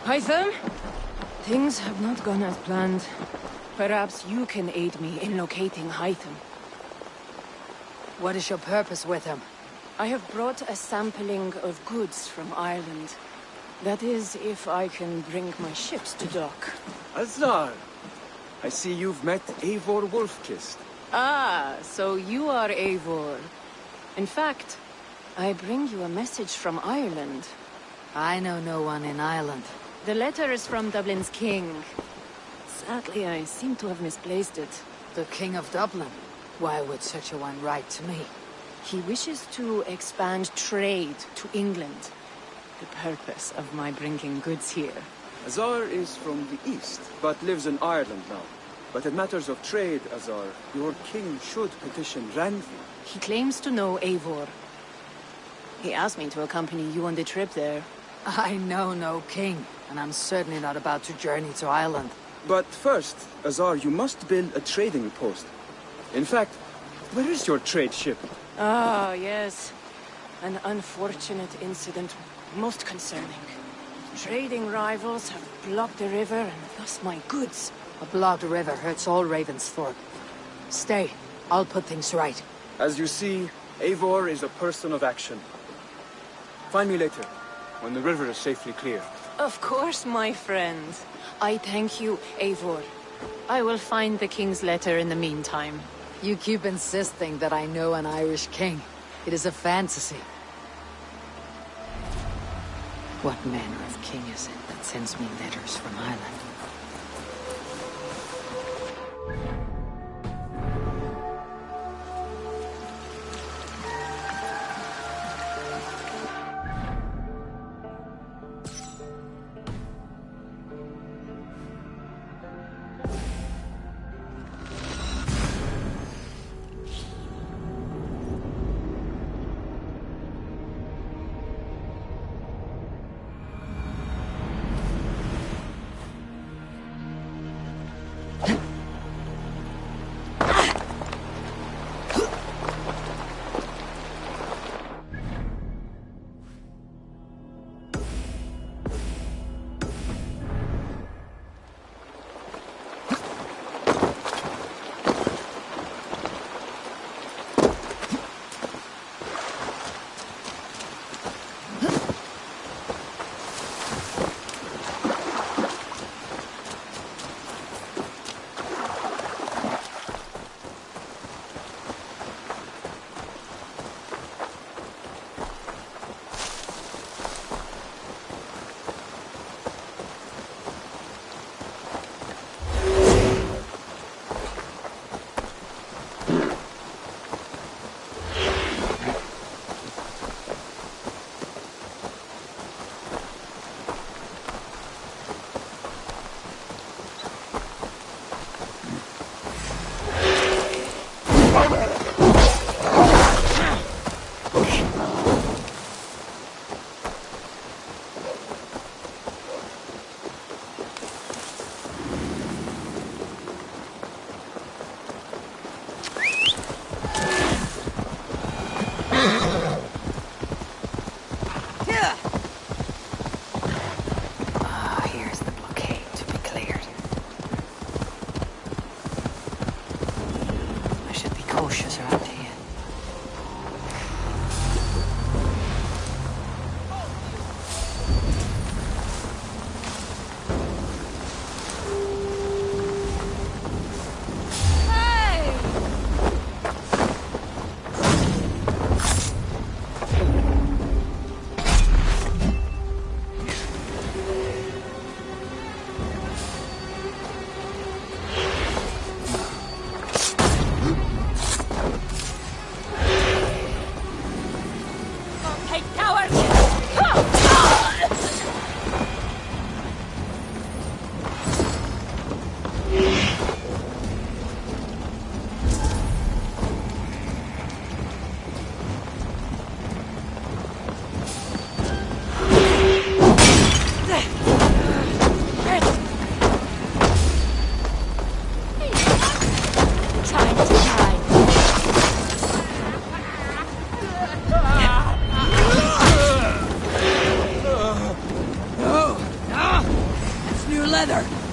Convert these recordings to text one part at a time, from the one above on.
Hytham? Things have not gone as planned. Perhaps you can aid me in locating Hytham. What is your purpose with him? I have brought a sampling of goods from Ireland. That is, if I can bring my ships to dock. Azar! I see you've met Eivor Wolfkist. Ah, so you are Eivor. In fact, I bring you a message from Ireland. I know no one in Ireland. The letter is from Dublin's king. Sadly, I seem to have misplaced it. The King of Dublin? Why would such a one write to me? He wishes to expand trade to England. The purpose of my bringing goods here. Azar is from the east, but lives in Ireland now. But in matters of trade, Azar, your king should petition Ranvi. He claims to know Eivor. He asked me to accompany you on the trip there. I know no king, and I'm certainly not about to journey to Ireland. But first, Azar, you must build a trading post. In fact, where is your trade ship? Ah, yes. An unfortunate incident, most concerning. Trading rivals have blocked the river and thus my goods. A blocked river hurts all Ravensthorpe. Stay, I'll put things right. As you see, Eivor is a person of action. Find me later, when the river is safely clear. Of course, my friend. I thank you, Eivor. I will find the king's letter in the meantime. You keep insisting that I know an Irish king. It is a fantasy. What manner of king is it that sends me letters from Ireland? together!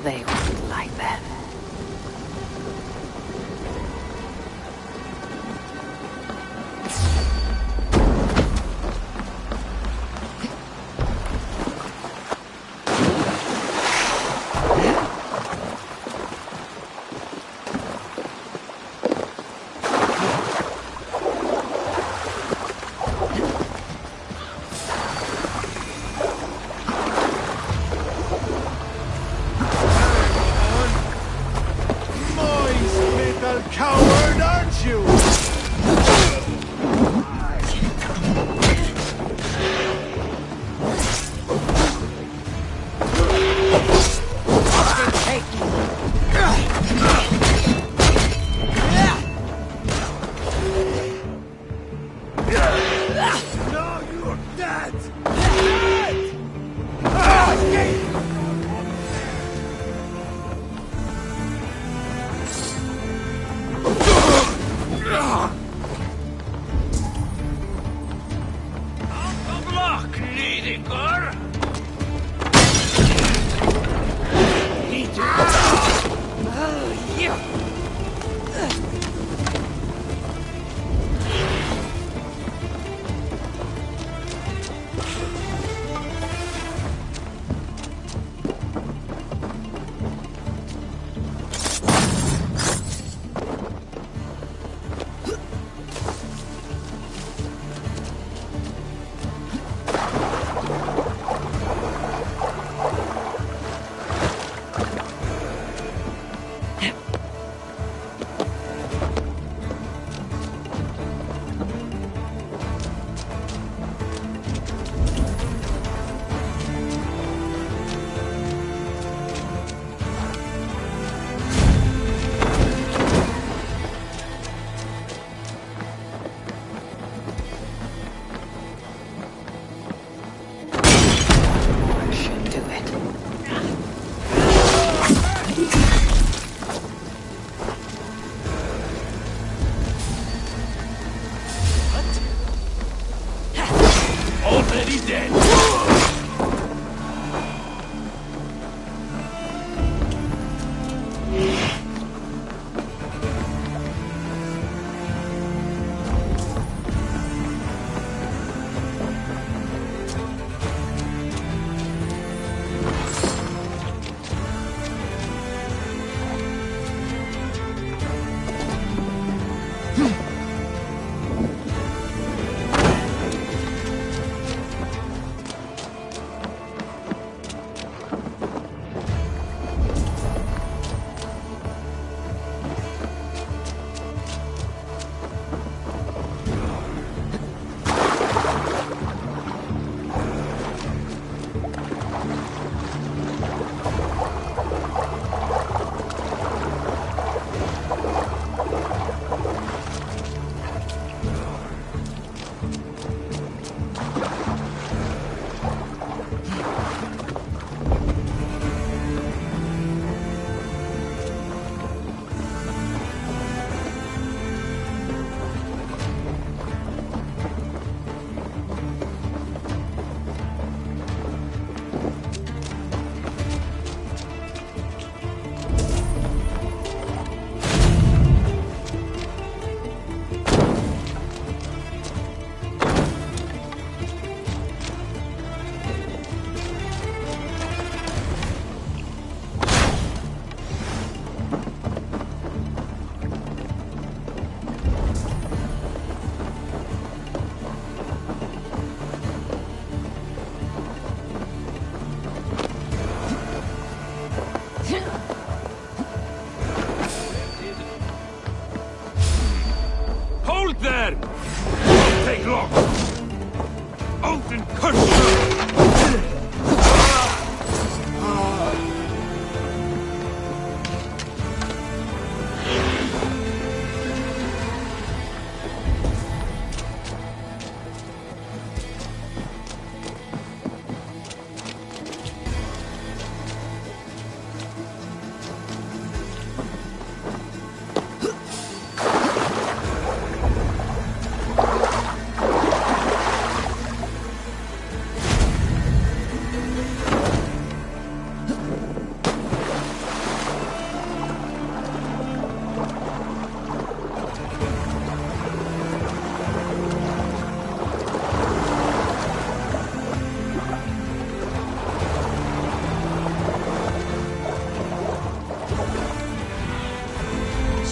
They won't like that.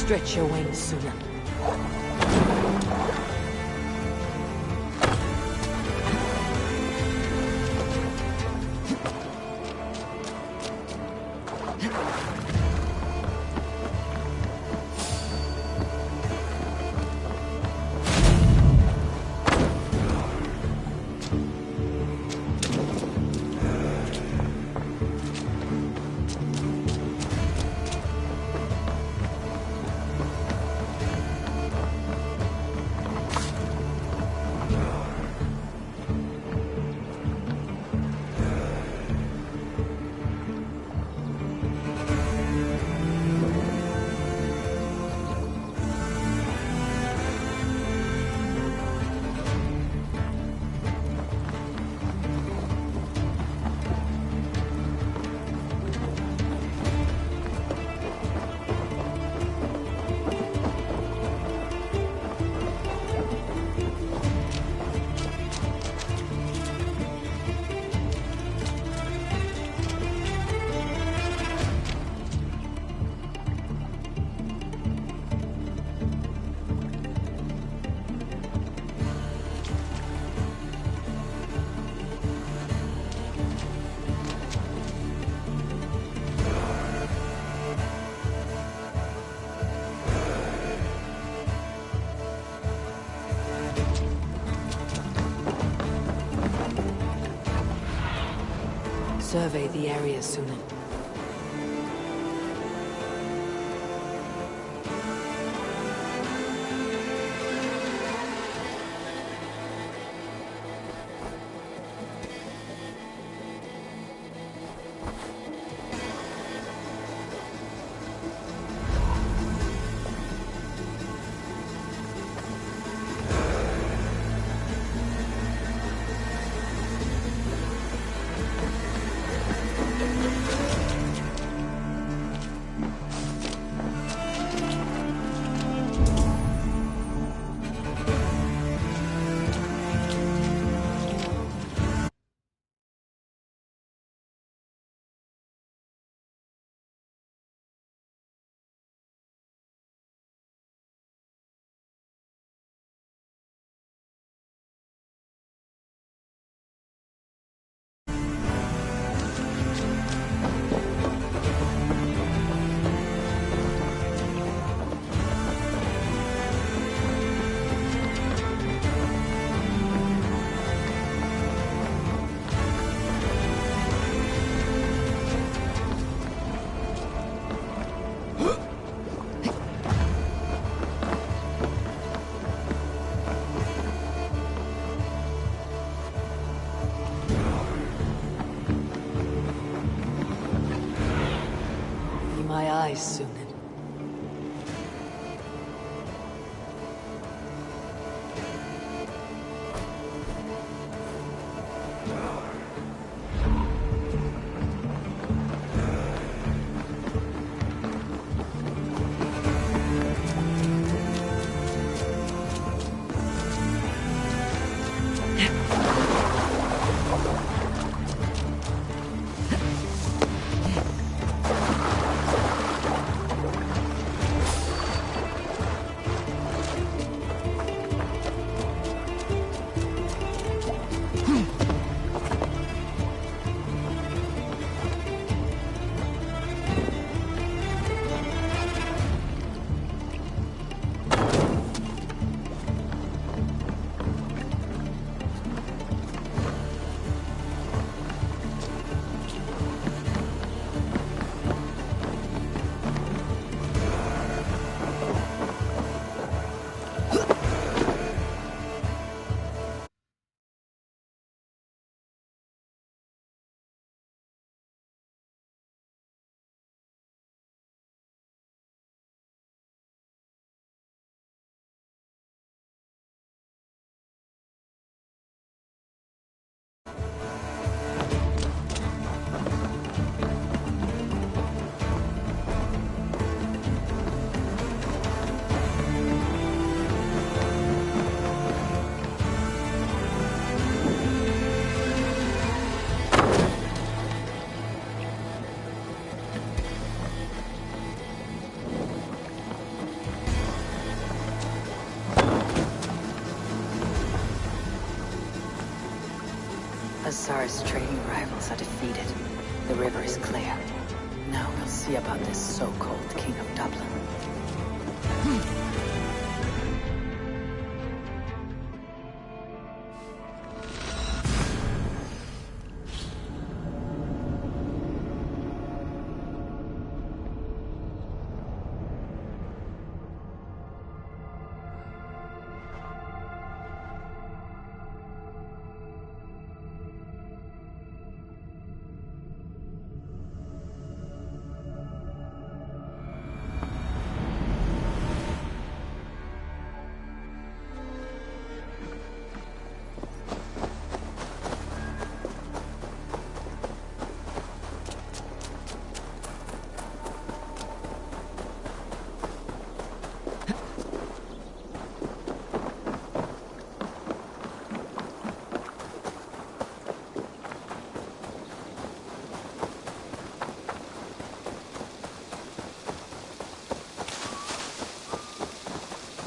Stretch your wings, Suna. Survey the area, Sunan. My eyes, Sunan. Azar's trading rivals are defeated. The river is clear. Now we'll see about this so-called King of Dublin.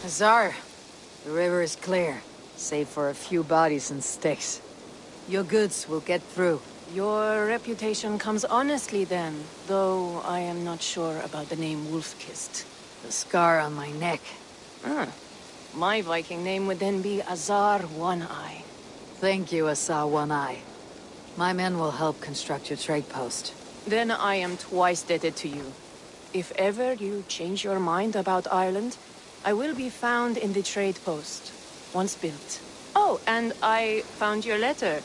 Azar, the river is clear, save for a few bodies and sticks. Your goods will get through. Your reputation comes honestly then, though I am not sure about the name Wolfkist. The scar on my neck. Ah, my Viking name would then be Azar One-Eye. Thank you, Azar One-Eye. My men will help construct your trade post. Then I am twice indebted to you. If ever you change your mind about Ireland, I will be found in the trade post, once built. Oh, and I found your letter.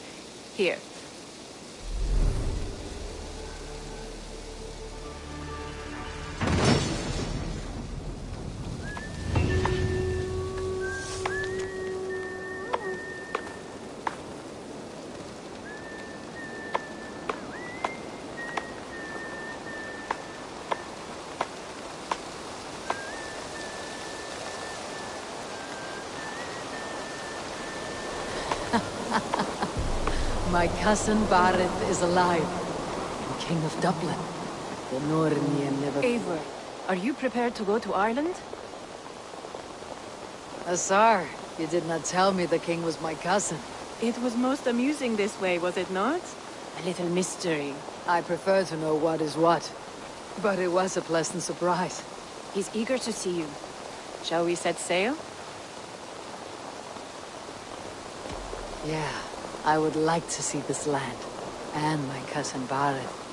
Here. My cousin Barith is alive, and King of Dublin. The Nornir never... Eivor, are you prepared to go to Ireland? Azar, you did not tell me the king was my cousin. It was most amusing this way, was it not? A little mystery. I prefer to know what is what. But it was a pleasant surprise. He's eager to see you. Shall we set sail? Yeah, I would like to see this land. And my cousin Barith.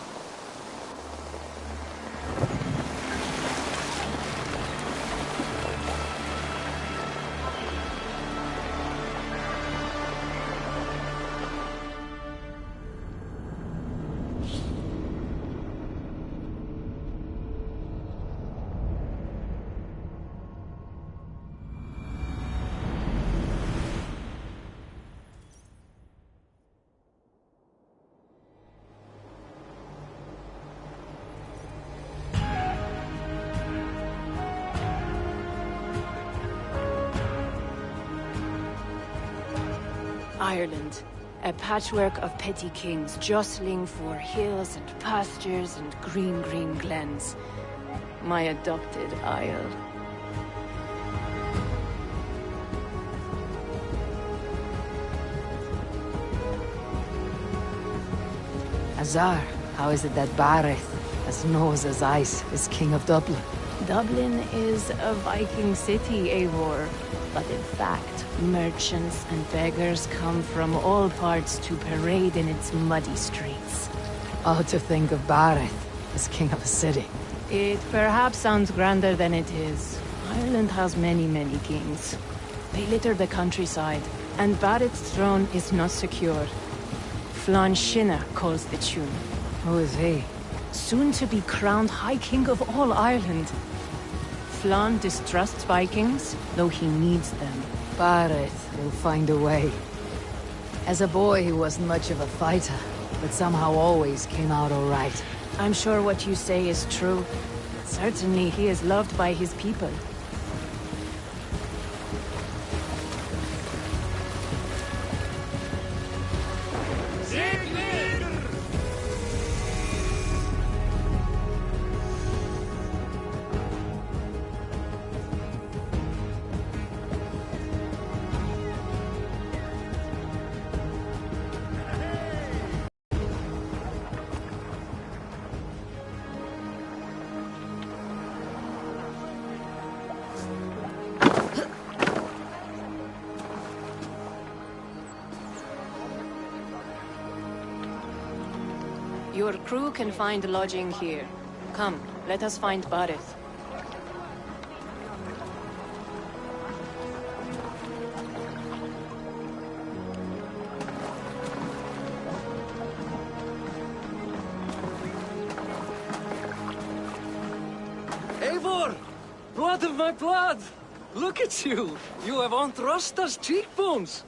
Ireland, a patchwork of petty kings jostling for hills and pastures and green glens. My adopted isle. Azar, how is it that Barith, as nose as ice, is king of Dublin? Dublin is a Viking city, Eivor. But in fact, merchants and beggars come from all parts to parade in its muddy streets. Oh, to think of Barith as king of a city. It perhaps sounds grander than it is. Ireland has many kings. They litter the countryside, and Barith's throne is not secure. Flann Sinna calls the tune. Who is he? Soon to be crowned High King of all Ireland. Flann distrusts Vikings, though he needs them. Barith will find a way. As a boy, he wasn't much of a fighter, but somehow always came out all right. I'm sure what you say is true. Certainly he is loved by his people. Your crew can find lodging here. Come, let us find Barith. Eivor! Blood of my blood! Look at you! You have Aunt Rosta's cheekbones!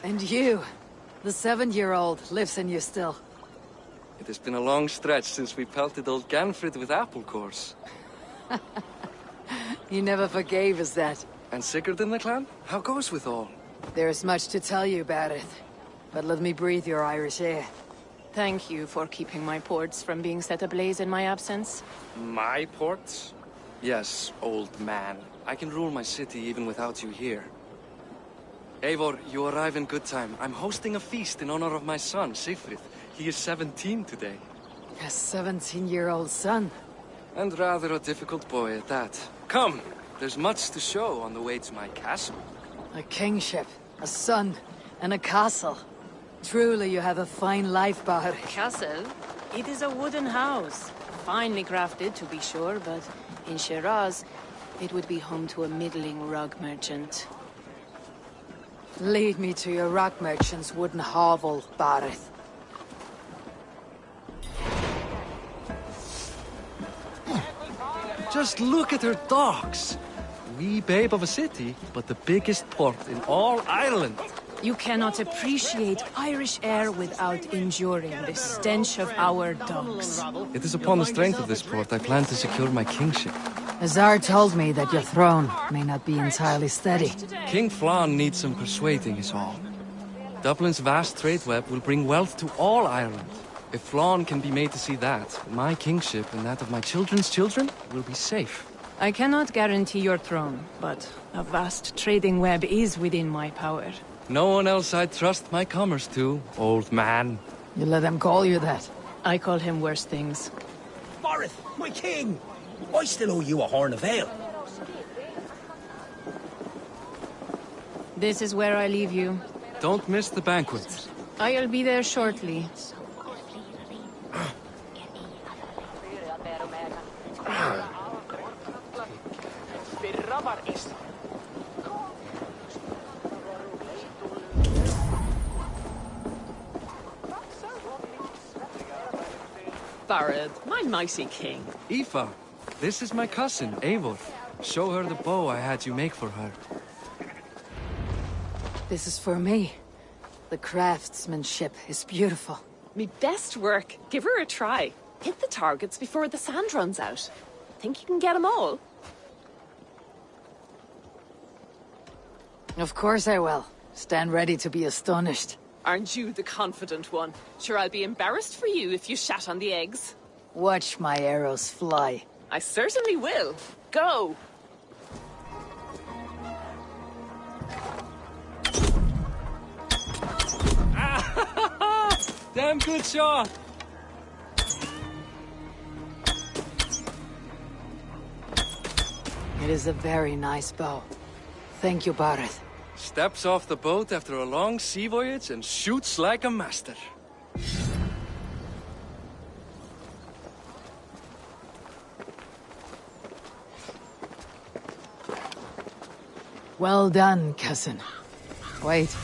And you, the 7-year-old, lives in you still. It has been a long stretch since we pelted old Ganfrid with apple cores. He never forgave us that. And Sigurd in the clan? How goes with all? There is much to tell you, Barith. But let me breathe your Irish air. Thank you for keeping my ports from being set ablaze in my absence. My ports? Yes, old man. I can rule my city even without you here. Eivor, you arrive in good time. I'm hosting a feast in honor of my son, Sigfrid. He is 17 today. A 17-year-old son? And rather a difficult boy at that. Come, there's much to show on the way to my castle. A kingship, a son, and a castle. Truly you have a fine life, Barith. Castle? It is a wooden house. Finely crafted, to be sure, but in Shiraz, it would be home to a middling rug merchant. Lead me to your rock merchant's wooden hovel, Barith. Just look at her docks! Wee babe of a city, but the biggest port in all Ireland. You cannot appreciate Irish air without enduring the stench of our docks. It is upon the strength of this port I plan to secure my kingship. Azar told me that your throne may not be entirely steady. King Flann needs some persuading is all. Dublin's vast trade web will bring wealth to all Ireland. If Flann can be made to see that, my kingship and that of my children's children will be safe. I cannot guarantee your throne, but a vast trading web is within my power. No one else I'd trust my commerce to, old man. You let him call you that. I call him worse things. Barith, my king! I still owe you a horn of ale. This is where I leave you. Don't miss the banquet. I'll be there shortly. Barith, my mighty king. Aoife, this is my cousin, Eivor. Show her the bow I had you make for her. This is for me. The craftsmanship is beautiful. Me best work. Give her a try. Hit the targets before the sand runs out. Think you can get them all? Of course I will. Stand ready to be astonished. Aren't you the confident one? Sure, I'll be embarrassed for you if you shat on the eggs. Watch my arrows fly. I certainly will. Go! Damn good shot! It is a very nice bow. Thank you, Barith. Steps off the boat after a long sea voyage and shoots like a master. Well done, cousin. Wait,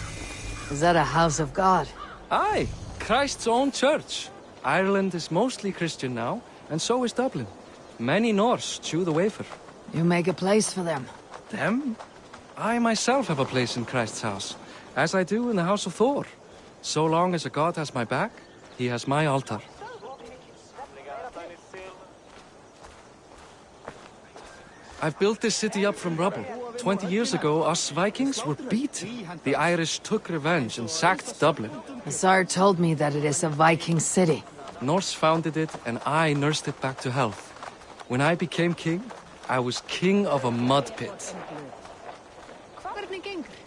is that a house of God? Aye, Christ's own church. Ireland is mostly Christian now, and so is Dublin. Many Norse chew the wafer. You make a place for them. Them? I myself have a place in Christ's house, as I do in the house of Thor. So long as a god has my back, he has my altar. I've built this city up from rubble. 20 years ago, us Vikings were beaten. The Irish took revenge and sacked Dublin. Azar told me that it is a Viking city. Norse founded it, and I nursed it back to health. When I became king, I was king of a mud pit. Hvernig gengur?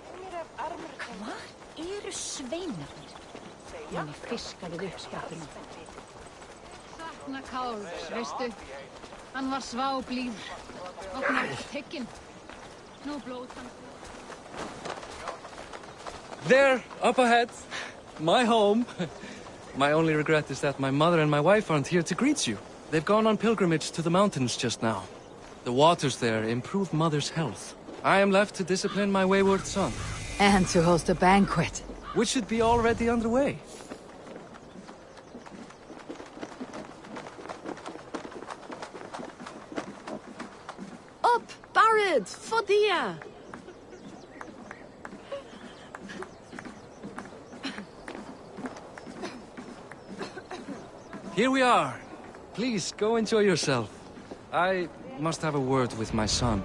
Hvar eru sveinarnir? Hann fiskaði upp skattinu. Sakna Kárs, veistu? Hann var sváblíður. Okkur er tekinn. Nú blóð hann. There, up ahead. My home. My only regret is that my mother and my wife aren't here to greet you. They've gone on pilgrimage to the mountains just now. The waters there improve Mother's health. I am left to discipline my wayward son. And to host a banquet. Which should be already underway. Up, Barad, Fodia! Here we are. Please, go enjoy yourself. I must have a word with my son.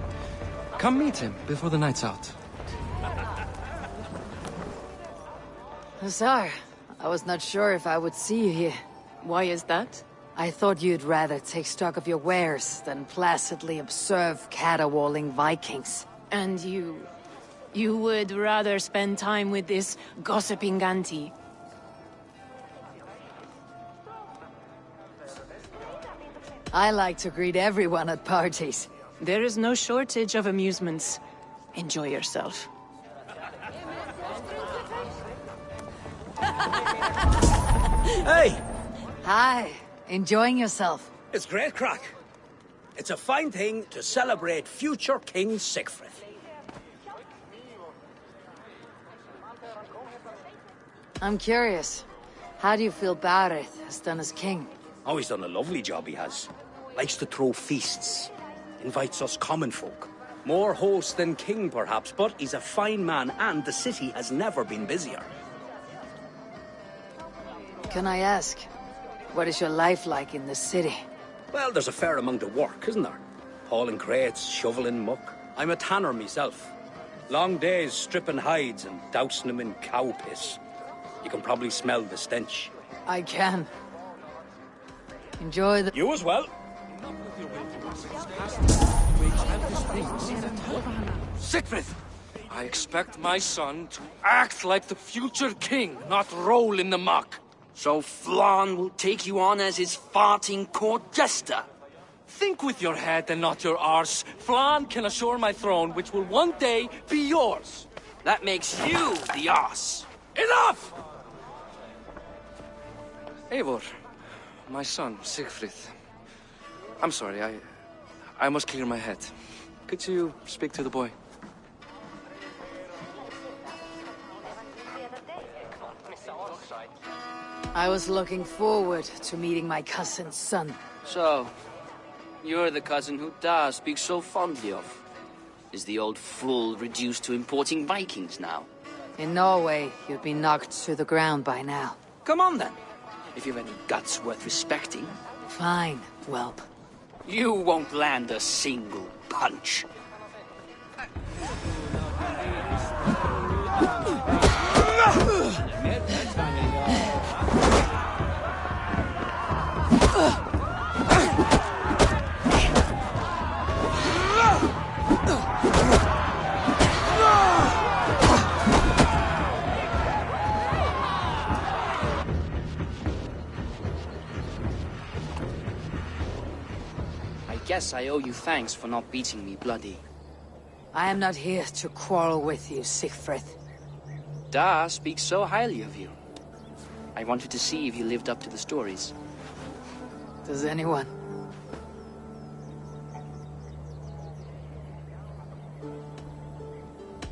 Come meet him before the night's out. Hussar, I was not sure if I would see you here. Why is that? I thought you'd rather take stock of your wares than placidly observe caterwauling Vikings. And you would rather spend time with this gossiping auntie? I like to greet everyone at parties. There is no shortage of amusements. Enjoy yourself. Hey! Hi, enjoying yourself? It's great crack. It's a fine thing to celebrate future King Sigfrid. I'm curious. How do you feel Bareth has done as king? Oh, he's done a lovely job, he has. Likes to throw feasts. Invites us common folk. More host than king, perhaps, but he's a fine man, and the city has never been busier. Can I ask, what is your life like in the city? Well, there's a fair amount of work, isn't there? Hauling crates, shoveling muck. I'm a tanner myself. Long days stripping hides and dousing them in cow piss. You can probably smell the stench. I can. Enjoy the... You as well. Sigfrid! I expect my son to act like the future king, not roll in the muck. So Flan will take you on as his farting court jester? Think with your head and not your arse. Flan can assure my throne, which will one day be yours. That makes you the arse. Enough! Eivor, my son, Sigfrid. I'm sorry, I must clear my head. Could you speak to the boy? I was looking forward to meeting my cousin's son. So, you're the cousin who Da speaks so fondly of. Is the old fool reduced to importing Vikings now? In Norway, you'd be knocked to the ground by now. Come on then, if you've any guts worth respecting. Fine, whelp. You won't land a single punch. I guess I owe you thanks for not beating me bloody. I am not here to quarrel with you, Sigfrid. Da speaks so highly of you. I wanted to see if you lived up to the stories. Does anyone?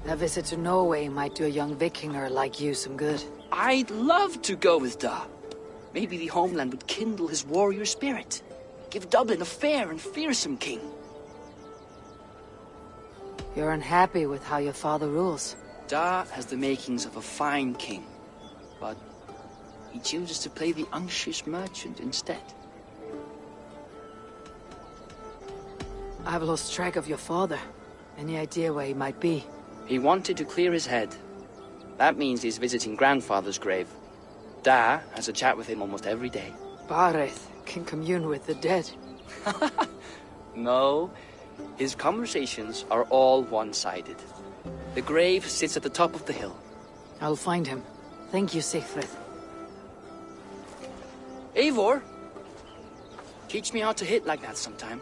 A visit to Norway might do a young Vikinger like you some good. I'd love to go with Da. Maybe the homeland would kindle his warrior spirit. Give Dublin a fair and fearsome king. You're unhappy with how your father rules. Da has the makings of a fine king, but he chooses to play the unctuous merchant instead. I've lost track of your father. Any idea where he might be? He wanted to clear his head. That means he's visiting grandfather's grave. Da has a chat with him almost every day. Bareth can commune with the dead. No, his conversations are all one-sided. The grave sits at the top of the hill. I'll find him. Thank you, Sigfrid. Eivor, teach me how to hit like that sometime.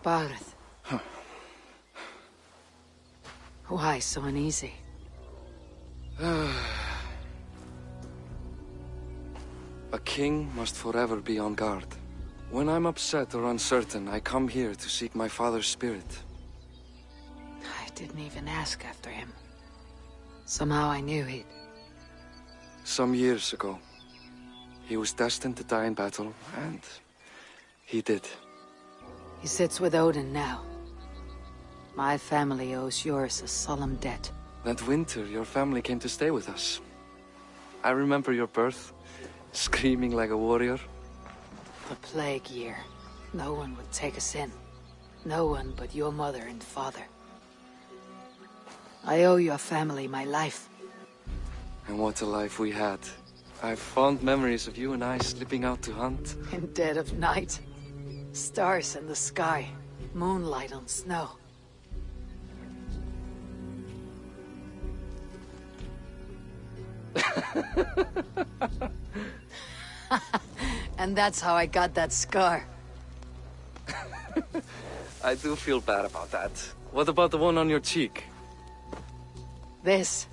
Barth. Why so uneasy? A king must forever be on guard. When I'm upset or uncertain, I come here to seek my father's spirit. I didn't even ask after him. Somehow I knew he'd... Some years ago, he was destined to die in battle, and he did. He sits with Odin now. My family owes yours a solemn debt. That winter, your family came to stay with us. I remember your birth, screaming like a warrior. The plague year. No one would take us in. No one but your mother and father. I owe your family my life. And what a life we had. I have fond memories of you and I slipping out to hunt. In dead of night. Stars in the sky. Moonlight on snow. And that's how I got that scar. I do feel bad about that. What about the one on your cheek? This.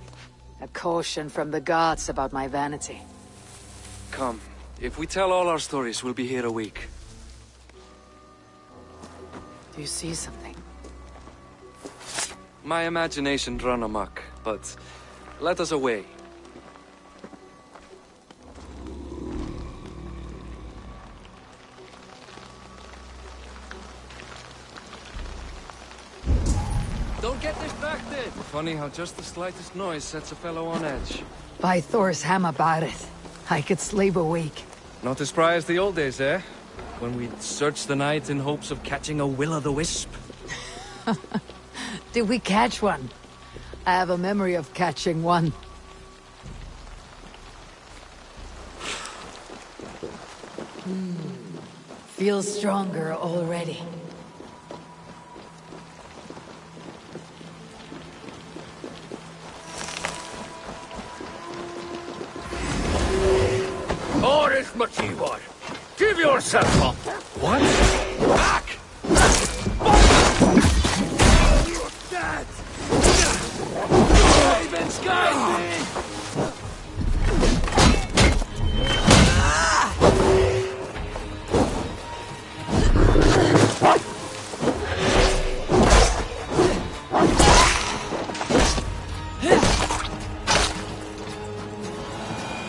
A caution from the gods about my vanity. Come. If we tell all our stories, we'll be here a week. Do you see something? My imagination run amok, but let us away. Don't get distracted! Funny how just the slightest noise sets a fellow on edge. By Thor's hammer, Barith. I could sleep a week. Not as spry as the old days, eh? When we'd search the night in hopes of catching a will-o'-the-wisp. Did we catch one? I have a memory of catching one. Feel stronger already. Oris Machiwar, give yourself up! What? Back! Dad! Raven Sky!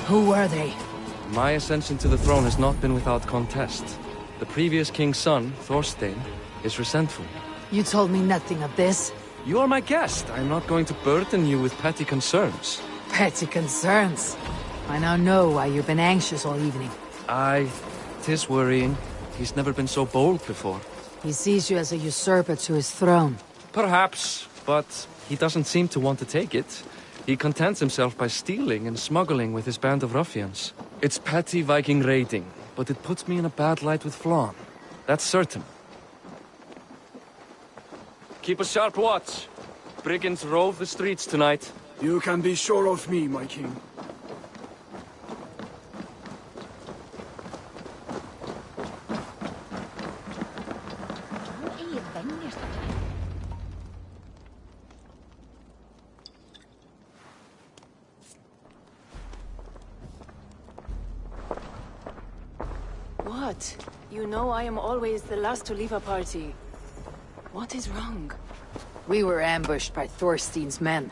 Who were they? My ascension to the throne has not been without contest. The previous king's son, Thorstein, is resentful. You told me nothing of this. You are my guest. I am not going to burden you with petty concerns. Petty concerns. I now know why you've been anxious all evening. Aye, 'tis worrying. He's never been so bold before. He sees you as a usurper to his throne. Perhaps, but he doesn't seem to want to take it. He contents himself by stealing and smuggling with his band of ruffians. It's petty Viking raiding, but it puts me in a bad light with Flann. That's certain. Keep a sharp watch. Brigands rove the streets tonight. You can be sure of me, my king. What? You know I am always the last to leave a party. What is wrong? We were ambushed by Thorstein's men.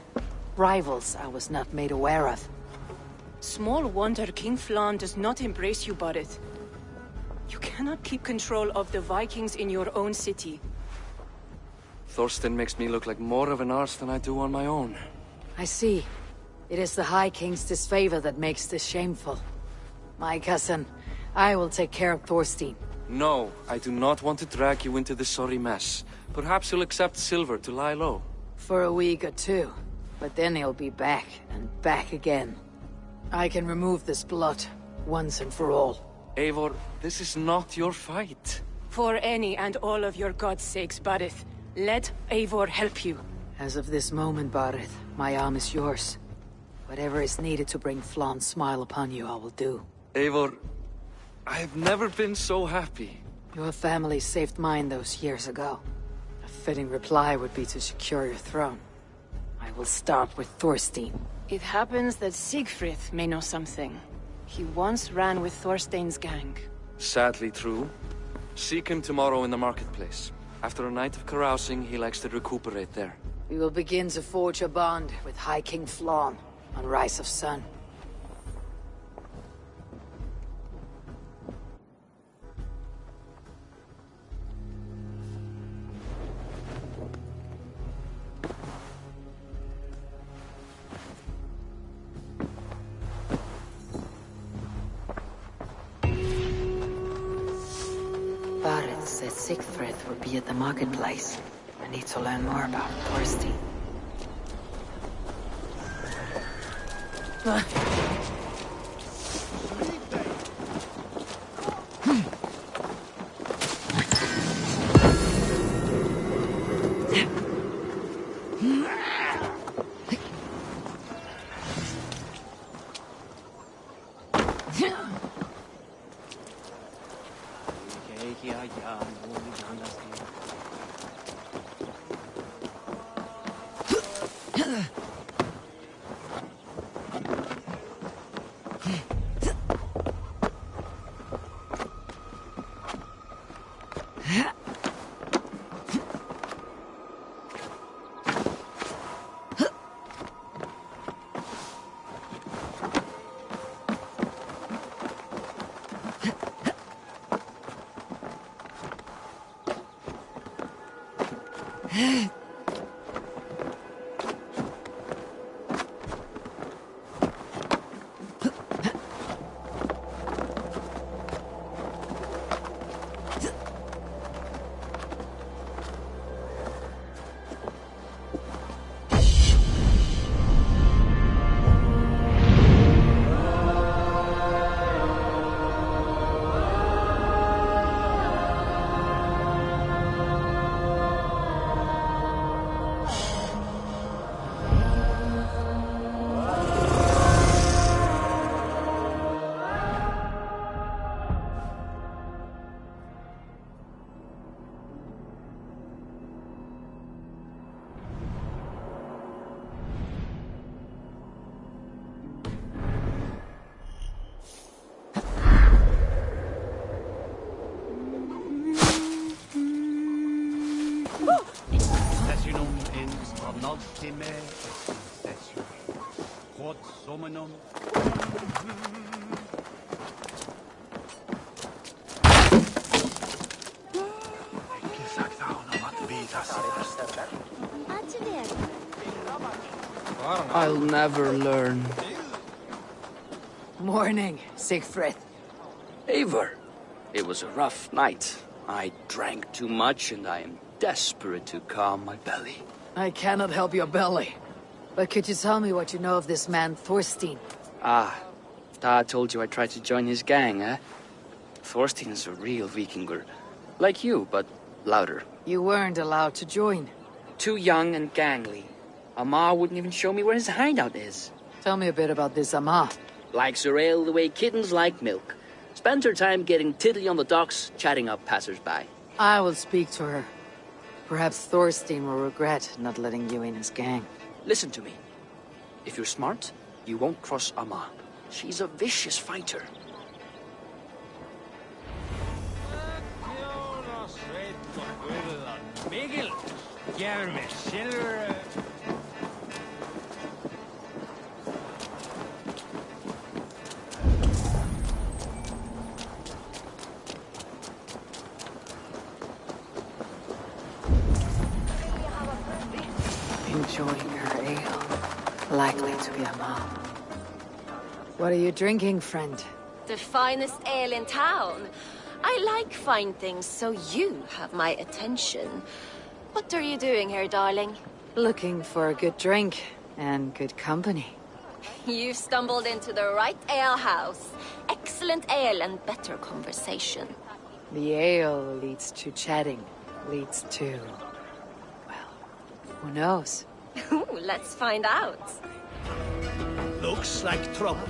Rivals I was not made aware of. Small wonder King Flann does not embrace you, Barith. You cannot keep control of the Vikings in your own city. Thorstein makes me look like more of an arse than I do on my own. I see. It is the High King's disfavor that makes this shameful. My cousin, I will take care of Thorstein. No, I do not want to drag you into this sorry mess. Perhaps you'll accept silver to lie low. For a week or two. But then he'll be back, and back again. I can remove this blot, once and for all. Eivor, this is not your fight. For any and all of your gods' sakes, Barith, let Eivor help you. As of this moment, Barith, my arm is yours. Whatever is needed to bring Flann's smile upon you, I will do. Eivor, I have never been so happy. Your family saved mine those years ago. A fitting reply would be to secure your throne. I will start with Thorstein. It happens that Siegfried may know something. He once ran with Thorstein's gang. Sadly true. Seek him tomorrow in the marketplace. After a night of carousing, he likes to recuperate there. We will begin to forge a bond with High King Flann on Rise of Sun. Barret said Siegfried would be at the marketplace. I need to learn more about Thorstein. I'll never learn. Morning, Siegfried. Eivor, it was a rough night. I drank too much and I am desperate to calm my belly. I cannot help your belly. But could you tell me what you know of this man, Thorstein? Ah, Dad told you I tried to join his gang, eh? Thorstein is a real Vikinger. Like you, but louder. You weren't allowed to join. Too young and gangly. Amar wouldn't even show me where his hideout is. Tell me a bit about this Amar. Likes her ale the way kittens like milk. Spends her time getting tiddly on the docks, chatting up passers-by. I will speak to her. Perhaps Thorstein will regret not letting you in his gang. Listen to me. If you're smart, you won't cross Amar. She's a vicious fighter. Enjoying her ale. Likely to be Amar. What are you drinking, friend? The finest ale in town. I like fine things, so you have my attention. What are you doing here, darling? Looking for a good drink and good company. You've stumbled into the right alehouse. Excellent ale and better conversation. The ale leads to chatting, leads to... well, who knows? Ooh, let's find out. Looks like trouble.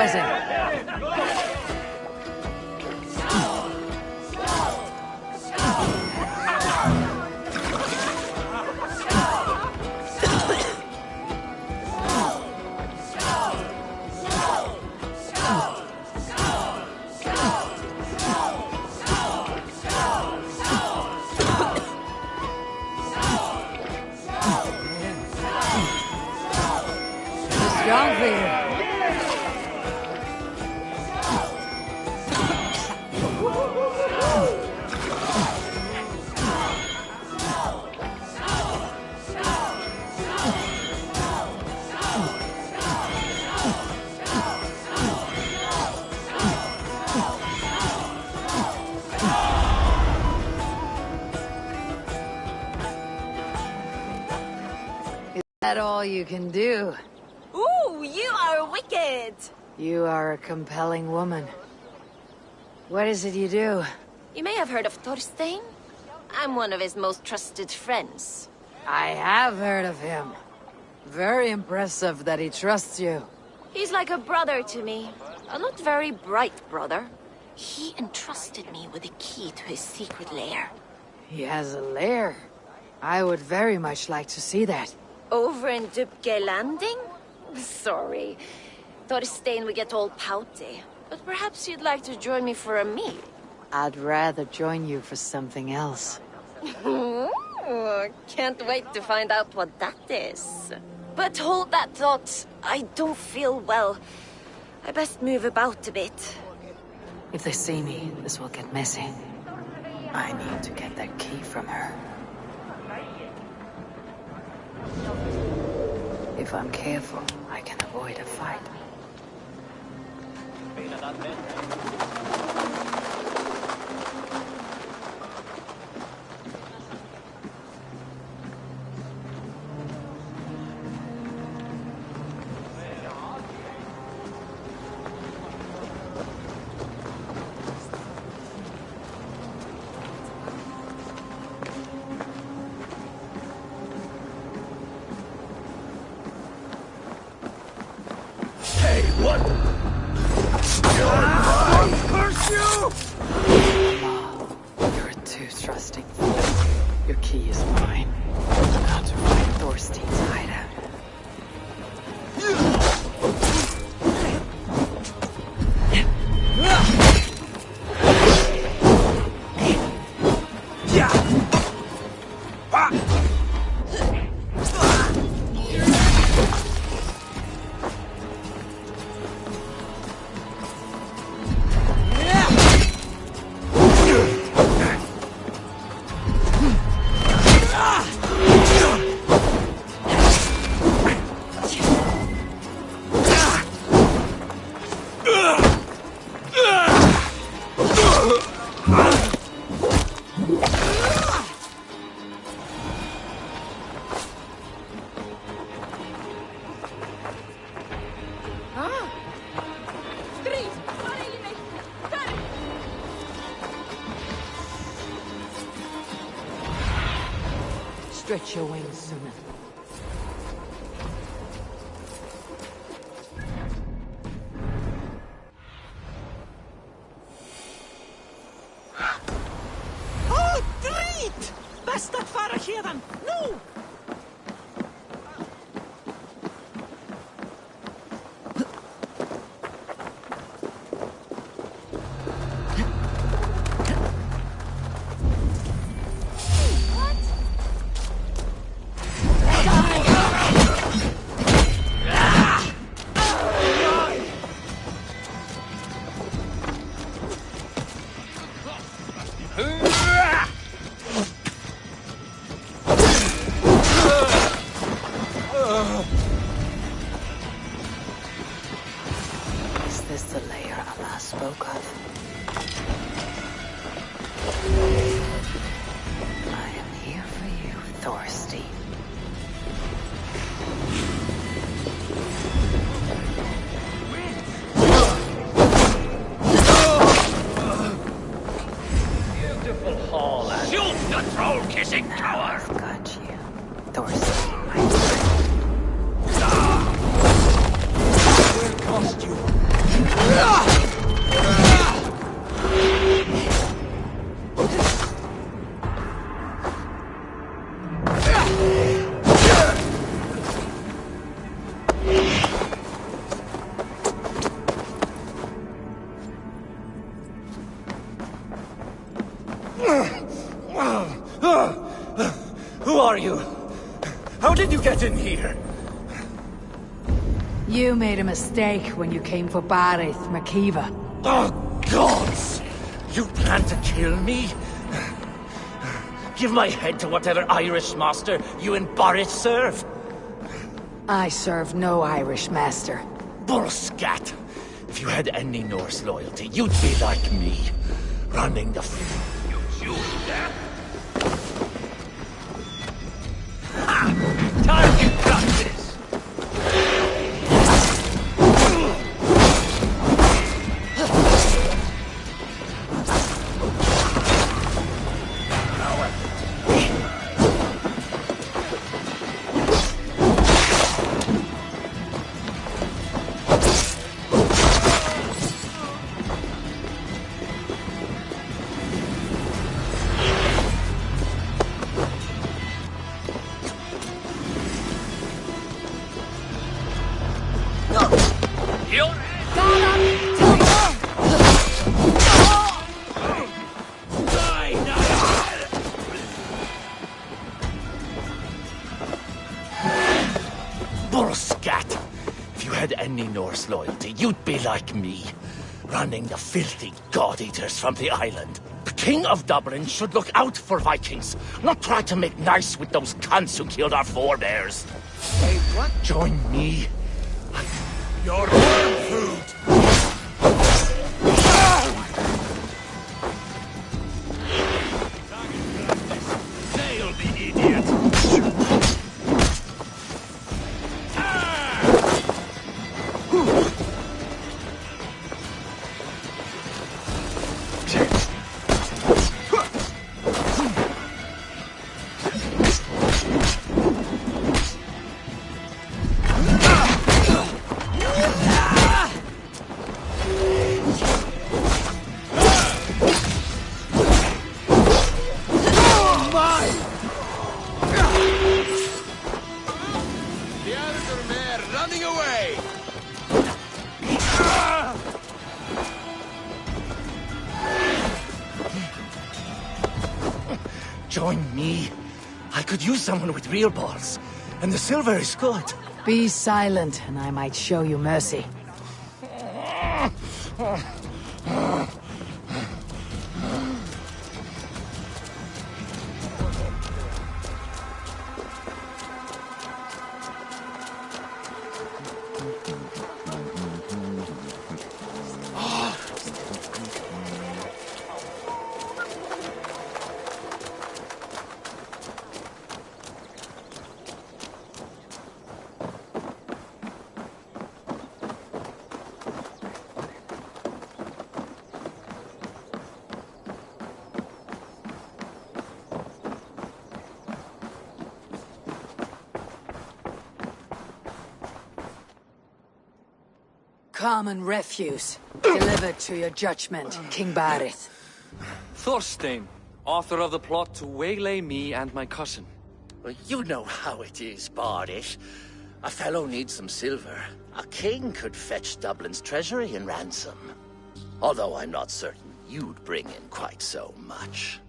blessing. Strong for you. Is that all you can do? Ooh, you are wicked! You are a compelling woman. What is it you do? You may have heard of Thorstein. I'm one of his most trusted friends. I have heard of him. Very impressive that he trusts you. He's like a brother to me. A not very bright brother. He entrusted me with the key to his secret lair. He has a lair. I would very much like to see that. Over in Dubke Landing? Sorry. Thorstein would get all pouty. But perhaps you'd like to join me for a meal. I'd rather join you for something else. Can't wait to find out what that is. But hold that thought. I don't feel well. I best move about a bit. If they see me, this will get messy. I need to get that key from her. If I'm careful, I can avoid a fight. Hey, what? Curse you! You're too trusting. Your key is mine. I've got to find Thorstein's hideout. Stretch your wings sooner. Oh, Druid! Best att fara héðan, nú! did you get in here? You made a mistake when you came for Barith, Makiva. Oh, gods! You plan to kill me? Give my head to whatever Irish master you and Boris serve. I serve no Irish master. Bullscat! If you had any Norse loyalty, you'd be like me, running the You choose death? Ha! Target practice! Bullscat! If you had any Norse loyalty, you'd be like me, running the filthy god-eaters from the island. The King of Dublin should look out for Vikings, not try to make nice with those cunts who killed our forebears. Hey, what? Join me. Your worm food! Nail the idiot! Running away! Join me. I could use someone with real balls, and the silver is good. Be silent, and I might show you mercy. Common refuse. Delivered to your judgment, King Barith. Thorstein, author of the plot to waylay me and my cousin. Well, you know how it is, Bardish. A fellow needs some silver. A king could fetch Dublin's treasury in ransom. Although I'm not certain you'd bring in quite so much.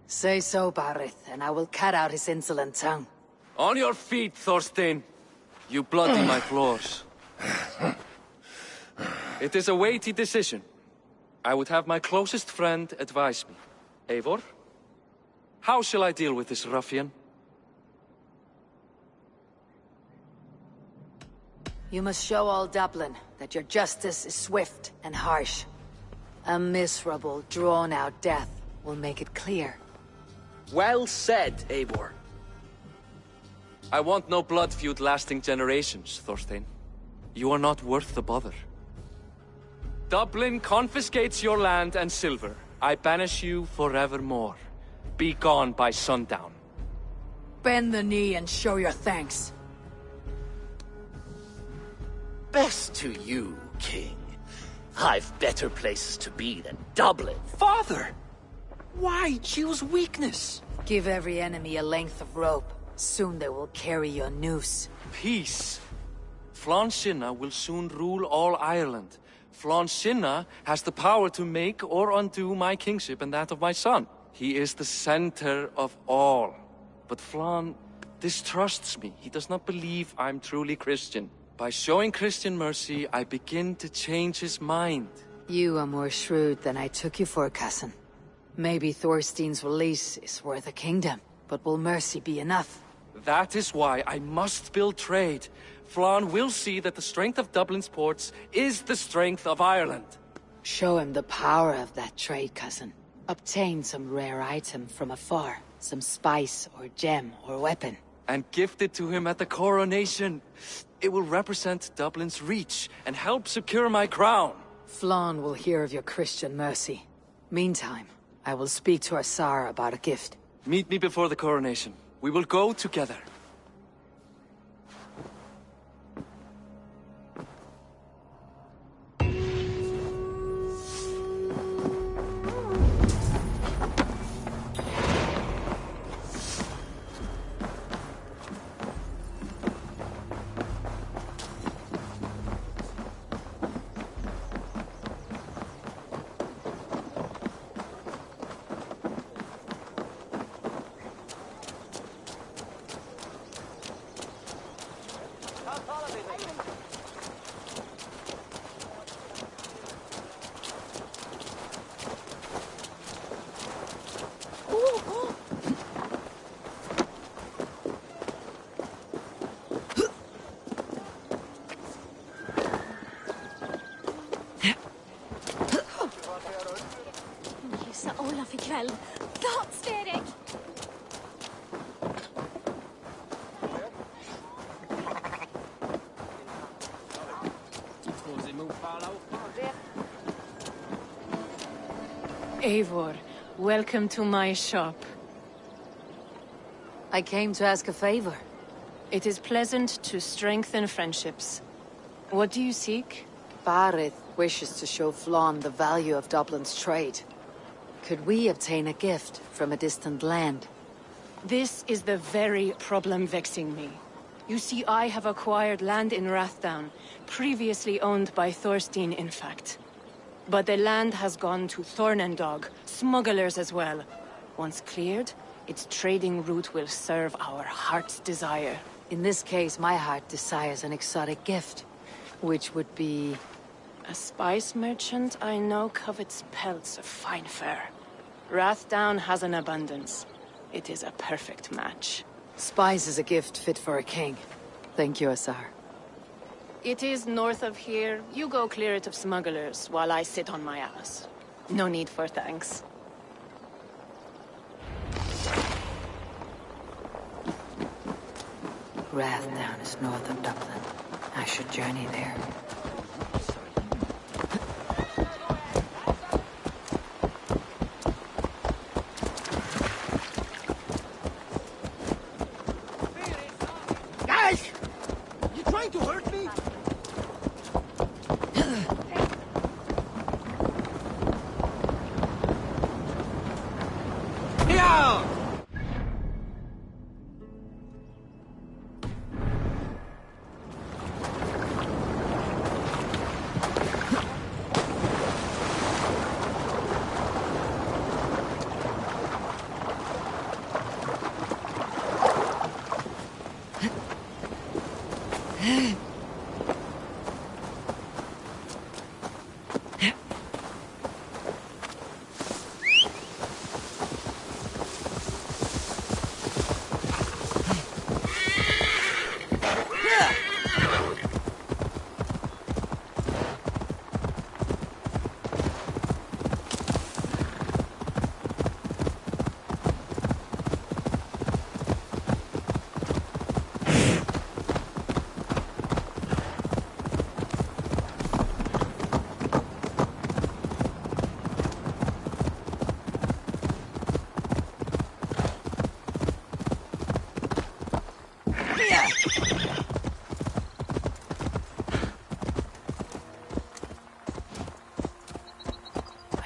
Say so, Barith, and I will cut out his insolent tongue. On your feet, Thorstein. You bloody my floors. It is a weighty decision. I would have my closest friend advise me. Eivor, how shall I deal with this ruffian? You must show all Dublin that your justice is swift and harsh. A miserable, drawn-out death will make it clear. Well said, Eivor. I want no blood feud lasting generations, Thorstein. You are not worth the bother. Dublin confiscates your land and silver. I banish you forevermore. Be gone by sundown. Bend the knee and show your thanks. Best to you, King. I've better places to be than Dublin. Father! Why choose weakness? Give every enemy a length of rope. Soon they will carry your noose. Peace. Flann Sinna will soon rule all Ireland. Flann Sinna has the power to make or undo my kingship and that of my son. He is the center of all. But Flann distrusts me. He does not believe I'm truly Christian. By showing Christian mercy, I begin to change his mind. You are more shrewd than I took you for, cousin. Maybe Thorstein's release is worth a kingdom, but will mercy be enough? That is why I must build trade. Flann will see that the strength of Dublin's ports is the strength of Ireland. Show him the power of that trade, cousin. Obtain some rare item from afar. Some spice or gem or weapon. And gift it to him at the coronation. It will represent Dublin's reach and help secure my crown. Flann will hear of your Christian mercy. Meantime, I will speak to Asar about a gift. Meet me before the coronation. We will go together. Olaf ikväll. Dödsfärig! Eivor, welcome to my shop. I came to ask a favor. It is pleasant to strengthen friendships. What do you seek? Barith wishes to show Flann the value of Dublin's trade. Could we obtain a gift from a distant land? This is the very problem vexing me. You see, I have acquired land in Rathdown, previously owned by Thorstein, in fact. But the land has gone to Thornendog, smugglers as well. Once cleared, its trading route will serve our heart's desire. In this case, my heart desires an exotic gift, which would be... A spice merchant I know covets pelts of fine fur. Rathdown has an abundance. It is a perfect match. Spice is a gift fit for a king. Thank you, Asar. It is north of here. You go clear it of smugglers, while I sit on my ass. No need for thanks. Rathdown is north of Dublin. I should journey there.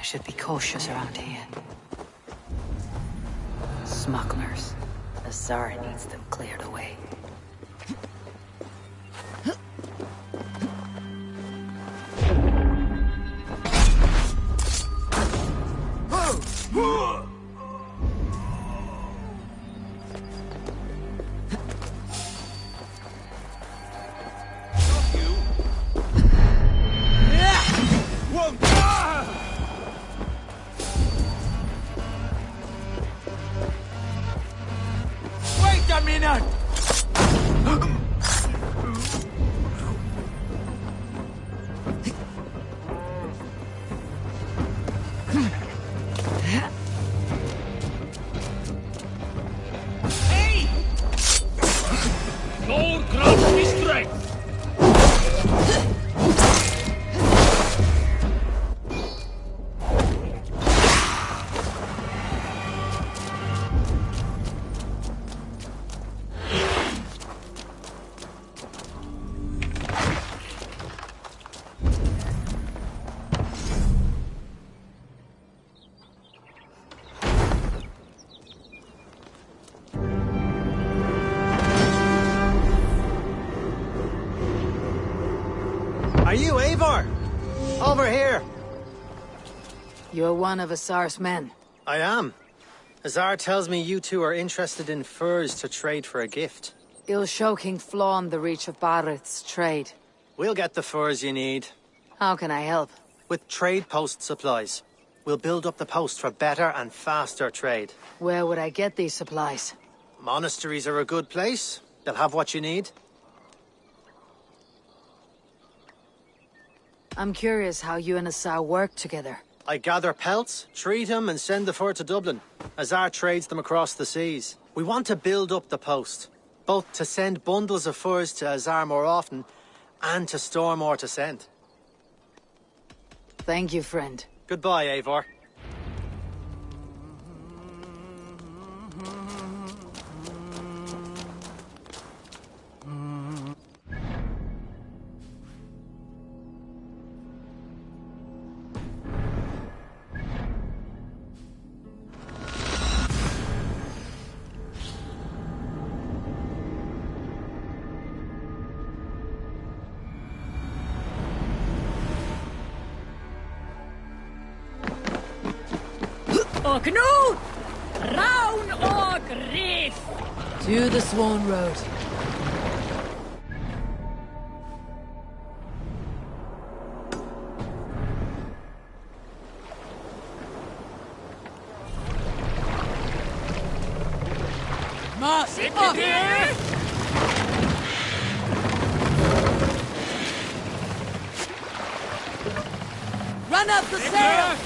Should be cautious around here. Smugglers. Asar needs them cleared away. strength! Are you Eivor? Over here. You're one of Azar's men. I am. Azar tells me you two are interested in furs to trade for a gift. He'll show King Flawn the reach of Barith's trade. We'll get the furs you need. How can I help? With trade post supplies. We'll build up the post for better and faster trade. Where would I get these supplies? Monasteries are a good place. They'll have what you need. I'm curious how you and Azar work together. I gather pelts, treat them, and send the fur to Dublin. Azar trades them across the seas. We want to build up the post, both to send bundles of furs to Azar more often, and to store more to send. Thank you, friend. Goodbye, Eivor. Och nu! Raun och riff! To the Swan Road. Mas up here! Run up the stairs!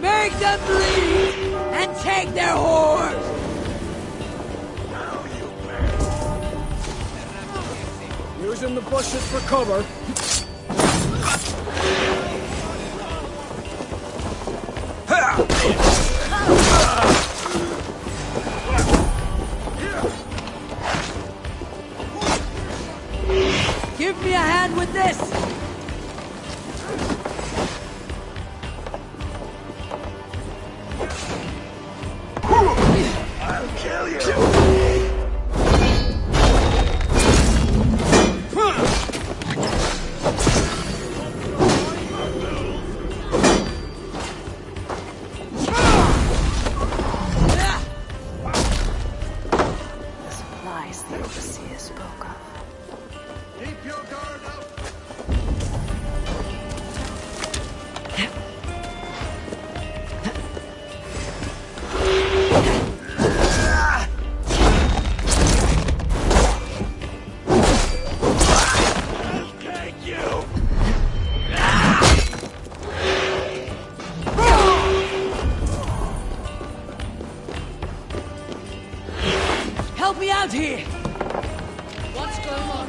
Make them bleed and take their horse! Using the bushes for cover. Give me a hand with this! I'll kill you! The supplies the Overseer spoke of. Keep your guard up! Help me out here! What's going on?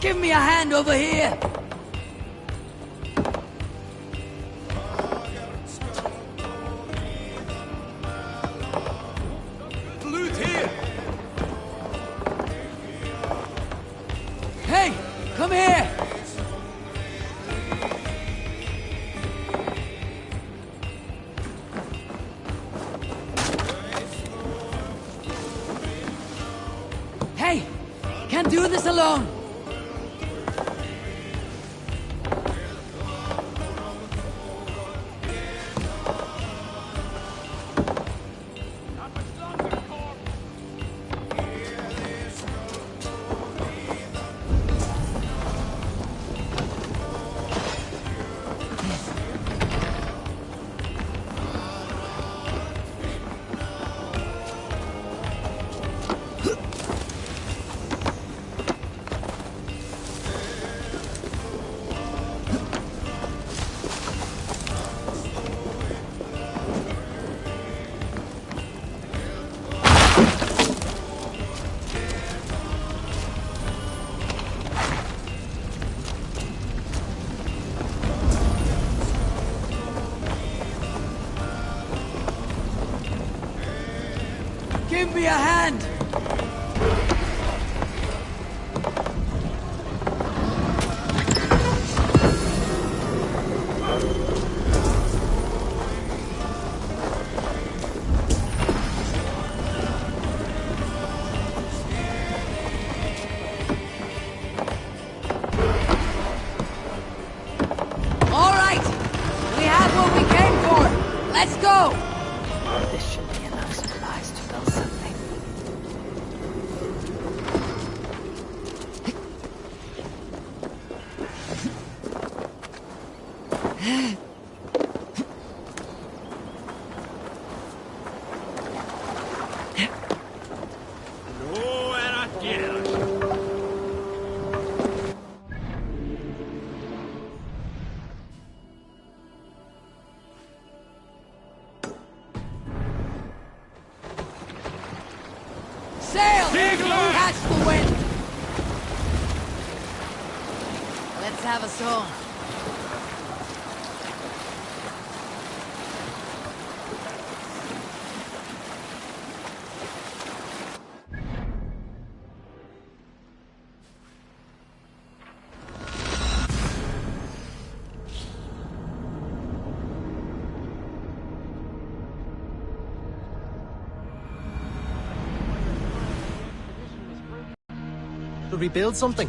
Give me a hand over here! Loot here! Hey! Come here! Hey! Can't do this alone! Give me a hand! All right! We have what we came for! Let's go! This should be enough supplies to build something. No era tierra. Sail! Catch the wind! Let's have a song. Should we build something?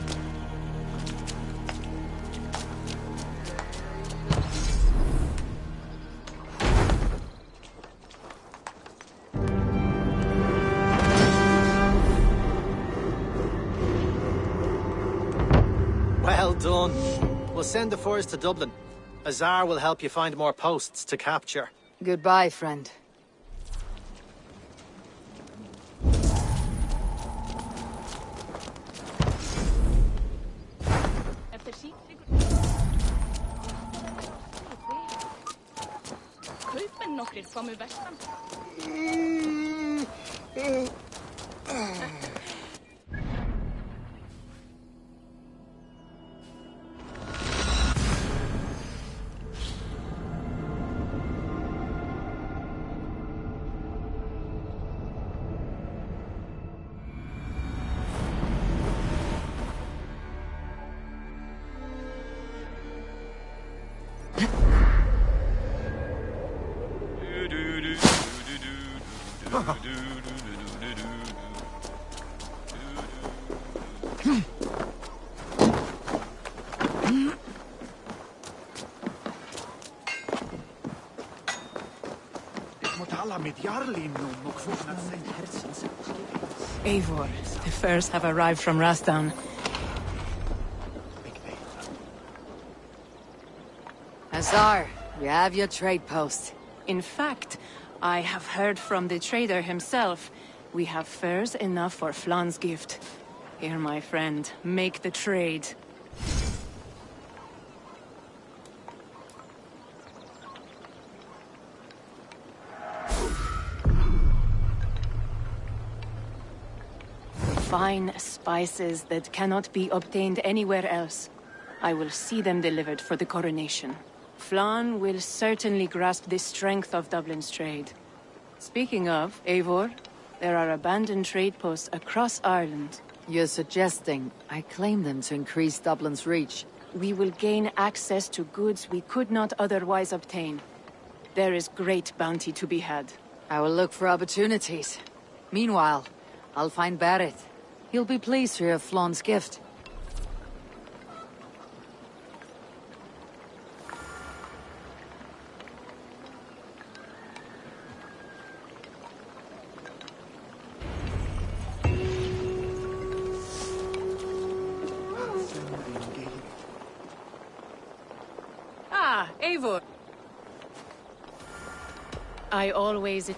Well done. We'll send the furs to Dublin. Azar will help you find more posts to capture. Goodbye, friend. Kaupen nokkrir komu vestan. Eivor, the furs have arrived from Rastan. Azar, you have your trade post. In fact, I have heard from the trader himself. We have furs enough for Flan's gift. Here, my friend, make the trade. fine spices that cannot be obtained anywhere else. I will see them delivered for the coronation. Flann will certainly grasp the strength of Dublin's trade. Speaking of, Eivor, there are abandoned trade posts across Ireland. You're suggesting I claim them to increase Dublin's reach? We will gain access to goods we could not otherwise obtain. There is great bounty to be had. I will look for opportunities. Meanwhile, I'll find Barrett. He'll be pleased to hear Flann's gift. Ah, Eivor. I always...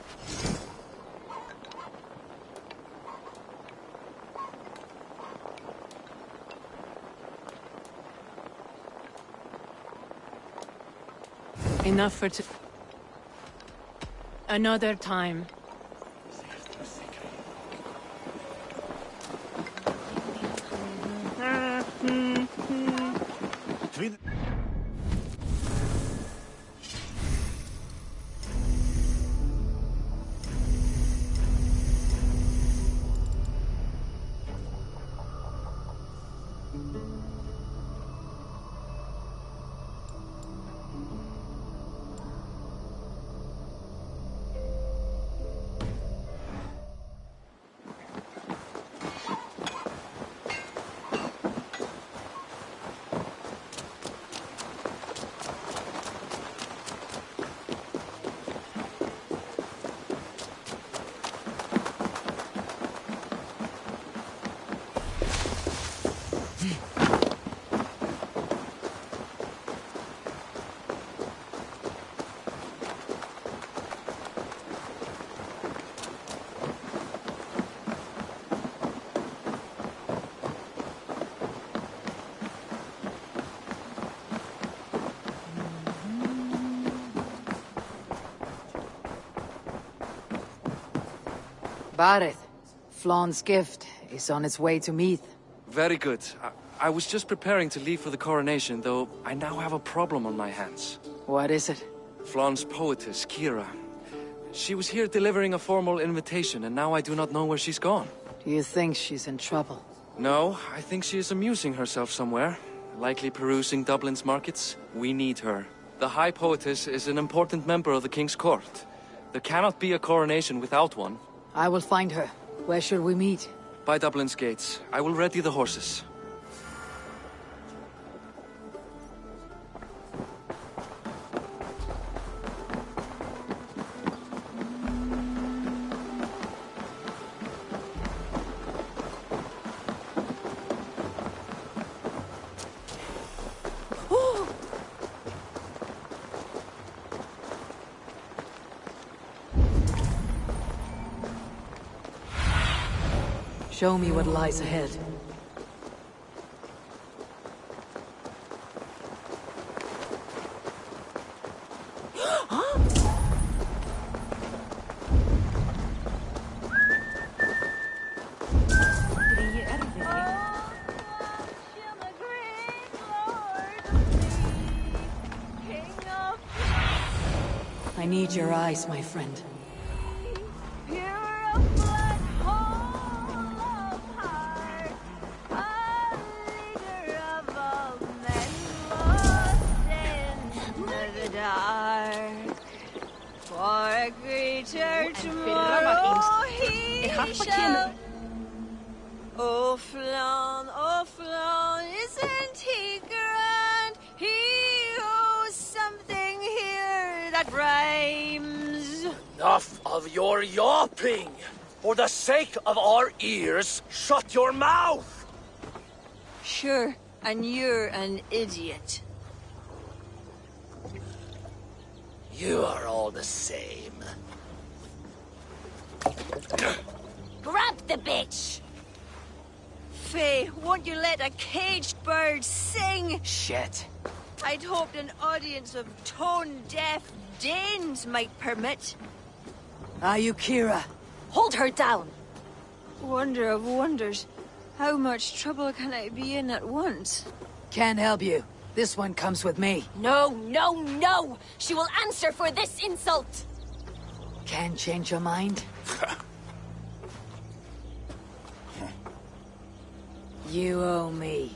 Enough for another time. Barrett, Flann's gift is on its way to Meath. Very good. I was just preparing to leave for the coronation, though I now have a problem on my hands. What is it? Flann's poetess, Kira. She was here delivering a formal invitation, and now I do not know where she's gone. Do you think she's in trouble? No, I think she is amusing herself somewhere. Likely perusing Dublin's markets. We need her. The High Poetess is an important member of the King's Court. There cannot be a coronation without one. I will find her. Where should we meet? By Dublin's gates. I will ready the horses. Show me what lies ahead. I need your eyes, my friend. Oh Flann, isn't he grand? He owes something here that rhymes. Enough of your yawping! For the sake of our ears, shut your mouth! Sure, and you're an idiot. You are all the same. Grab the bitch! Faye, won't you let a caged bird sing? Shit. I'd hoped an audience of tone-deaf Danes might permit. Are you Kira? Hold her down! Wonder of wonders. How much trouble can I be in at once? Can't help you. This one comes with me. No, no, no! She will answer for this insult! Can't change your mind? You owe me.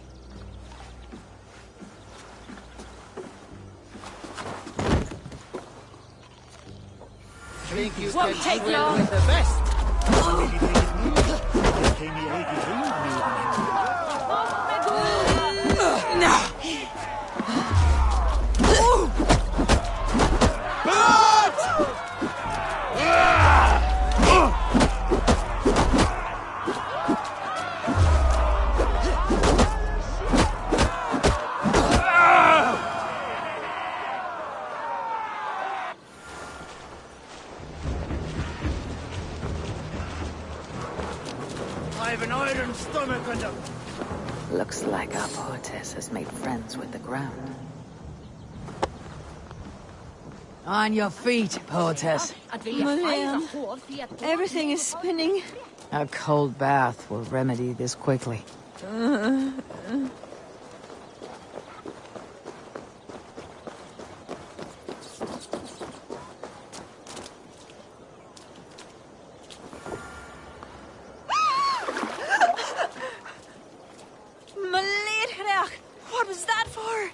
Think you Won't can take swim long. with the best? I've an iron stomach and a... Looks like our poetess has made friends with the ground. On your feet, poetess. Malian, everything is spinning. A cold bath will remedy this quickly. What was that for?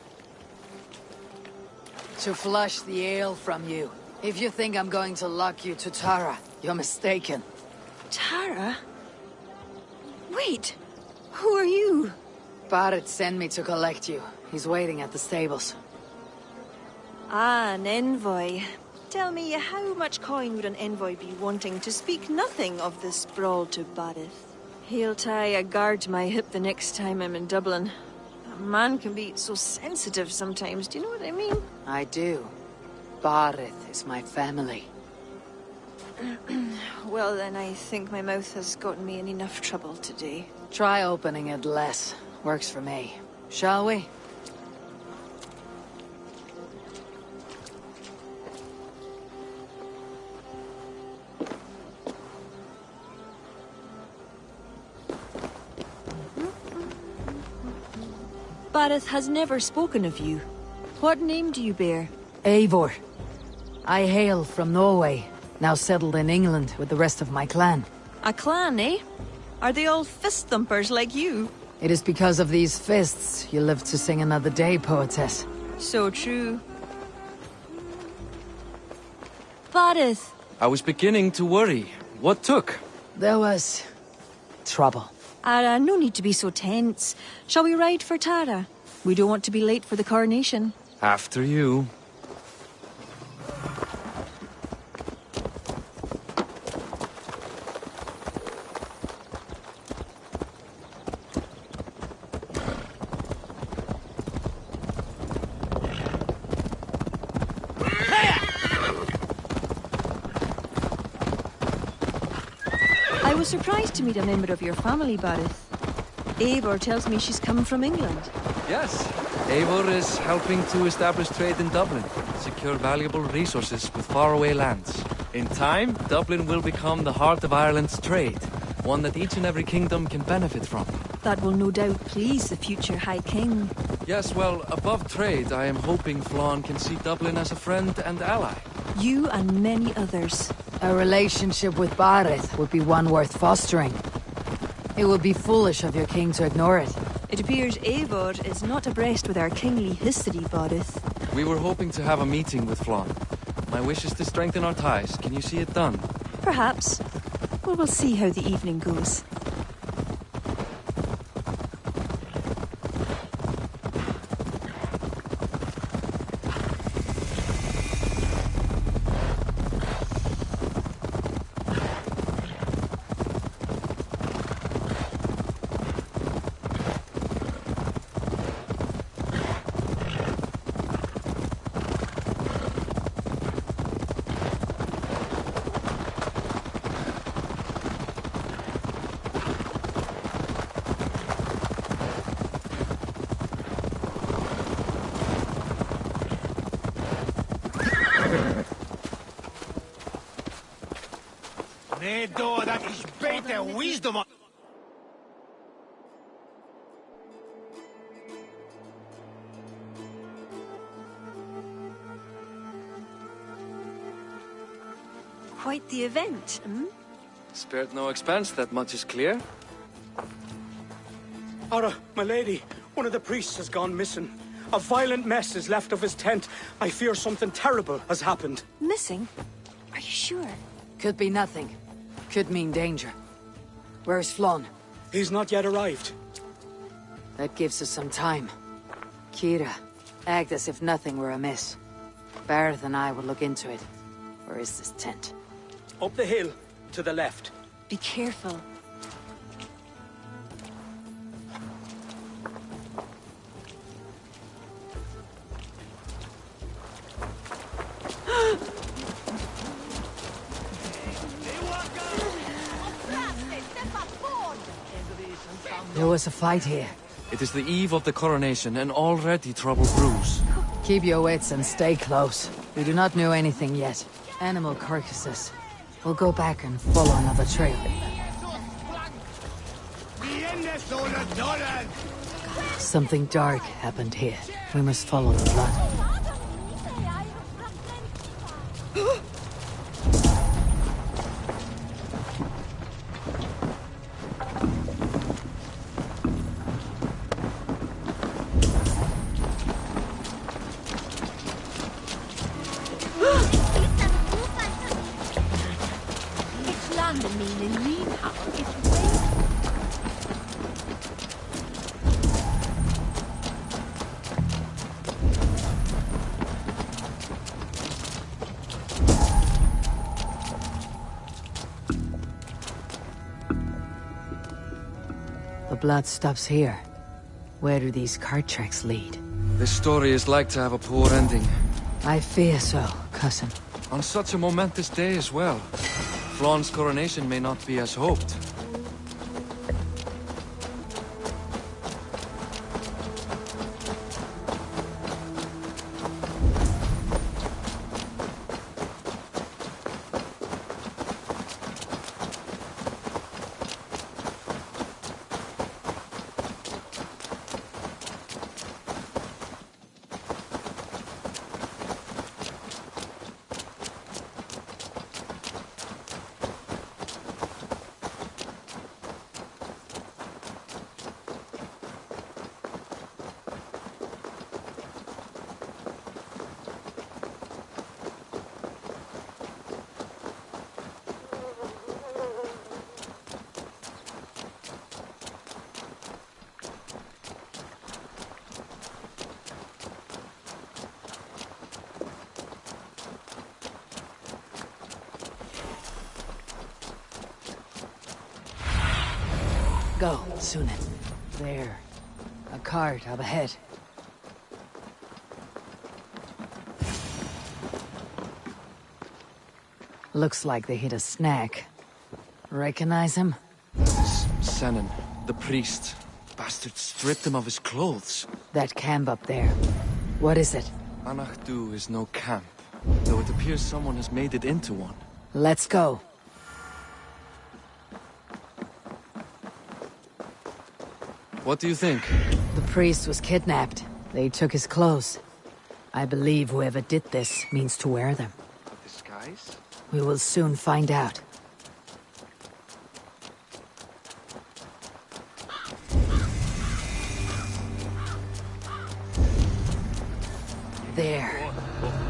To flush the ale from you. If you think I'm going to lock you to Tara, you're mistaken. Tara? Wait, who are you? Barrett sent me to collect you. He's waiting at the stables. Ah, an envoy. Tell me, how much coin would an envoy be wanting to speak nothing of the sprawl to Barrett? He'll tie a guard to my hip the next time I'm in Dublin. A man can be so sensitive sometimes, do you know what I mean? I do. Barrett is my family. Well, then I think my mouth has gotten me in enough trouble today. Try opening it less. Works for me. Shall we? Barrett has never spoken of you. What name do you bear? Eivor. I hail from Norway, now settled in England with the rest of my clan. A clan, eh? Are they all fist thumpers like you? It is because of these fists you live to sing another day, poetess. So true. Barrett. I was beginning to worry. What took? There was... trouble. No need to be so tense. Shall we ride for Tara? We don't want to be late for the coronation. After you. I was surprised to meet a member of your family, Barrett. Eivor tells me she's come from England. Yes. Eivor is helping to establish trade in Dublin, secure valuable resources with faraway lands. In time, Dublin will become the heart of Ireland's trade, one that each and every kingdom can benefit from. That will no doubt please the future High King. Yes, well, above trade, I am hoping Flann can see Dublin as a friend and ally. You and many others. A relationship with Barrett would be one worth fostering. It would be foolish of your king to ignore it. It appears Eivor is not abreast with our kingly history, Barrett. We were hoping to have a meeting with Flann. My wish is to strengthen our ties. Can you see it done? Perhaps. Well, we'll see how the evening goes. door that is better wisdom. Quite the event, hmm? Spared no expense, that much is clear. Ara, my lady, one of the priests has gone missing. A violent mess is left of his tent. I fear something terrible has happened. Missing? Are you sure? Could be nothing. Could mean danger. Where's Flon? He's not yet arrived. That gives us some time. Kira, act as if nothing were amiss. Barrett and I will look into it. Where is this tent? Up the hill, to the left. Be careful. There was a fight here. It is the eve of the coronation, and already trouble brews. Keep your wits and stay close. We do not know anything yet. Animal carcasses. We'll go back and follow another trail. Something dark happened here. We must follow the blood. The blood stops here. Where do these cart tracks lead? This story is like to have a poor ending. I fear so, cousin. On such a momentous day as well. Flon's coronation may not be as hoped. Go, Sunan. There. A cart up ahead. Looks like they hit a snack. Recognize him? Senan, the priest. Bastard stripped him of his clothes. That camp up there. What is it? Anachdu is no camp, though it appears someone has made it into one. Let's go. What do you think? The priest was kidnapped. They took his clothes. I believe whoever did this means to wear them. Disguise? We will soon find out. There.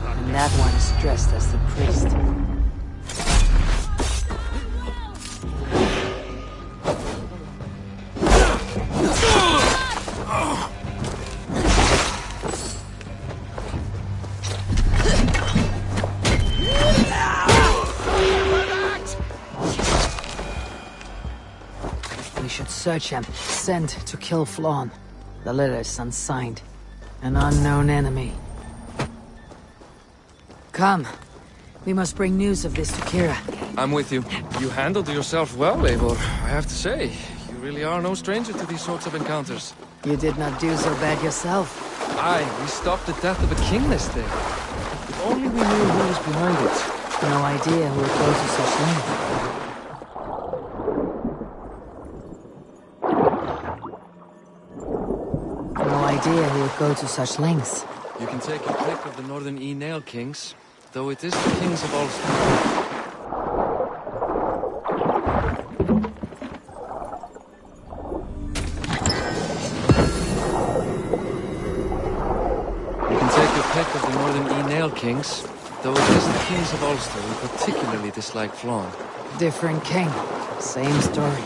And that one is dressed as the priest. We should search him. Sent to kill Flon. The letter is unsigned. An unknown enemy. Come. We must bring news of this to Kira. I'm with you. You handled yourself well, Eivor, I have to say. You really are no stranger to these sorts of encounters. You did not do so bad yourself. Aye, we stopped the death of a king this day. If only we knew who was behind it. No idea who would go to such length. idea he would go to such lengths. You can take your pick of the Northern E-Nail Kings, though it is the Kings of Ulster. Pick of the Northern E-Nail Kings, though it is the Kings of Ulster who particularly dislike Flann. Different king, same story.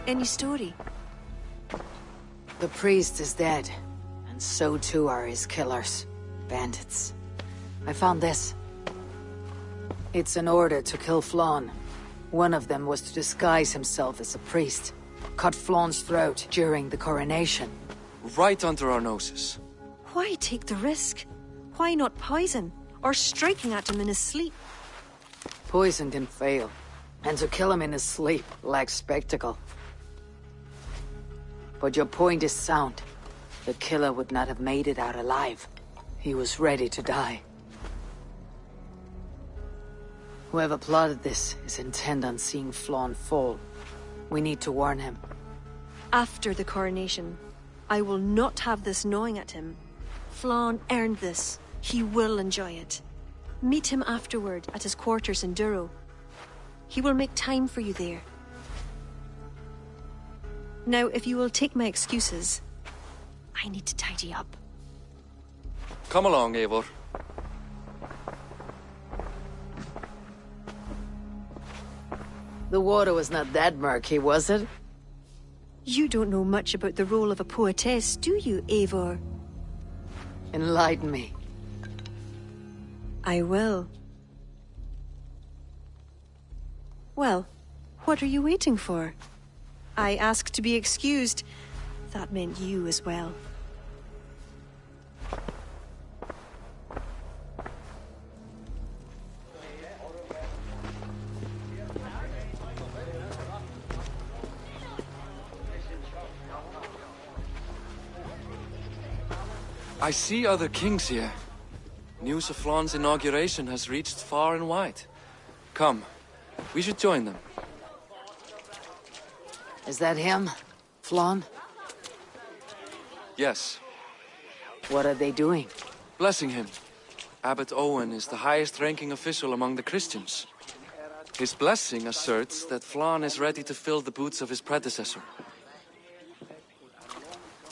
Any story? The priest is dead, and so too are his killers. Bandits. I found this. It's an order to kill Flann. One of them was to disguise himself as a priest. Cut Flann's throat during the coronation. Right under our noses. Why take the risk? Why not poison? Or striking at him in his sleep? Poison can fail. And to kill him in his sleep lacks spectacle. But your point is sound. The killer would not have made it out alive. He was ready to die. Whoever plotted this is intent on seeing Flann fall. We need to warn him. After the coronation, I will not have this gnawing at him. Flann earned this. He will enjoy it. Meet him afterward at his quarters in Duro. He will make time for you there. Now, if you will take my excuses, I need to tidy up. Come along, Eivor. The water was not that murky, was it? You don't know much about the role of a poetess, do you, Eivor? Enlighten me. I will. Well, what are you waiting for? I asked to be excused. That meant you as well. I see other kings here. News of Flann's inauguration has reached far and wide. Come, we should join them. Is that him? Flann? Yes. What are they doing? Blessing him. Abbot Owen is the highest-ranking official among the Christians. His blessing asserts that Flann is ready to fill the boots of his predecessor.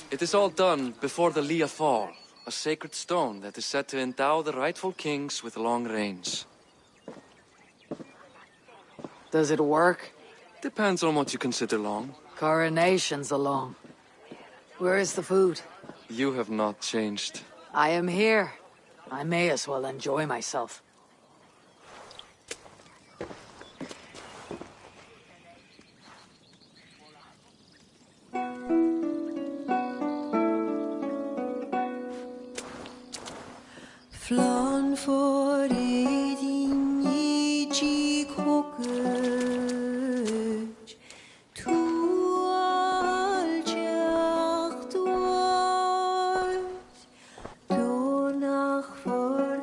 It is all done before the Lia Fall, a sacred stone that is said to endow the rightful kings with long reigns. Does it work? Depends on what you consider long. Coronations are long. Where is the food? You have not changed. I am here. I may as well enjoy myself. Flann for din I koke tu al jacht wordt door nach voor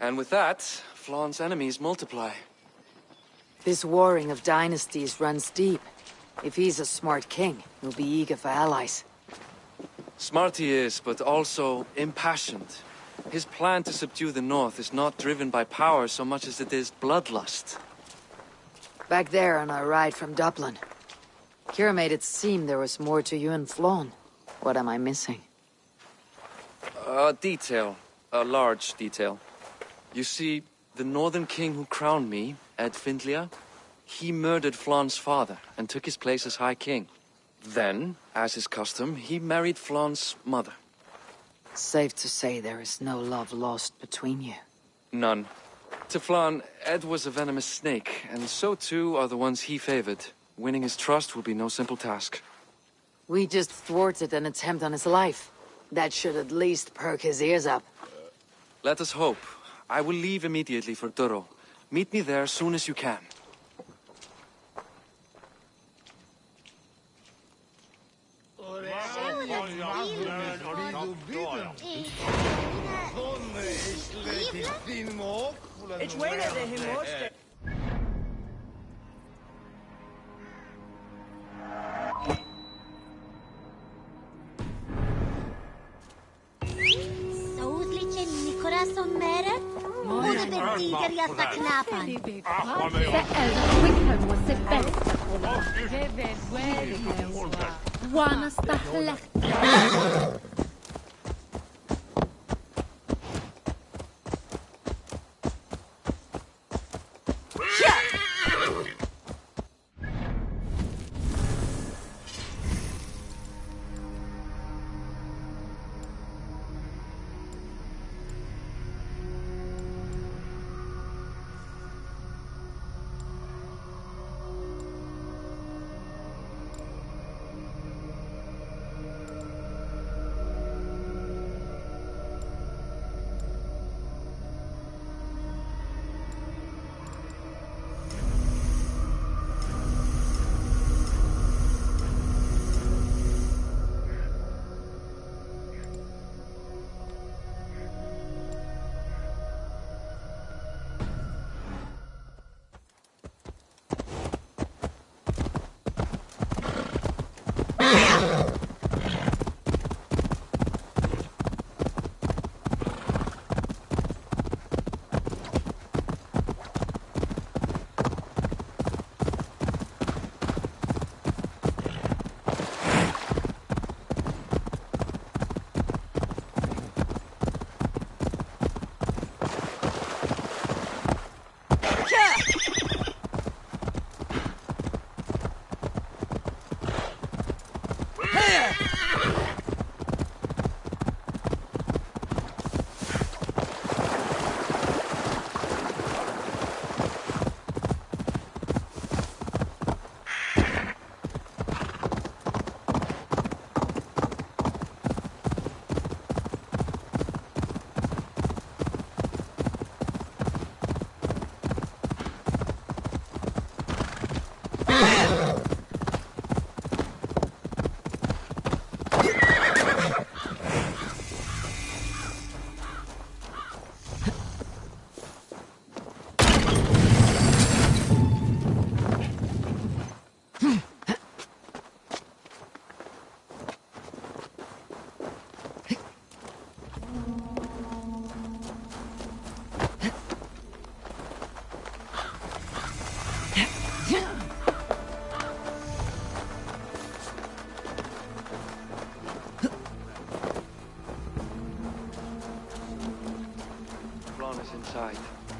And with that, Flaun's enemies multiply. This warring of dynasties runs deep. If he's a smart king, he'll be eager for allies. Smart he is, but also impassioned. His plan to subdue the north is not driven by power so much as it is bloodlust. Back there on our ride from Dublin, Kira made it seem there was more to you and Flaun. What am I missing? A detail. A large detail. You see, the northern king who crowned me, Ed Findlia, he murdered Flaun's father and took his place as High King. Then, as is custom, he married Flaun's mother. Safe to say there is no love lost between you. None. To Flaun, Ed was a venomous snake, and so too are the ones he favored. Winning his trust will be no simple task. We just thwarted an attempt on his life. That should at least perk his ears up. Let us hope. I will leave immediately for Duro. Meet me there as soon as you can. It's way that him watched it.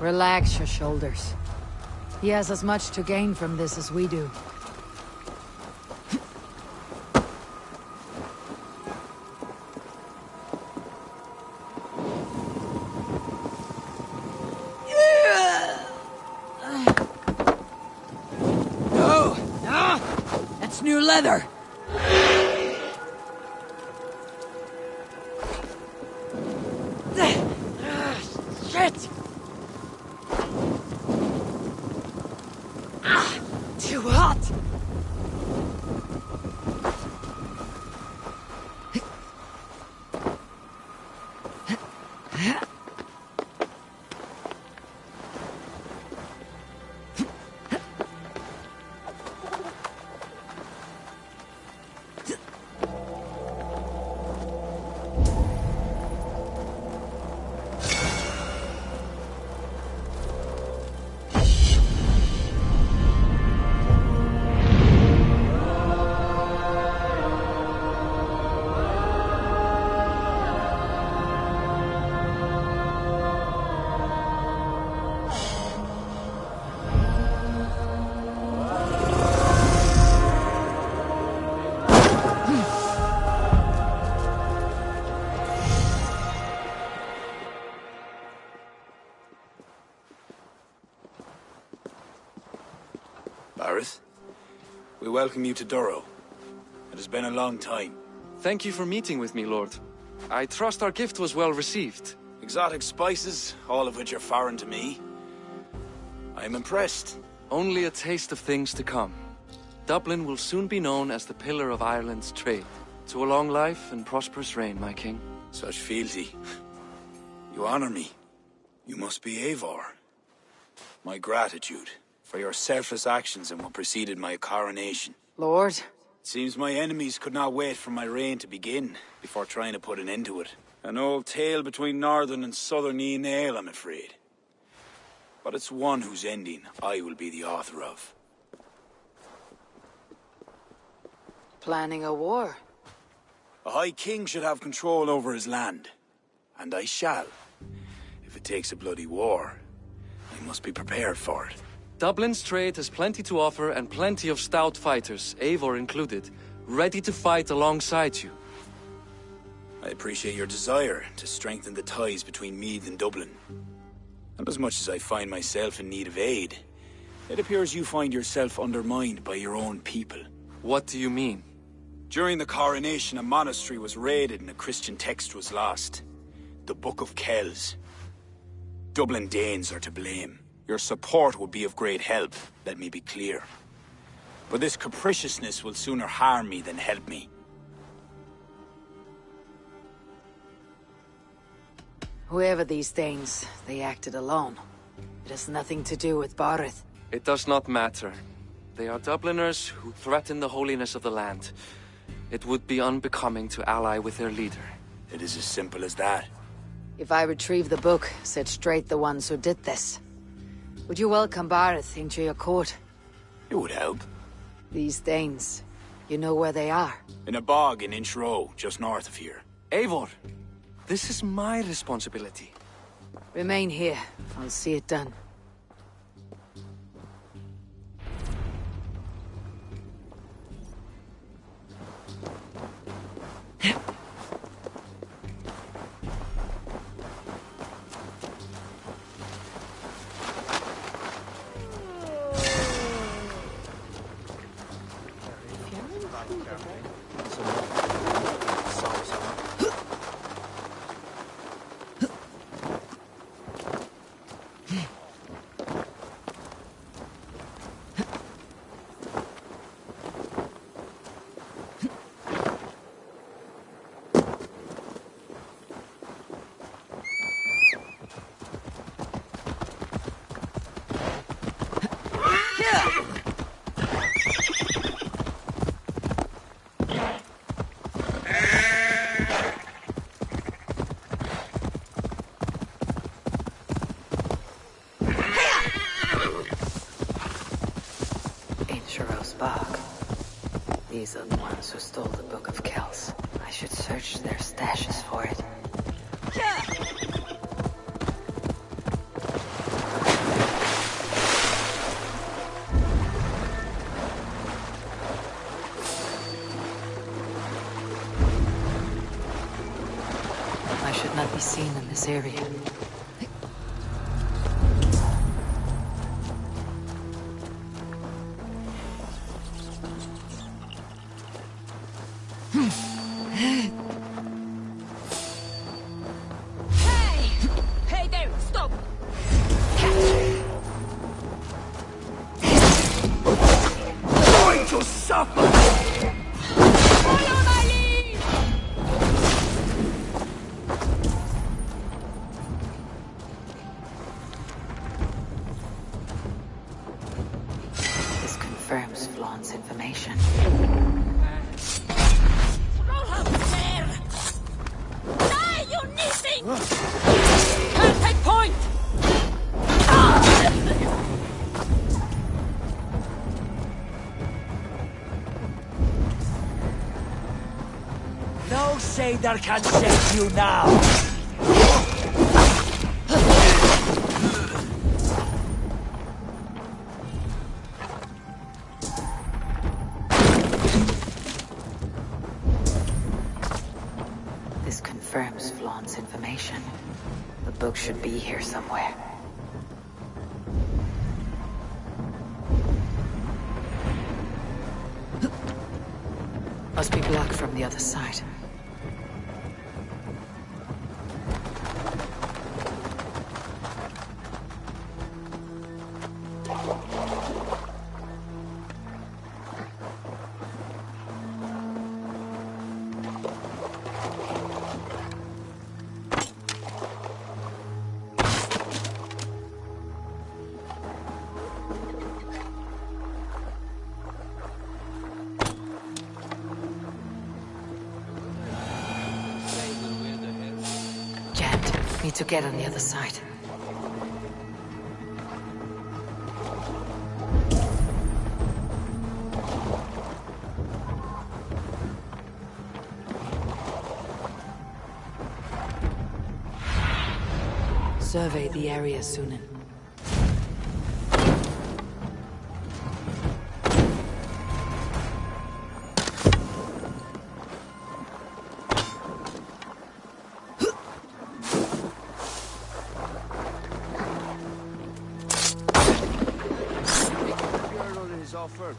Relax your shoulders. He has as much to gain from this as we do. No! That's new leather! Shit! Too hot! Barrett, we welcome you to Durrow. It has been a long time. Thank you for meeting with me, Lord. I trust our gift was well received. Exotic spices, all of which are foreign to me. I am impressed. Only a taste of things to come. Dublin will soon be known as the pillar of Ireland's trade. To a long life and prosperous reign, my king. Such fealty. You honor me. You must be Eivor. My gratitude for your selfless actions and what preceded my coronation. Lord? It seems my enemies could not wait for my reign to begin before trying to put an end to it. An old tale between northern and southern Ian, I'm afraid. But it's one whose ending I will be the author of. Planning a war? A High King should have control over his land. And I shall. If it takes a bloody war, I must be prepared for it. Dublin's trade has plenty to offer and plenty of stout fighters, Eivor included, ready to fight alongside you. I appreciate your desire to strengthen the ties between Meath and Dublin. And as much as I find myself in need of aid, it appears you find yourself undermined by your own people. What do you mean? During the coronation, a monastery was raided and a Christian text was lost. The Book of Kells. Dublin Danes are to blame. Your support would be of great help, let me be clear. But this capriciousness will sooner harm me than help me. Whoever these Danes, they acted alone. It has nothing to do with Barrett. It does not matter. They are Dubliners who threaten the holiness of the land. It would be unbecoming to ally with their leader. It is as simple as that. If I retrieve the book, set straight the ones who did this, would you welcome Barrett into your court? It would help. These Danes, you know where they are? In a bog in Inch Row, just north of here. Eivor, this is my responsibility. Remain here. I'll see it done. These are the ones who stole the Book of Kells. I should search their stashes for it. I should not be seen in this area. There can save you now. This confirms Flaun's information. The book should be here somewhere. Must be blocked from the other side. Need to get on the other side. Survey the area, Sunan. Offered.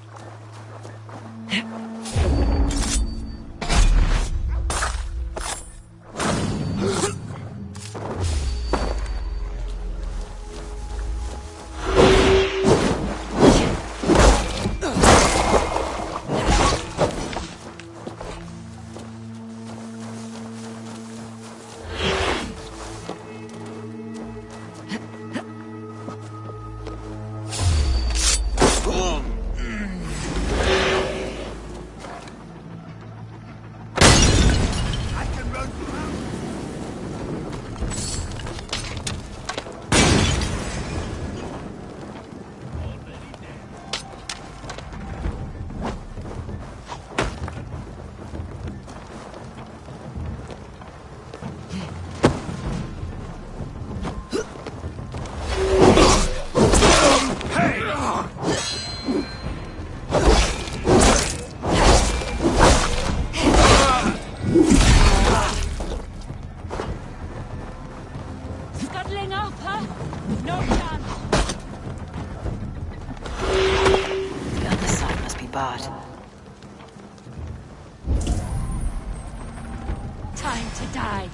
Time to die.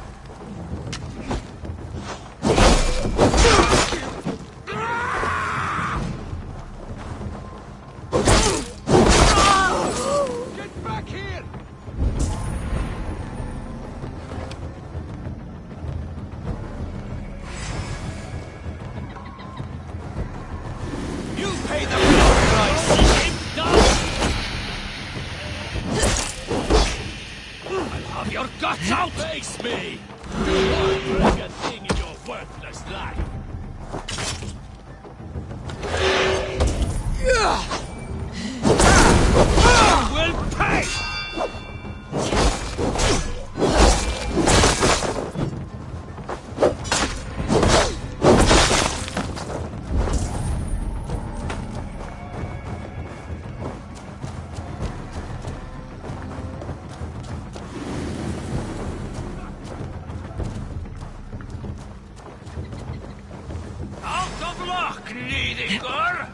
Get back here! You pay the price! I'll have your guts out! Face me! Do not bring a thing in your worthless life! You will pay! Out of luck, Nidigur!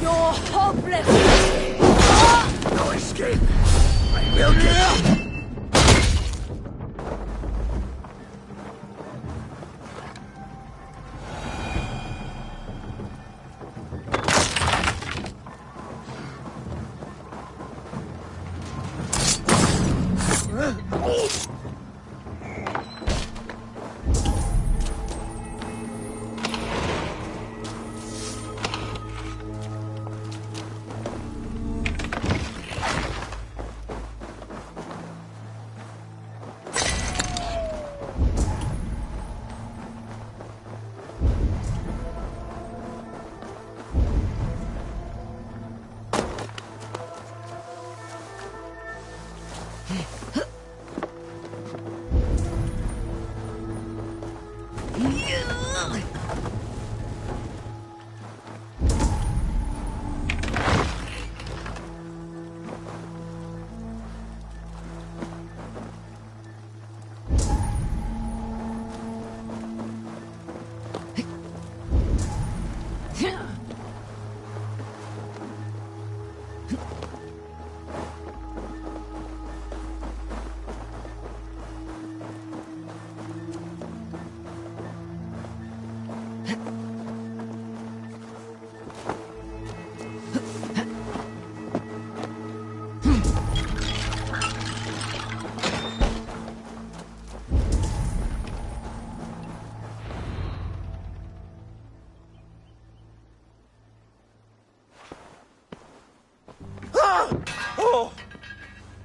You're hopeless! No escape! I will get you!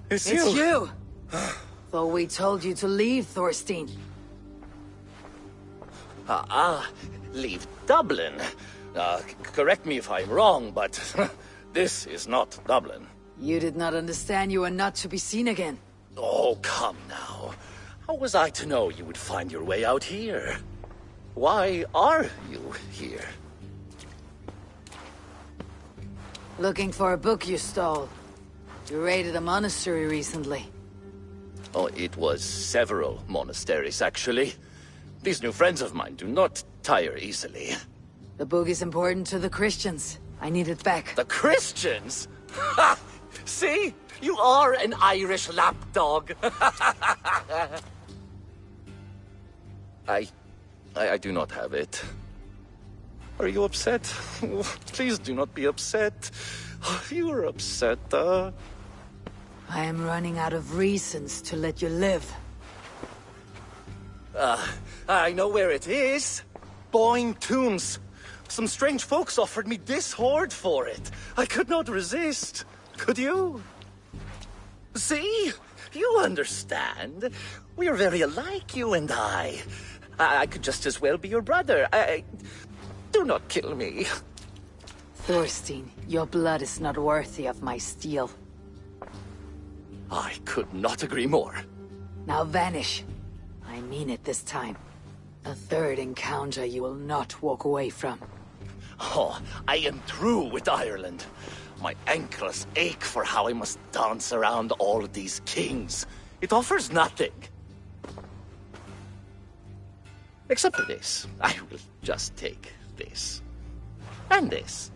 It's you! Thought we told you to leave, Thorstein. Leave Dublin. Correct me if I'm wrong, but this is not Dublin. You did not understand you were not to be seen again. Oh, come now. How was I to know you would find your way out here? Why are you here? Looking for a book you stole. You raided a monastery recently. Oh, it was several monasteries, actually. These new friends of mine do not tire easily. The book is important to the Christians. I need it back. The Christians? Ha! See? You are an Irish lapdog. I do not have it. Are you upset? Please do not be upset. You are upset, I am running out of reasons to let you live. I know where it is. Boyne Tombs. Some strange folks offered me this hoard for it. I could not resist. Could you? See? You understand. We are very alike, you and I. I could just as well be your brother. Do not kill me. Thorstein, your blood is not worthy of my steel. I could not agree more. Now vanish. I mean it this time. A third encounter you will not walk away from. Oh, I am through with Ireland. My ankles ache for how I must dance around all of these kings. It offers nothing. Except for this. I will just take this. And this.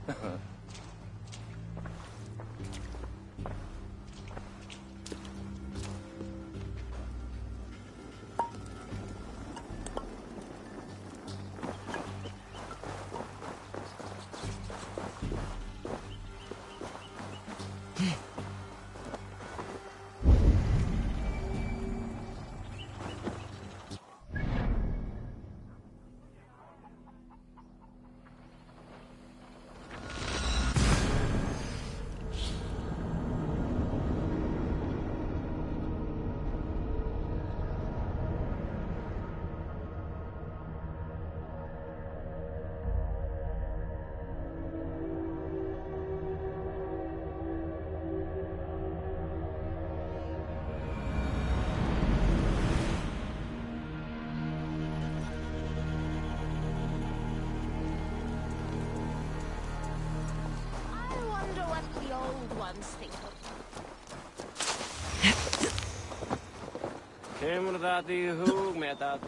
Kommer du ihåg med att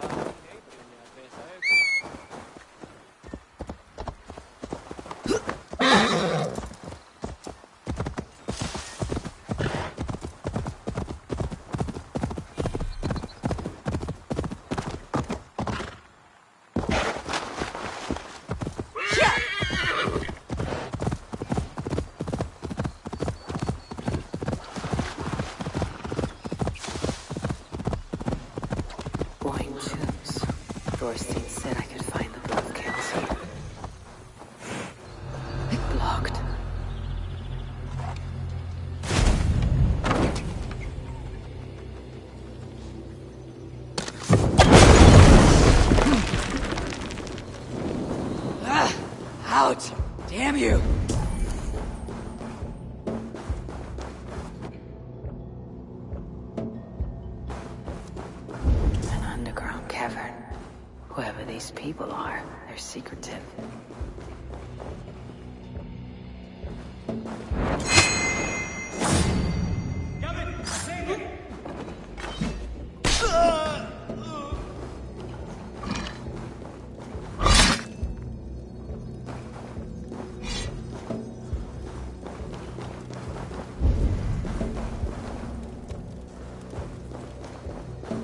Thorstein said I could find the Book of Kells here. Blocked. Out! Damn you! An underground cavern. Whoever these people are, they're secretive.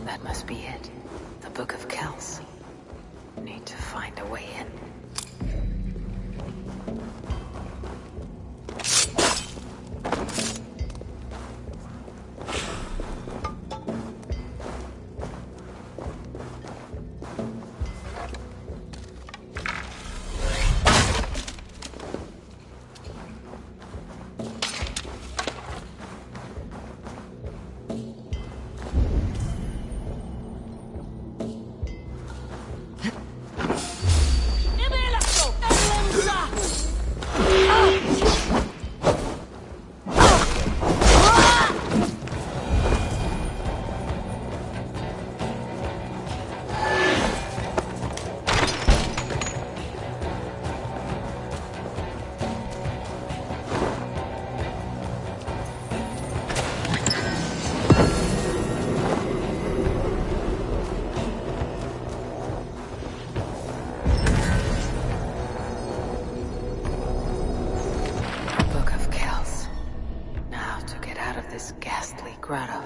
That must be it. The Book of Kells. Need to find a way in. grotto.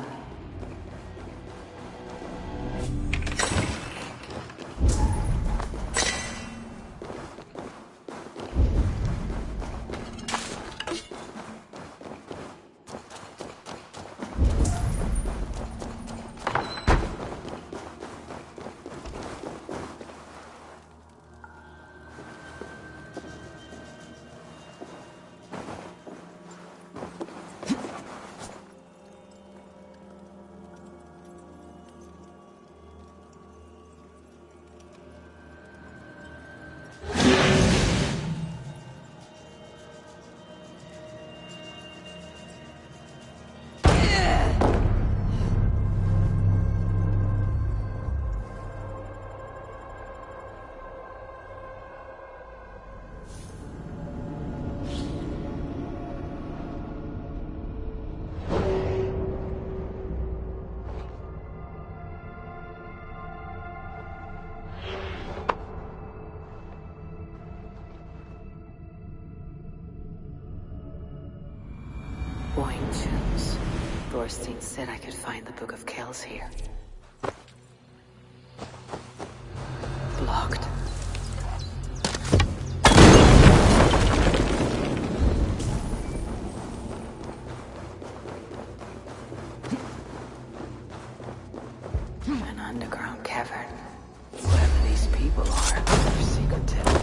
Wine tombs. Thorstein said I could find the Book of Kells here. Blocked. An underground cavern. Whoever these people are, they're secretive.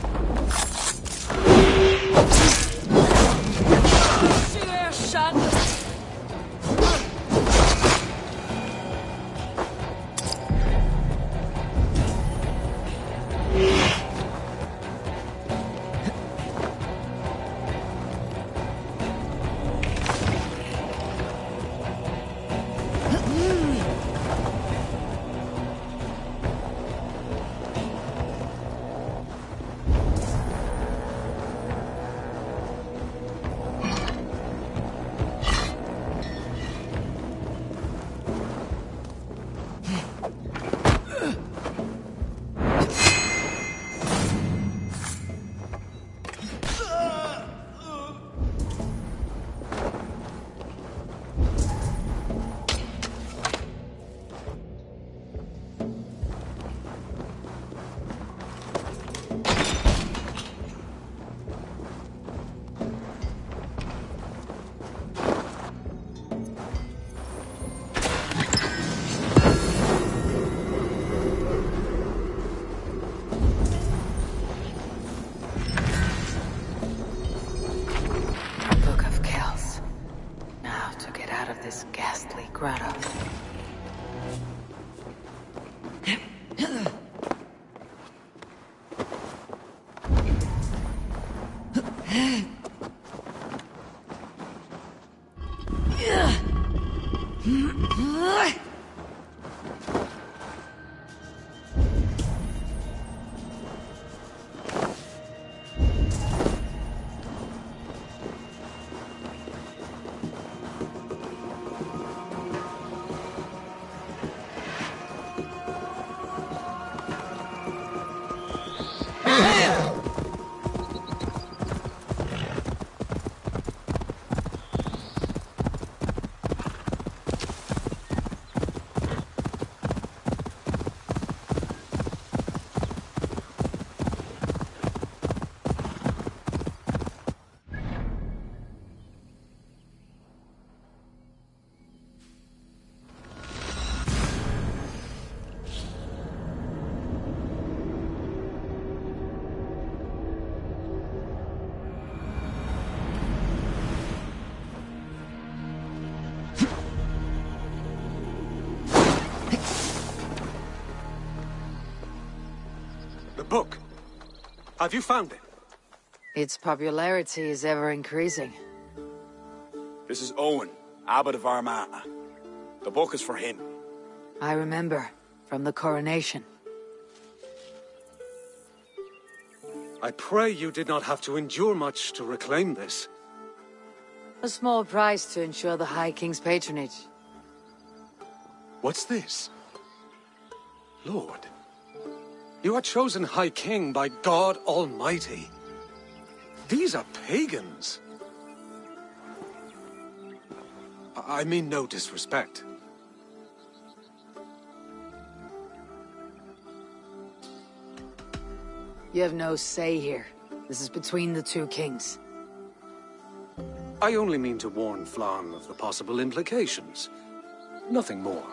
Grotto. Book. Have you found it? Its popularity is ever increasing. This is Owen, Abbot of Armagh. The book is for him. I remember, from the coronation. I pray you did not have to endure much to reclaim this. A small price to ensure the High King's patronage. What's this? Lord, you are chosen High King by God Almighty. These are pagans. I mean no disrespect. You have no say here. This is between the two kings. I only mean to warn Flann of the possible implications. Nothing more.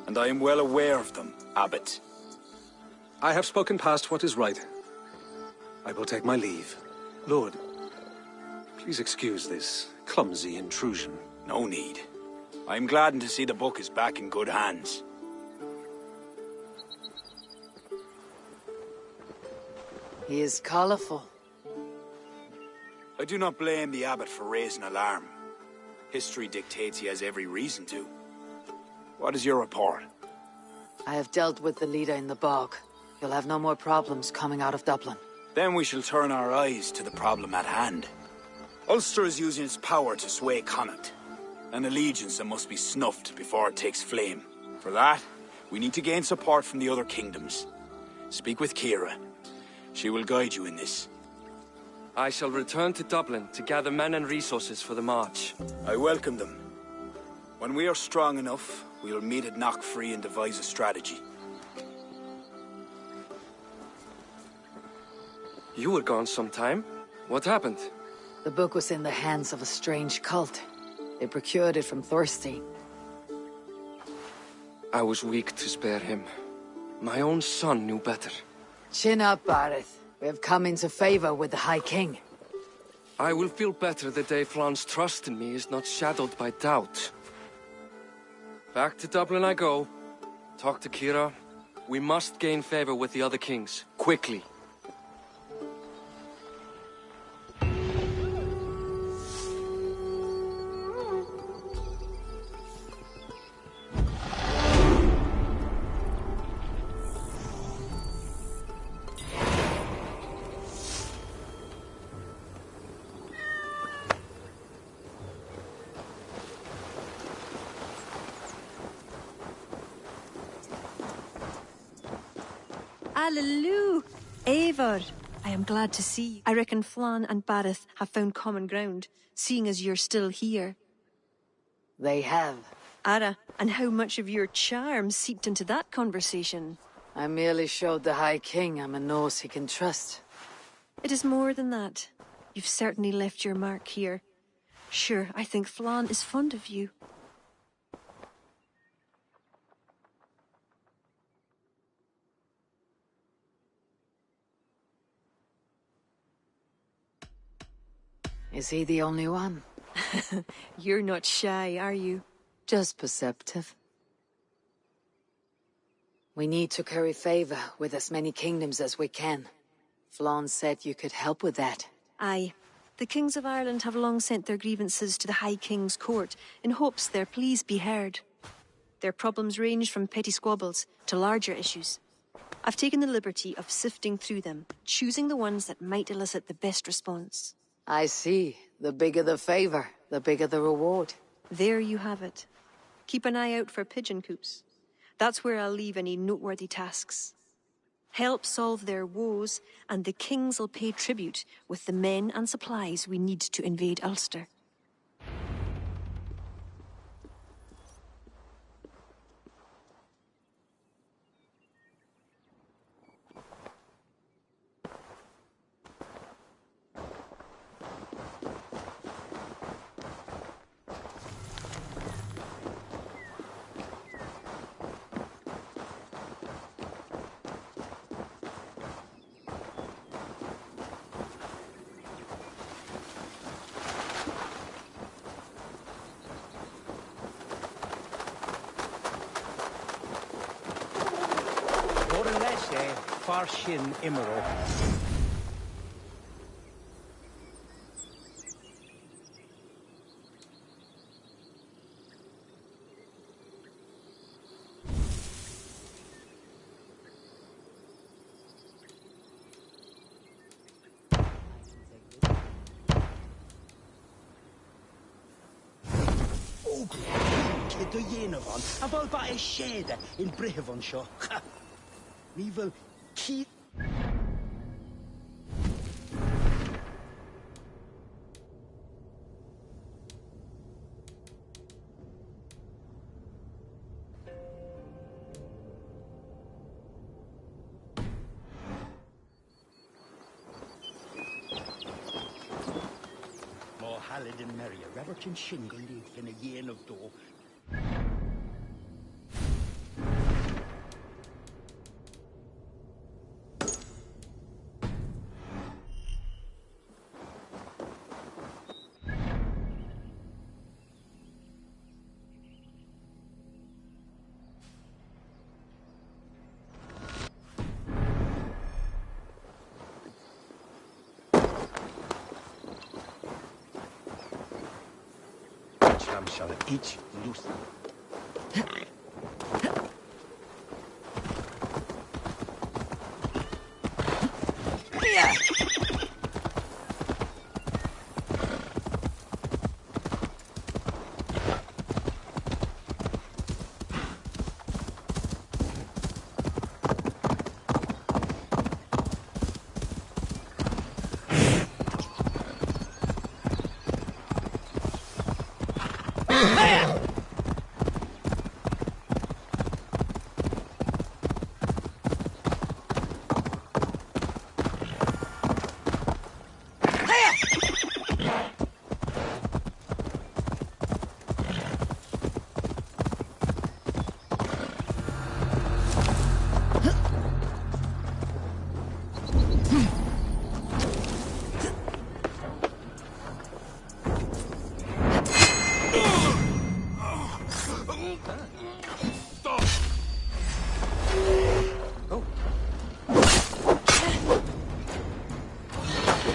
And I am well aware of them, Abbot. I have spoken past what is right. I will take my leave. Lord, please excuse this clumsy intrusion. No need. I am gladdened to see the book is back in good hands. He is colorful. I do not blame the abbot for raising alarm. History dictates he has every reason to. What is your report? I have dealt with the leader in the bog. You'll have no more problems coming out of Dublin. Then we shall turn our eyes to the problem at hand. Ulster is using its power to sway Connacht, an allegiance that must be snuffed before it takes flame. For that, we need to gain support from the other kingdoms. Speak with Kira. She will guide you in this. I shall return to Dublin to gather men and resources for the march. I welcome them. When we are strong enough, we will meet at Knockfree and devise a strategy. You were gone some time. What happened? The book was in the hands of a strange cult. They procured it from Thorstein. I was weak to spare him. My own son knew better. Chin up, Bareth. We have come into favor with the High King. I will feel better the day Flann's trust in me is not shadowed by doubt. Back to Dublin I go. Talk to Kira. We must gain favor with the other kings. Quickly. Hallelujah! Eivor, I am glad to see you. I reckon Flann and Bareth have found common ground, seeing as you're still here. They have. Ara, and how much of your charm seeped into that conversation? I merely showed the High King I'm a nose he can trust. It is more than that. You've certainly left your mark here. Sure, I think Flann is fond of you. Is he the only one? You're not shy, are you? Just perceptive. We need to curry favor with as many kingdoms as we can. Flann said you could help with that. Aye. The kings of Ireland have long sent their grievances to the High King's court in hopes their pleas be heard. Their problems range from petty squabbles to larger issues. I've taken the liberty of sifting through them, choosing the ones that might elicit the best response. I see. The bigger the favor, the bigger the reward. There you have it. Keep an eye out for pigeon coops. That's where I'll leave any noteworthy tasks. Help solve their woes, and the kings will pay tribute with the men and supplies we need to invade Ulster. Farshin Imro. Kid o Yenavon, a bol ba e shede in Brihevon sho. Ni fel Keith. Reverton Shingle in a yen of dough. Shall each loose.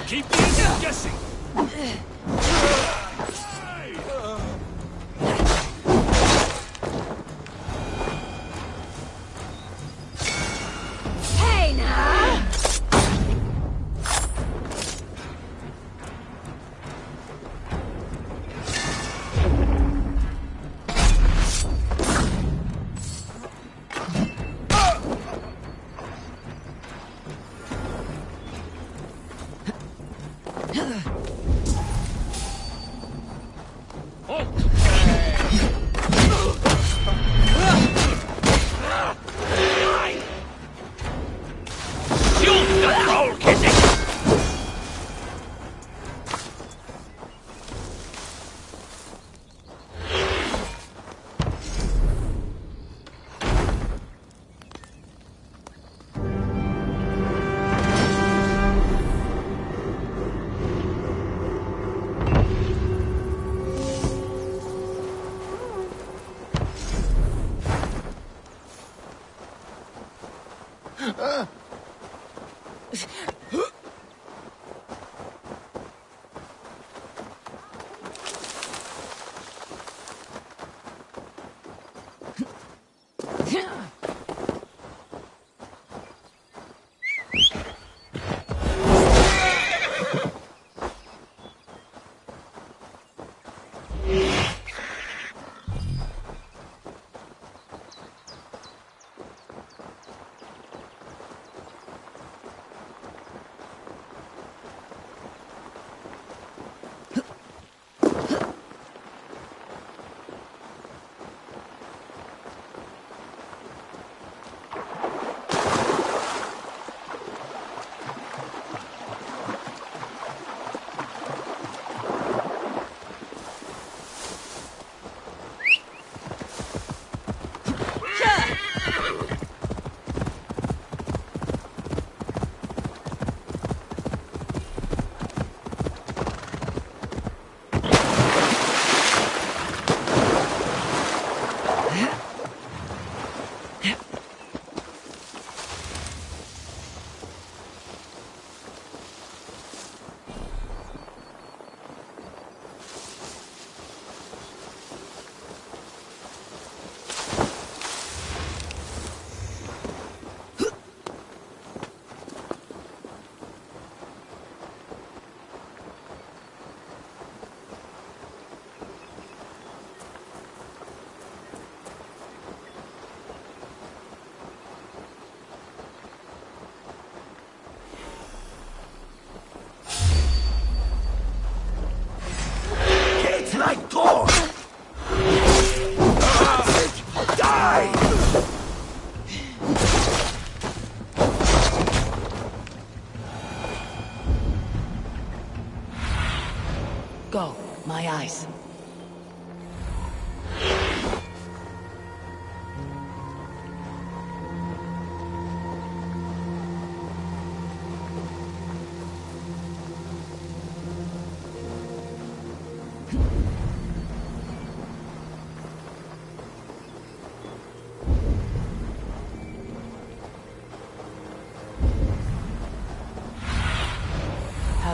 Keep the engine guessing! Hey now!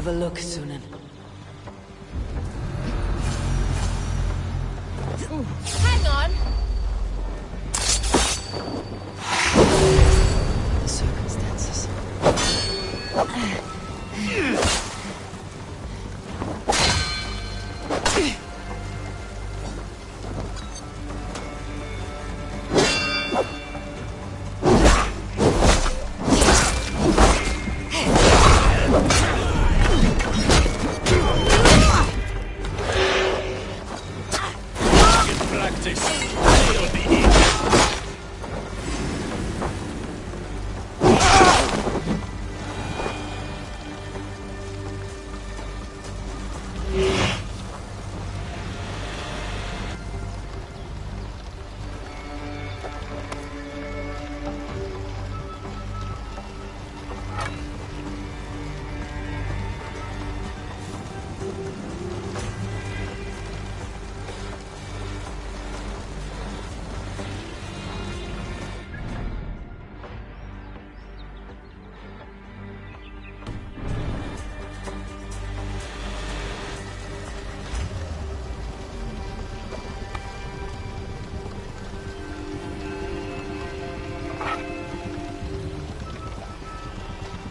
have a look, Sunan. Hang on. The circumstances.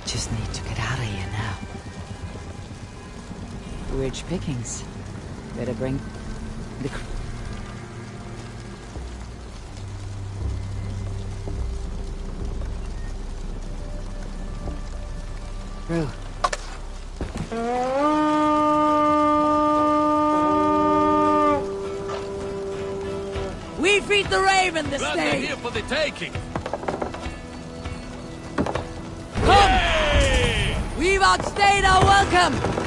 Just need to get out of here now. Rich pickings. Better bring the... Through. We feed the raven this Glad day. they're here for the taking. We've outstayed our welcome.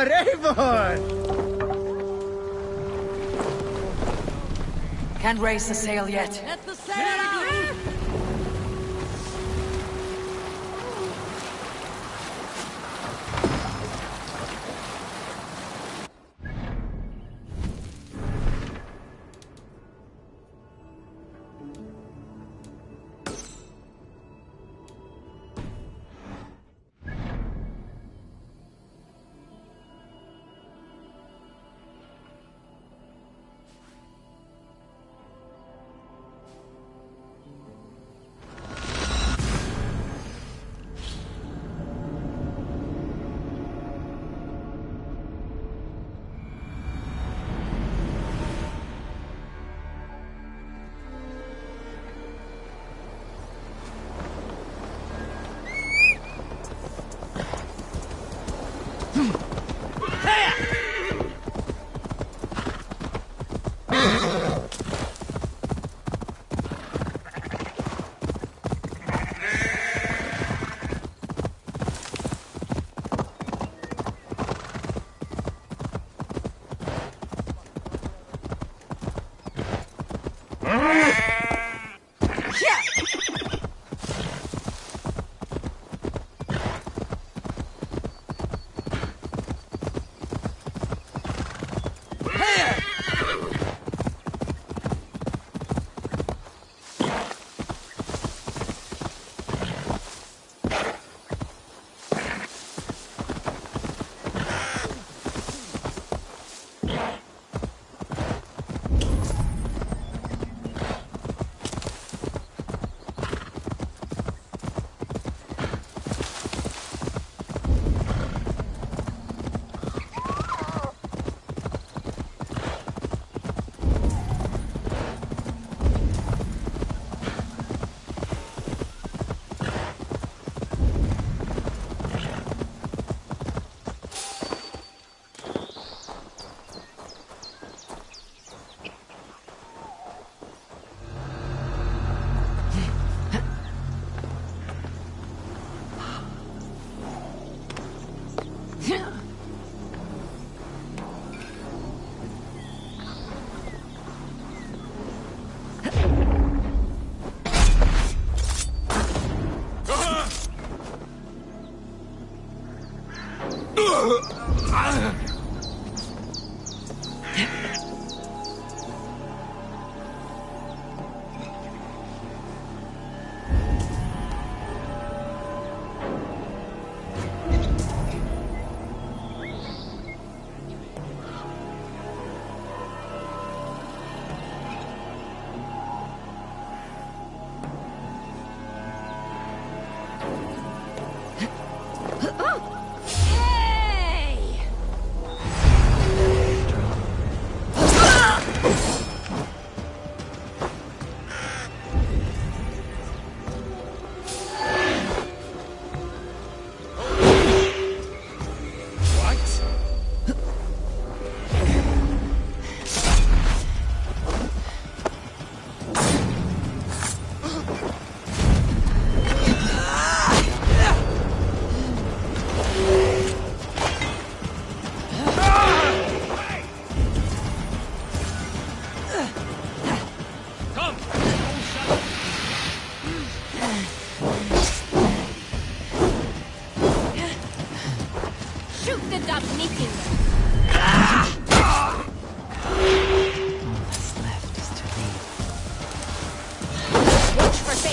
Eivor! Can't raise the sail yet. Let the sail out.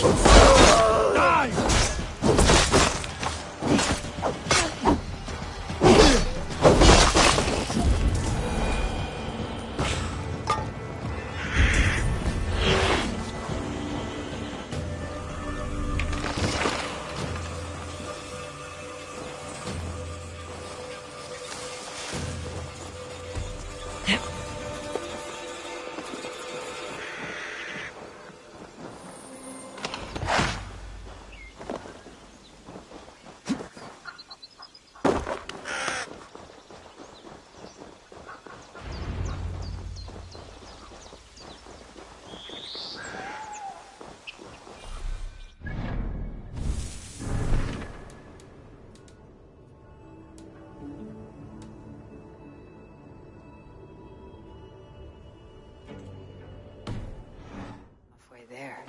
face! Die! Halfway there.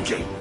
thinking?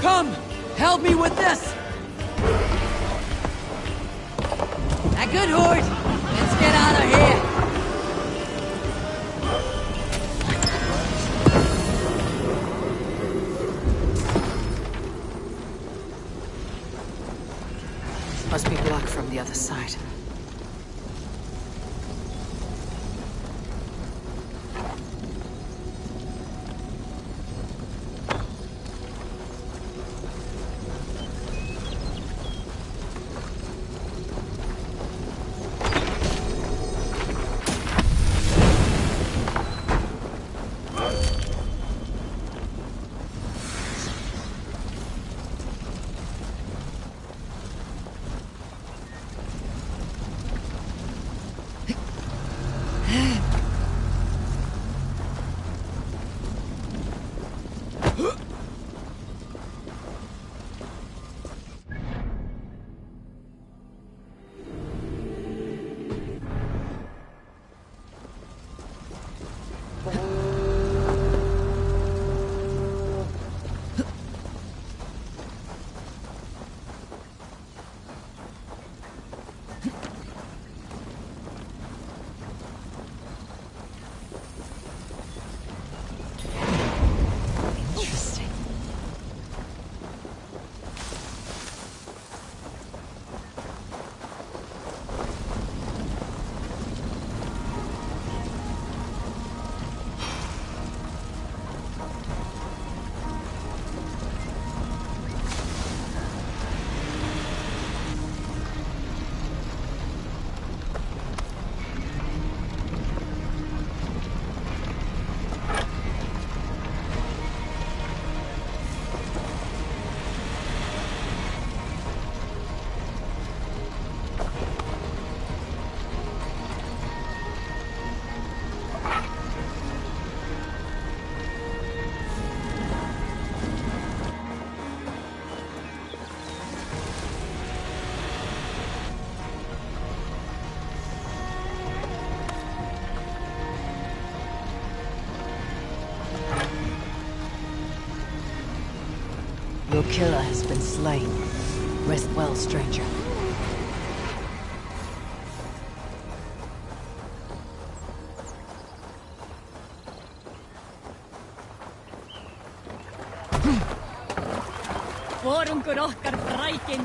Come! Help me with this! A good horde! Let's get out of here! Must be blocked from the other side. Your killer has been slain. Rest well, stranger. Waarom gorach gar breiken?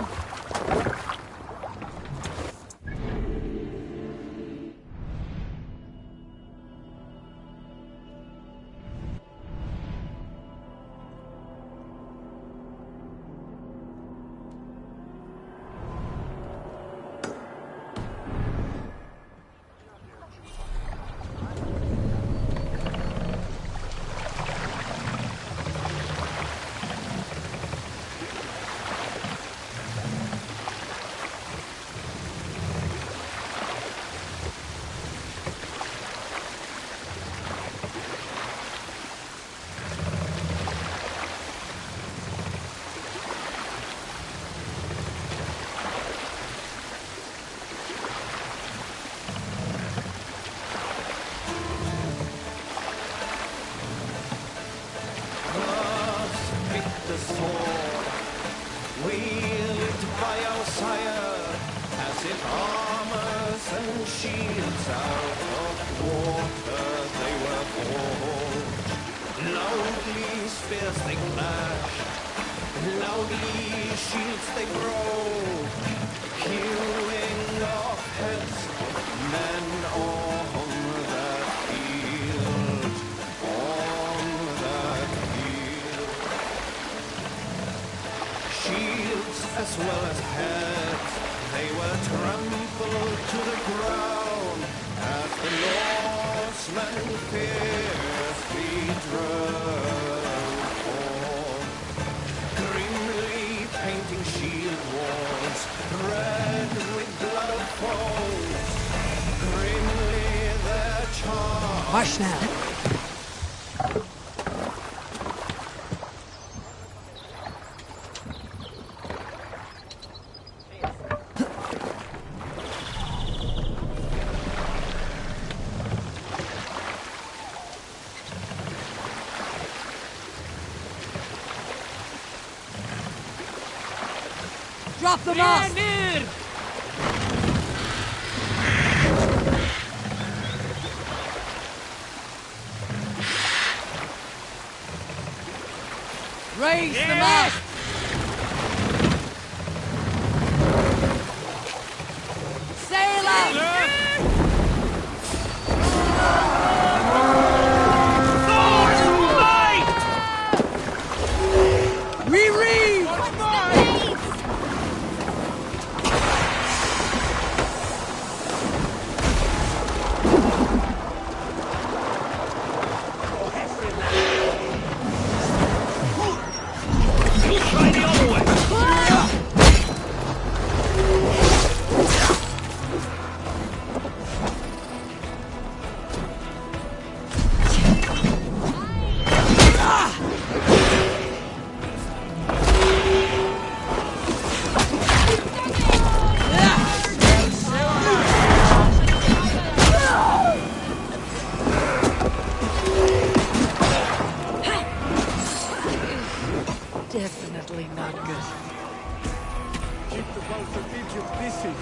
shields out of water they were forged. Loudly spears they clash, loudly shields they broke, hewing off heads of men on the field, on the field. Shields as well as heads, they were trampled to the ground as the Norsemen fiercely drove on. Grimly painting shield walls, red with blood of foes. Grimly their charge. Hush now. Drop the mast! Raise the mast! Sail out! We read! Definitely not good. Keep the boats of Egypt busy.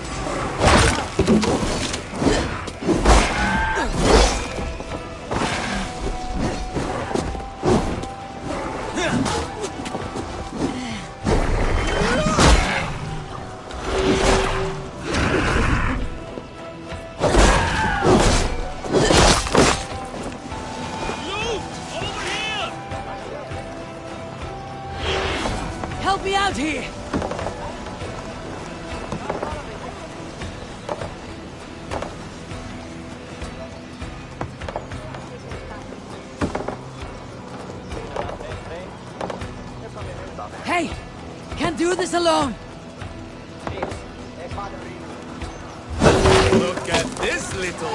Help me out here! Hey! Can't do this alone! Look at this little...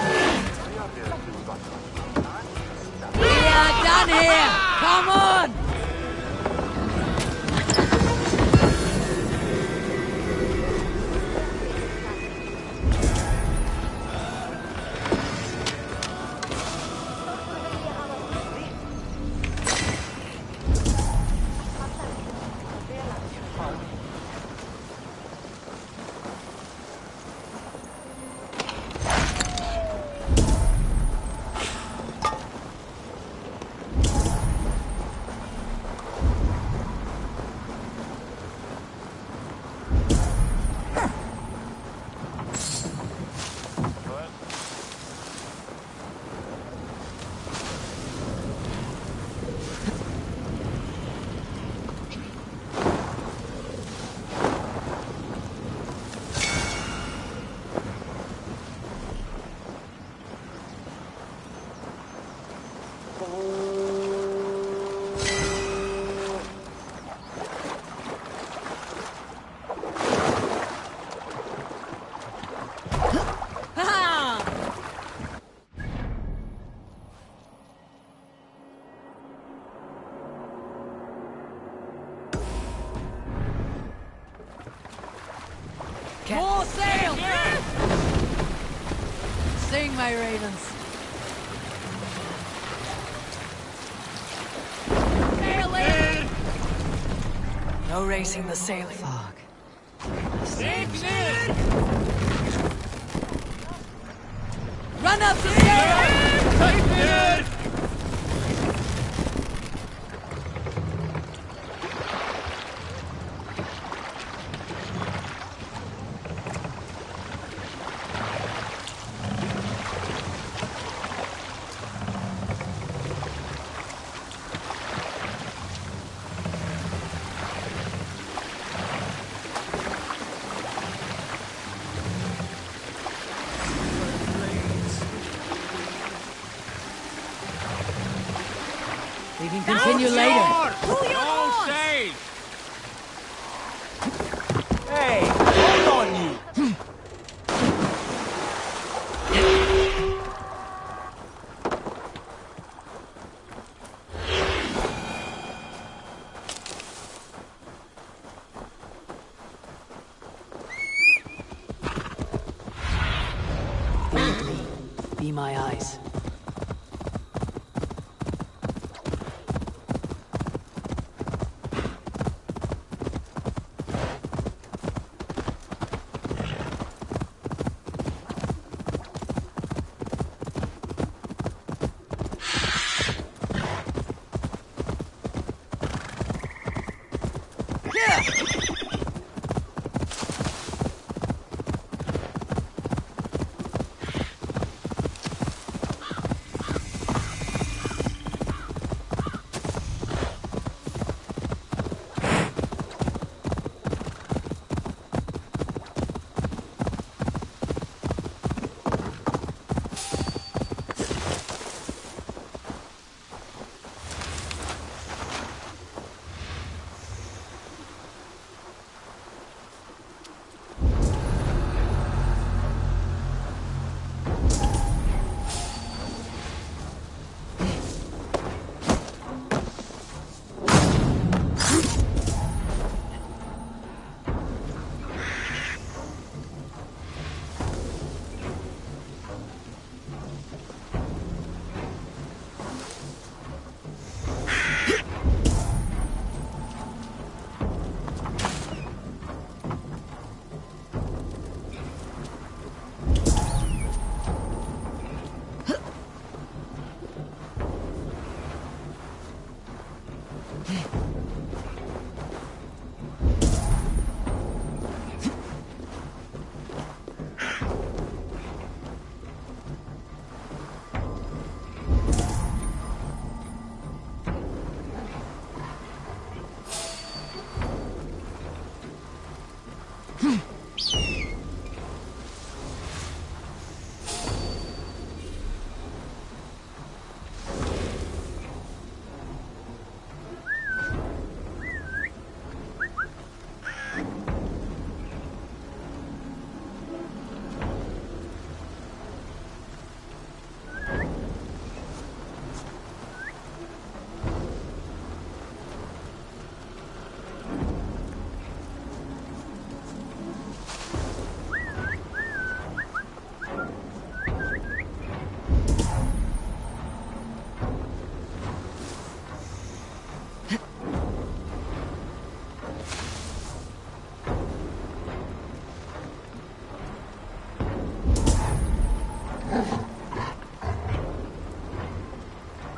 We are done here! Come on! More sail! Sing, my ravens. Sail in! No racing the sailing. Fog. Run up the stairs! We can continue later. All safe! Hey, hold on you! Be my eyes.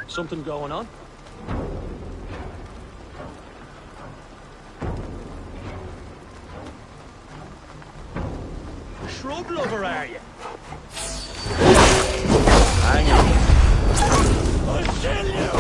Something going on? Shrub lover, are you? Hang on. I'll kill you!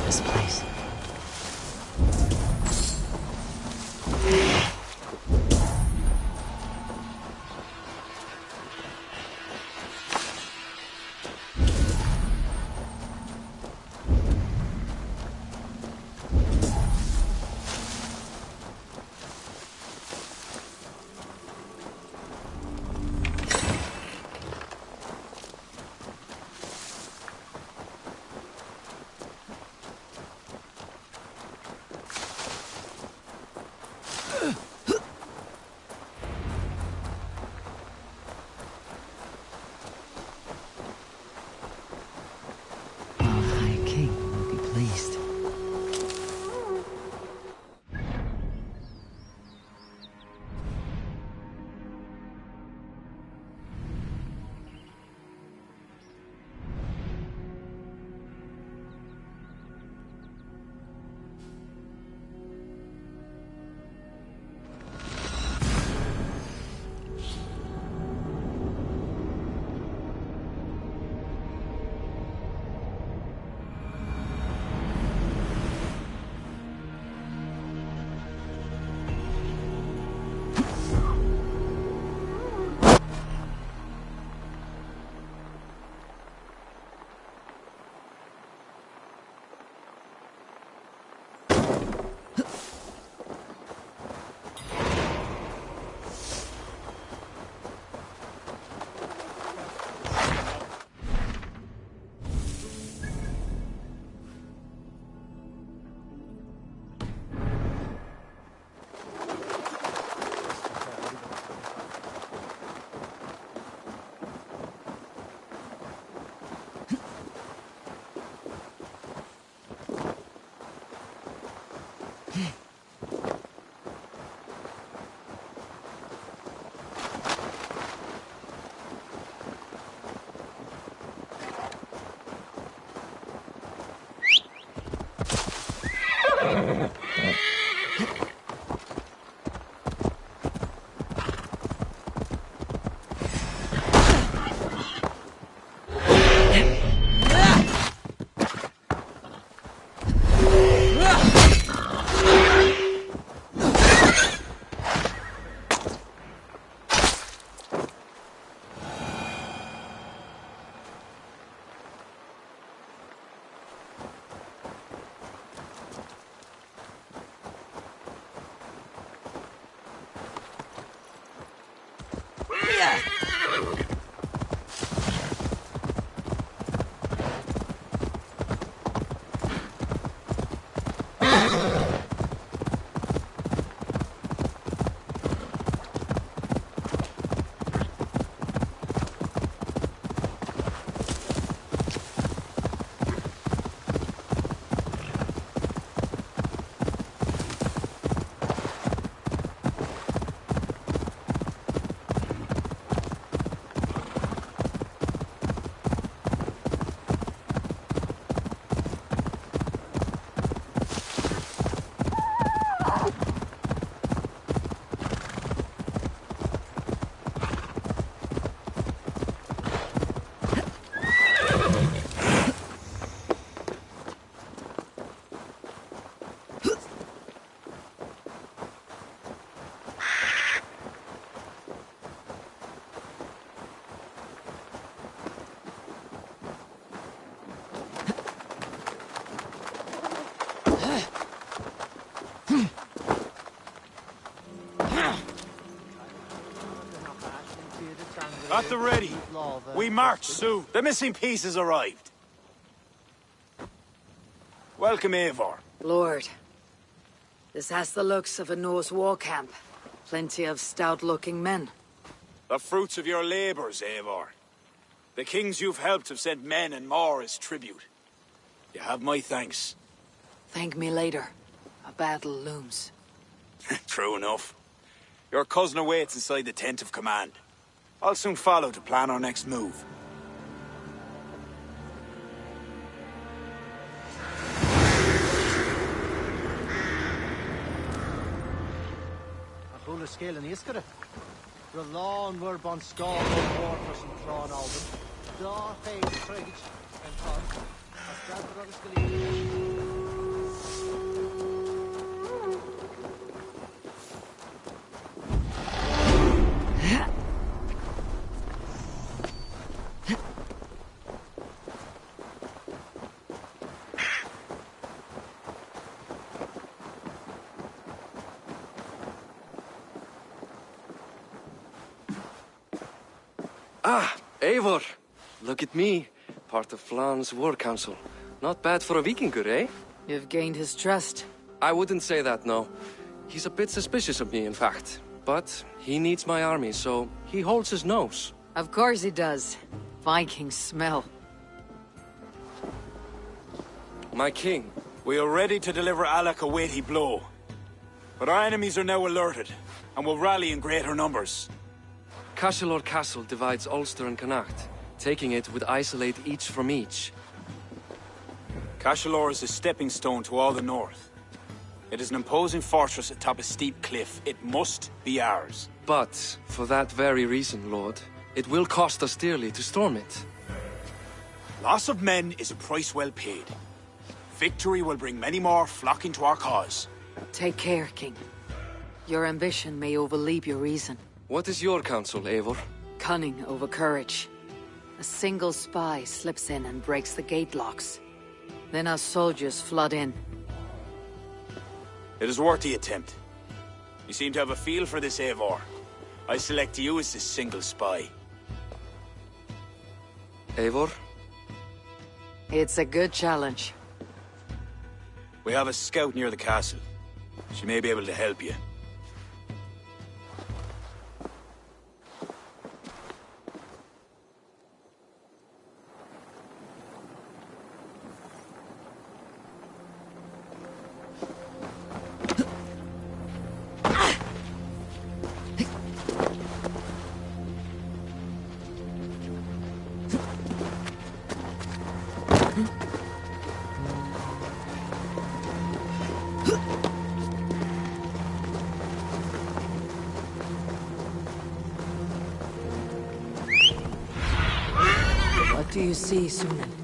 This place. Our High King will be pleased. At the ready. We march soon. The missing piece has arrived. Welcome, Eivor. Lord, this has the looks of a Norse war camp. Plenty of stout-looking men. The fruits of your labors, Eivor. The kings you've helped have sent men and more as tribute. You have my thanks. Thank me later. A battle looms. True enough. Your cousin awaits inside the tent of command. I'll soon follow to plan our next move. A bull scale in Iskara. The lawn were bon skull of waters and thrown over. Da face preach and talk. A sad brother's Ah, Eivor. Look at me. Part of Flan's war council. Not bad for a Vikingur, eh? You've gained his trust. I wouldn't say that, no. He's a bit suspicious of me, in fact. But he needs my army, so he holds his nose. Of course he does. Vikings smell. My king. We are ready to deliver Alec a weighty blow. But our enemies are now alerted, and will rally in greater numbers. Cashel Castle divides Ulster and Connacht. Taking it would isolate each from each. Cashel is a stepping stone to all the north. It is an imposing fortress atop a steep cliff. It must be ours. But, for that very reason, Lord, it will cost us dearly to storm it. Loss of men is a price well paid. Victory will bring many more flocking to our cause. Take care, King. Your ambition may overleap your reason. What is your counsel, Eivor? Cunning over courage. A single spy slips in and breaks the gate locks. Then our soldiers flood in. It is worth the attempt. You seem to have a feel for this, Eivor. I select you as the single spy. Eivor? It's a good challenge. We have a scout near the castle. She may be able to help you. What do you see, Sunan?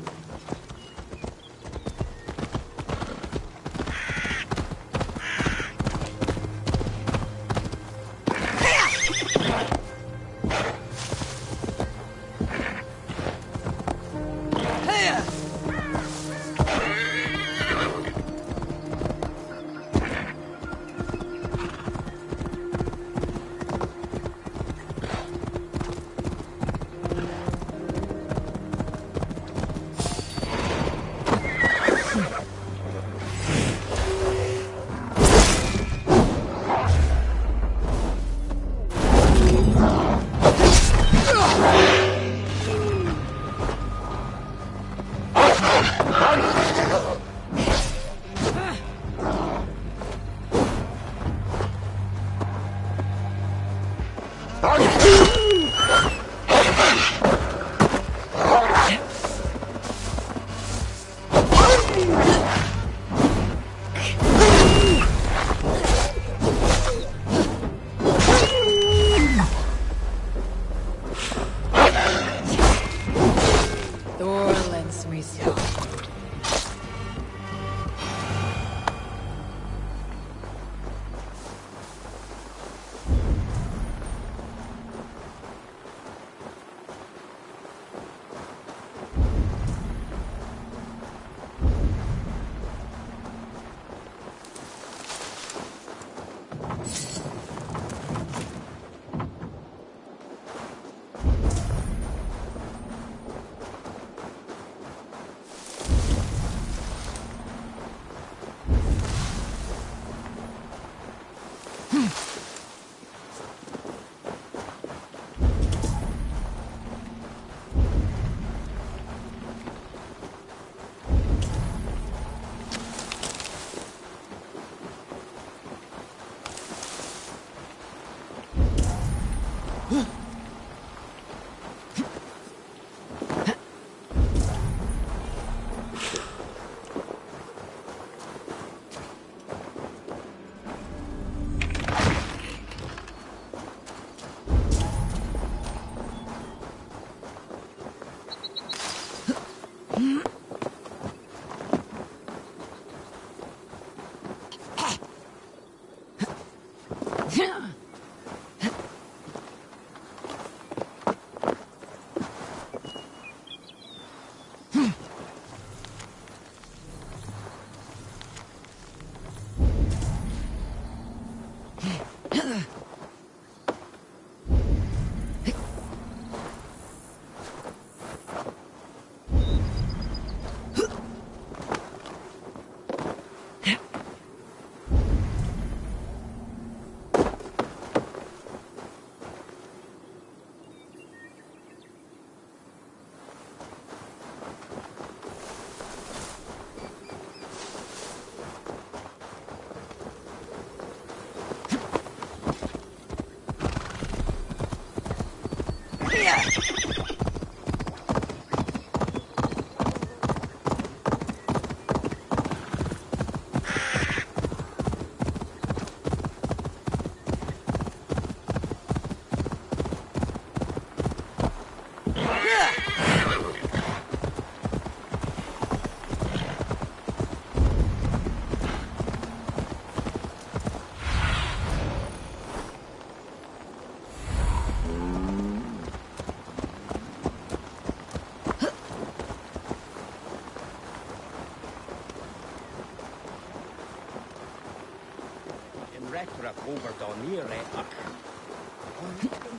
Gra cover down near ach.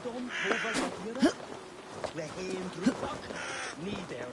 Dom over here. Le hen drupach. Need there.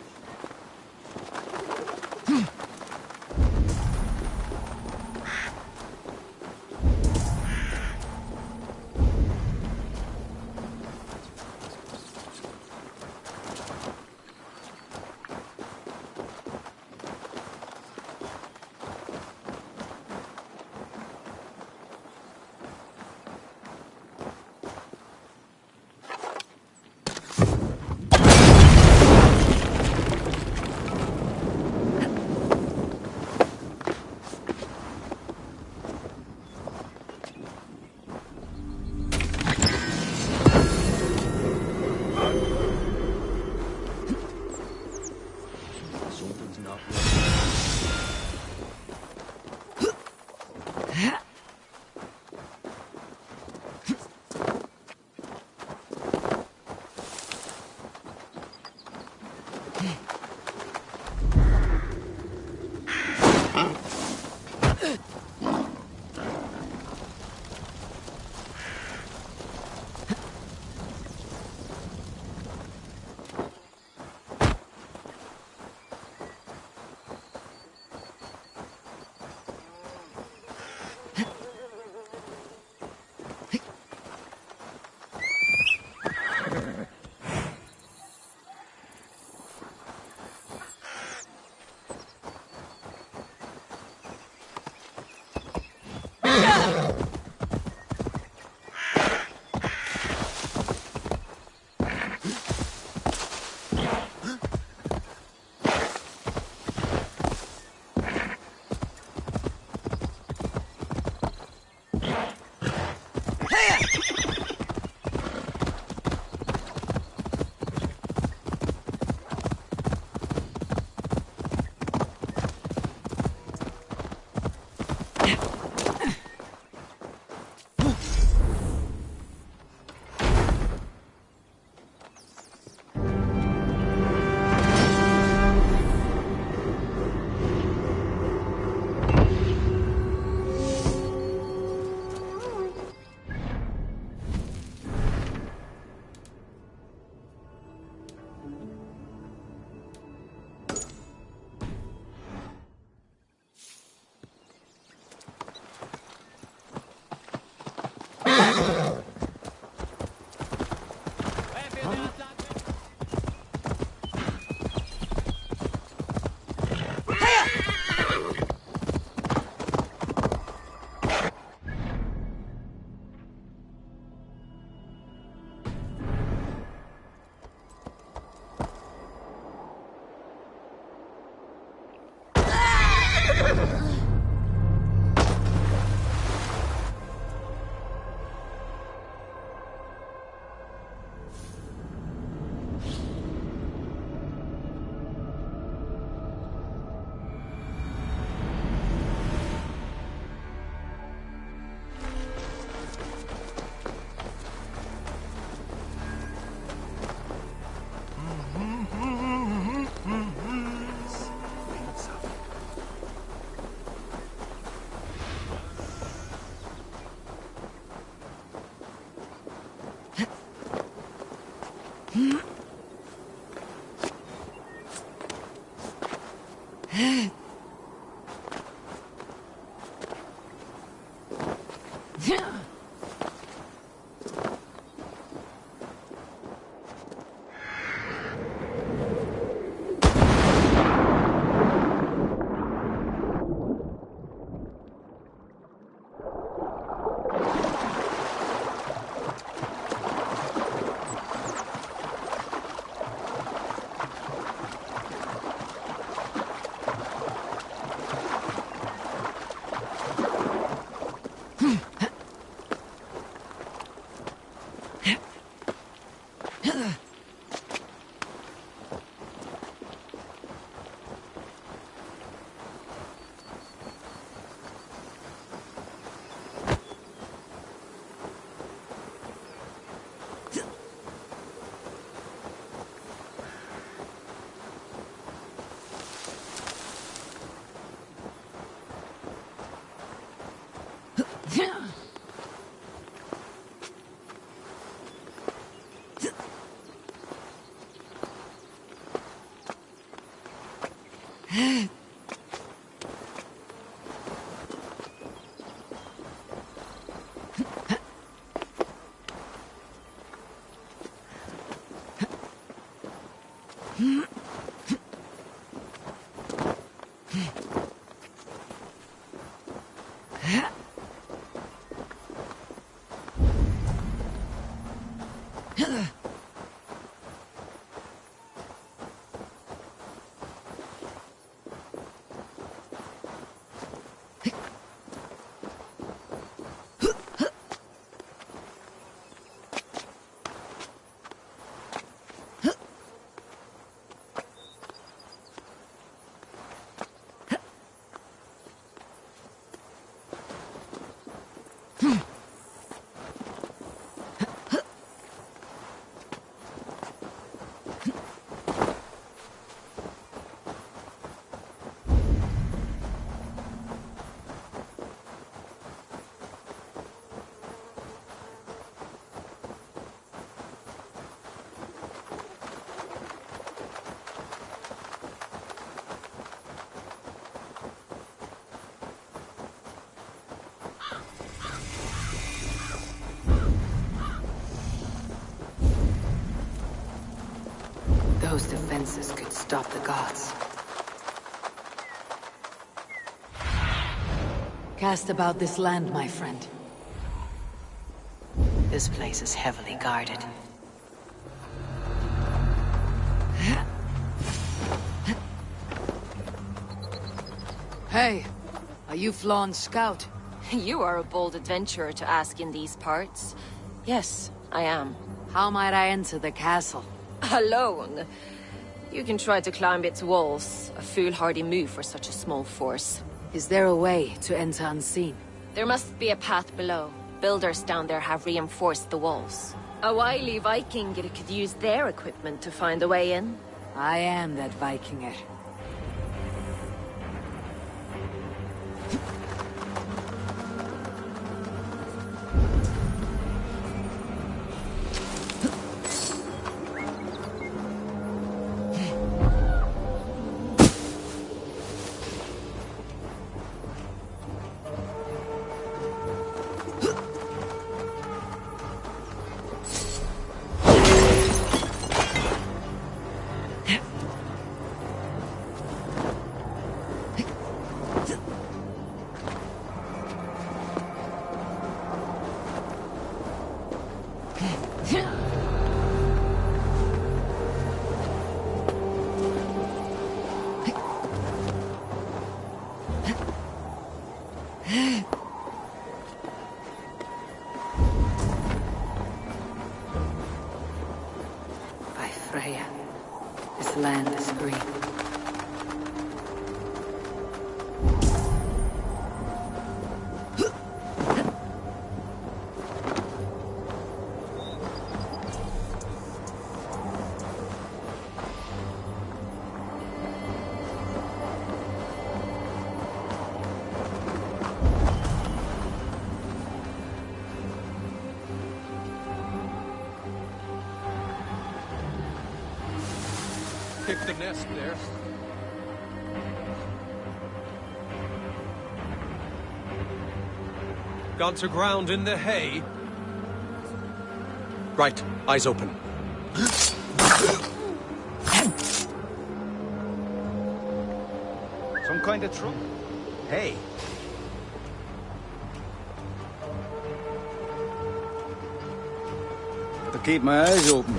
Those defenses could stop the gods. Cast about this land, my friend. This place is heavily guarded. Hey, are you Flawn's scout? You are a bold adventurer to ask in these parts. Yes, I am. How might I enter the castle? Alone? You can try to climb its walls. A foolhardy move for such a small force. Is there a way to enter unseen? There must be a path below. Builders down there have reinforced the walls. A wily Viking could use their equipment to find a way in. I am that Vikinger. By Freya, this land is green. Pick the nest there. Gone to ground in the hay. Right, eyes open. Some kind of trouble? Hey. To keep my eyes open.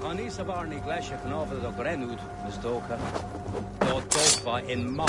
Anis of Arnie Glashik and over the Grenud, Miss Doka. Lord Dofa in Mark.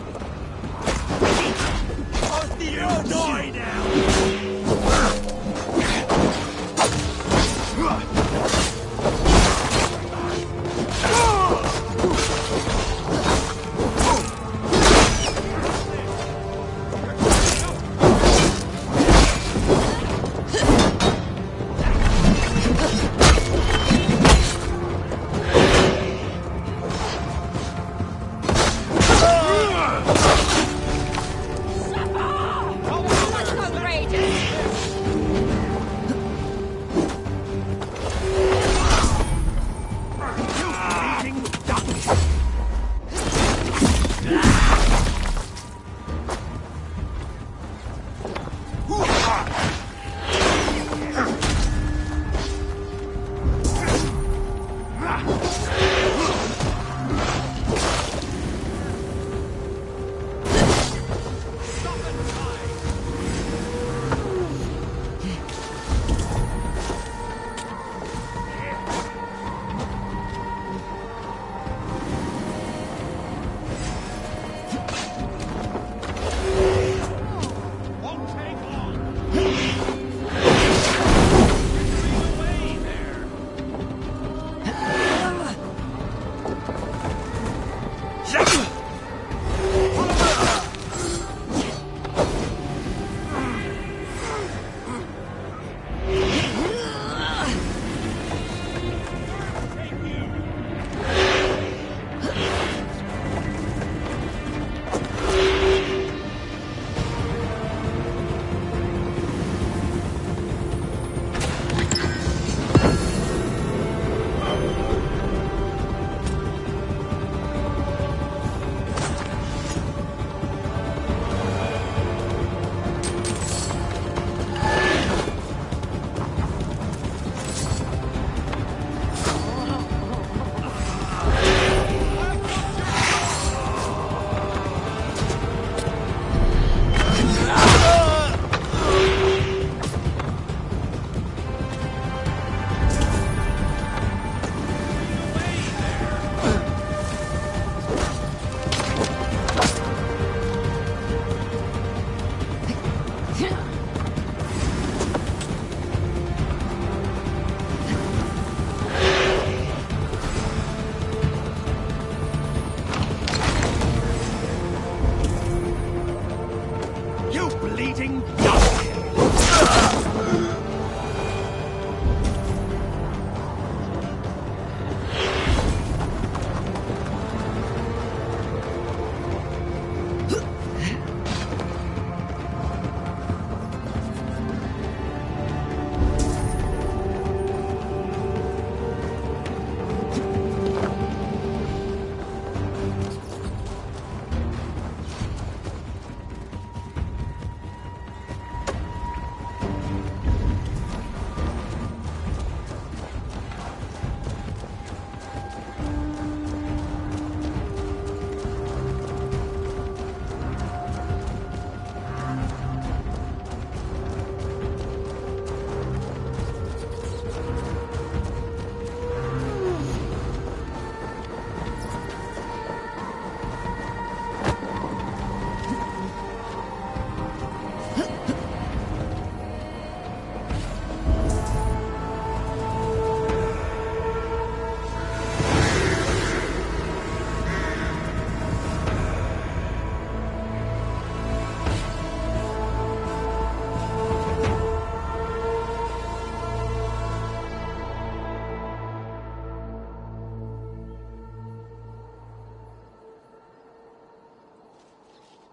fighting dog.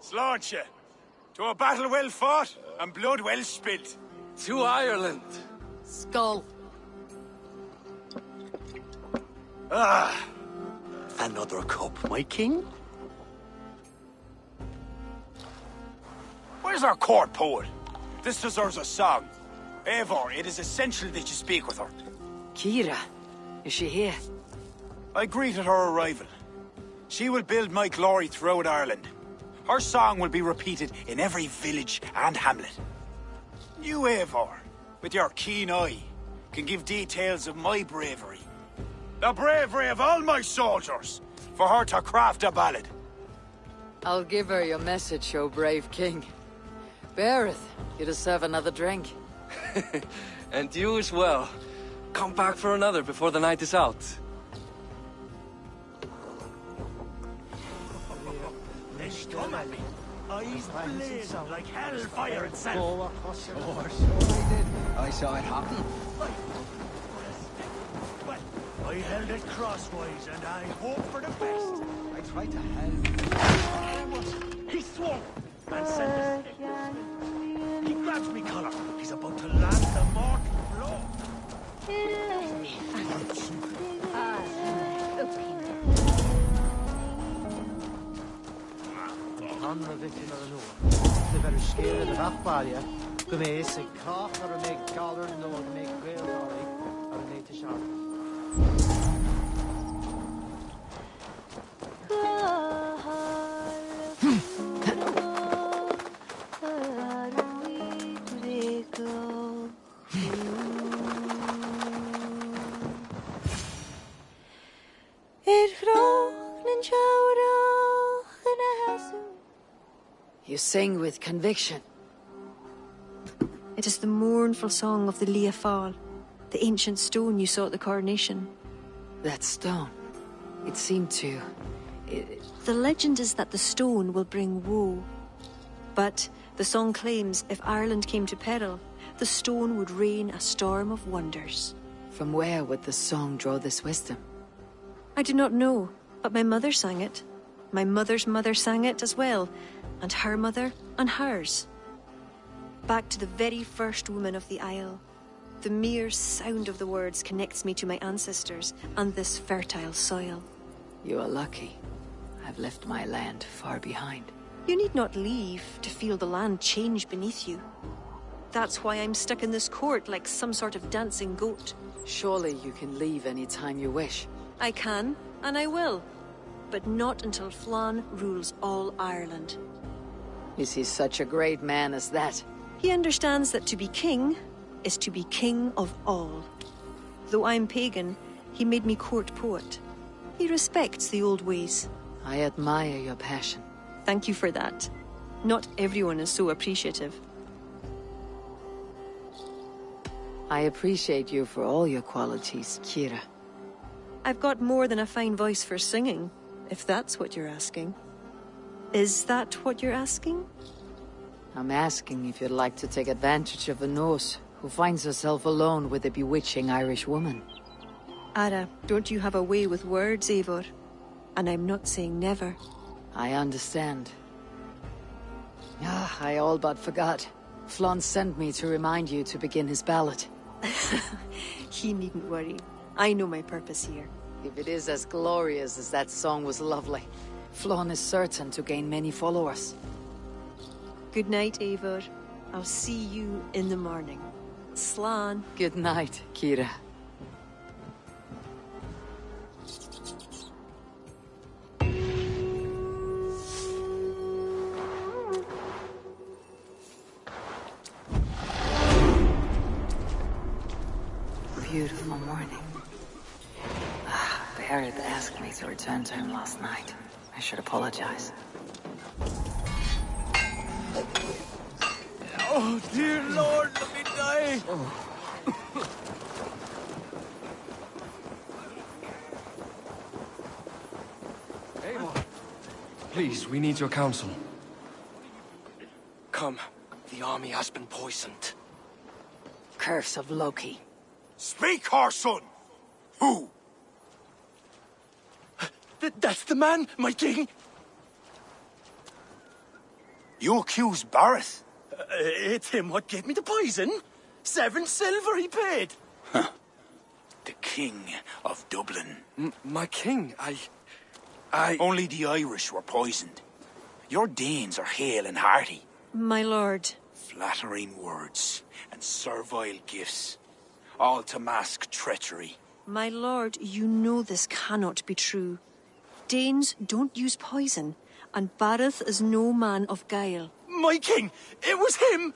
Slaunch ye. To a battle well fought and blood well spilt. To Ireland. Skull. Ah! Another cup, my king? Where's our court poet? This deserves a song. Eivor, it is essential that you speak with her. Kira, is she here? I greeted her arrival. She will build my glory throughout Ireland. Her song will be repeated in every village and hamlet. You, Eivor, with your keen eye, can give details of my bravery. The bravery of all my soldiers, for her to craft a ballad. I'll give her your message, O brave king. Beareth, you deserve another drink. And you as well. Come back for another before the night is out. Come at me. Eyes blazing like hellfire itself. Sure I did. I saw it happen. Well, I held it crosswise and I hope for the best. I tried to help. He swung and sent the stick. He grabs me collar. He's about to land the mortal blow. Han na victim ar an uair. The better scale of the nachbalia. Go mé is a cough or a make collar and no make grail dolly or a make to sharp. You sing with conviction. It is the mournful song of the Lia Fáil, the ancient stone you saw at the coronation. That stone. It seemed to... The legend is that the stone will bring woe. But the song claims if Ireland came to peril, the stone would rain a storm of wonders. From where would the song draw this wisdom? I do not know, but my mother sang it. My mother's mother sang it as well, and her mother and hers. Back to the very first woman of the Isle. The mere sound of the words connects me to my ancestors and this fertile soil. You are lucky. I've left my land far behind. You need not leave to feel the land change beneath you. That's why I'm stuck in this court like some sort of dancing goat. Surely you can leave any time you wish. I can, and I will. But not until Flann rules all Ireland. Is he such a great man as that? He understands that to be king is to be king of all. Though I'm pagan, he made me court poet. He respects the old ways. I admire your passion. Thank you for that. Not everyone is so appreciative. I appreciate you for all your qualities, Kira. I've got more than a fine voice for singing, if that's what you're asking. Is that what you're asking? I'm asking if you'd like to take advantage of a Norse who finds herself alone with a bewitching Irish woman. Ara, don't you have a way with words, Eivor? And I'm not saying never. I understand. I all but forgot. Flon sent me to remind you to begin his ballad. He needn't worry. I know my purpose here. If it is as glorious as that song was lovely, Flon is certain to gain many followers. Good night, Eivor. I'll see you in the morning. Slan. Good night, Kira. Beautiful morning. Barrett asked me to return to him last night. I should apologize. Oh, dear Lord, let me die! Eivor, please, we need your counsel. Come, the army has been poisoned. Curse of Loki. Speak, our son! Who? That's the man, my king! You accuse Bareth? It's him what gave me the poison. 7 silver he paid. Huh. The King of Dublin. My king, I... Only the Irish were poisoned. Your Danes are hale and hearty. My lord. Flattering words and servile gifts, all to mask treachery. My lord, you know this cannot be true. Danes don't use poison, and Bareth is no man of guile. My king, it was him!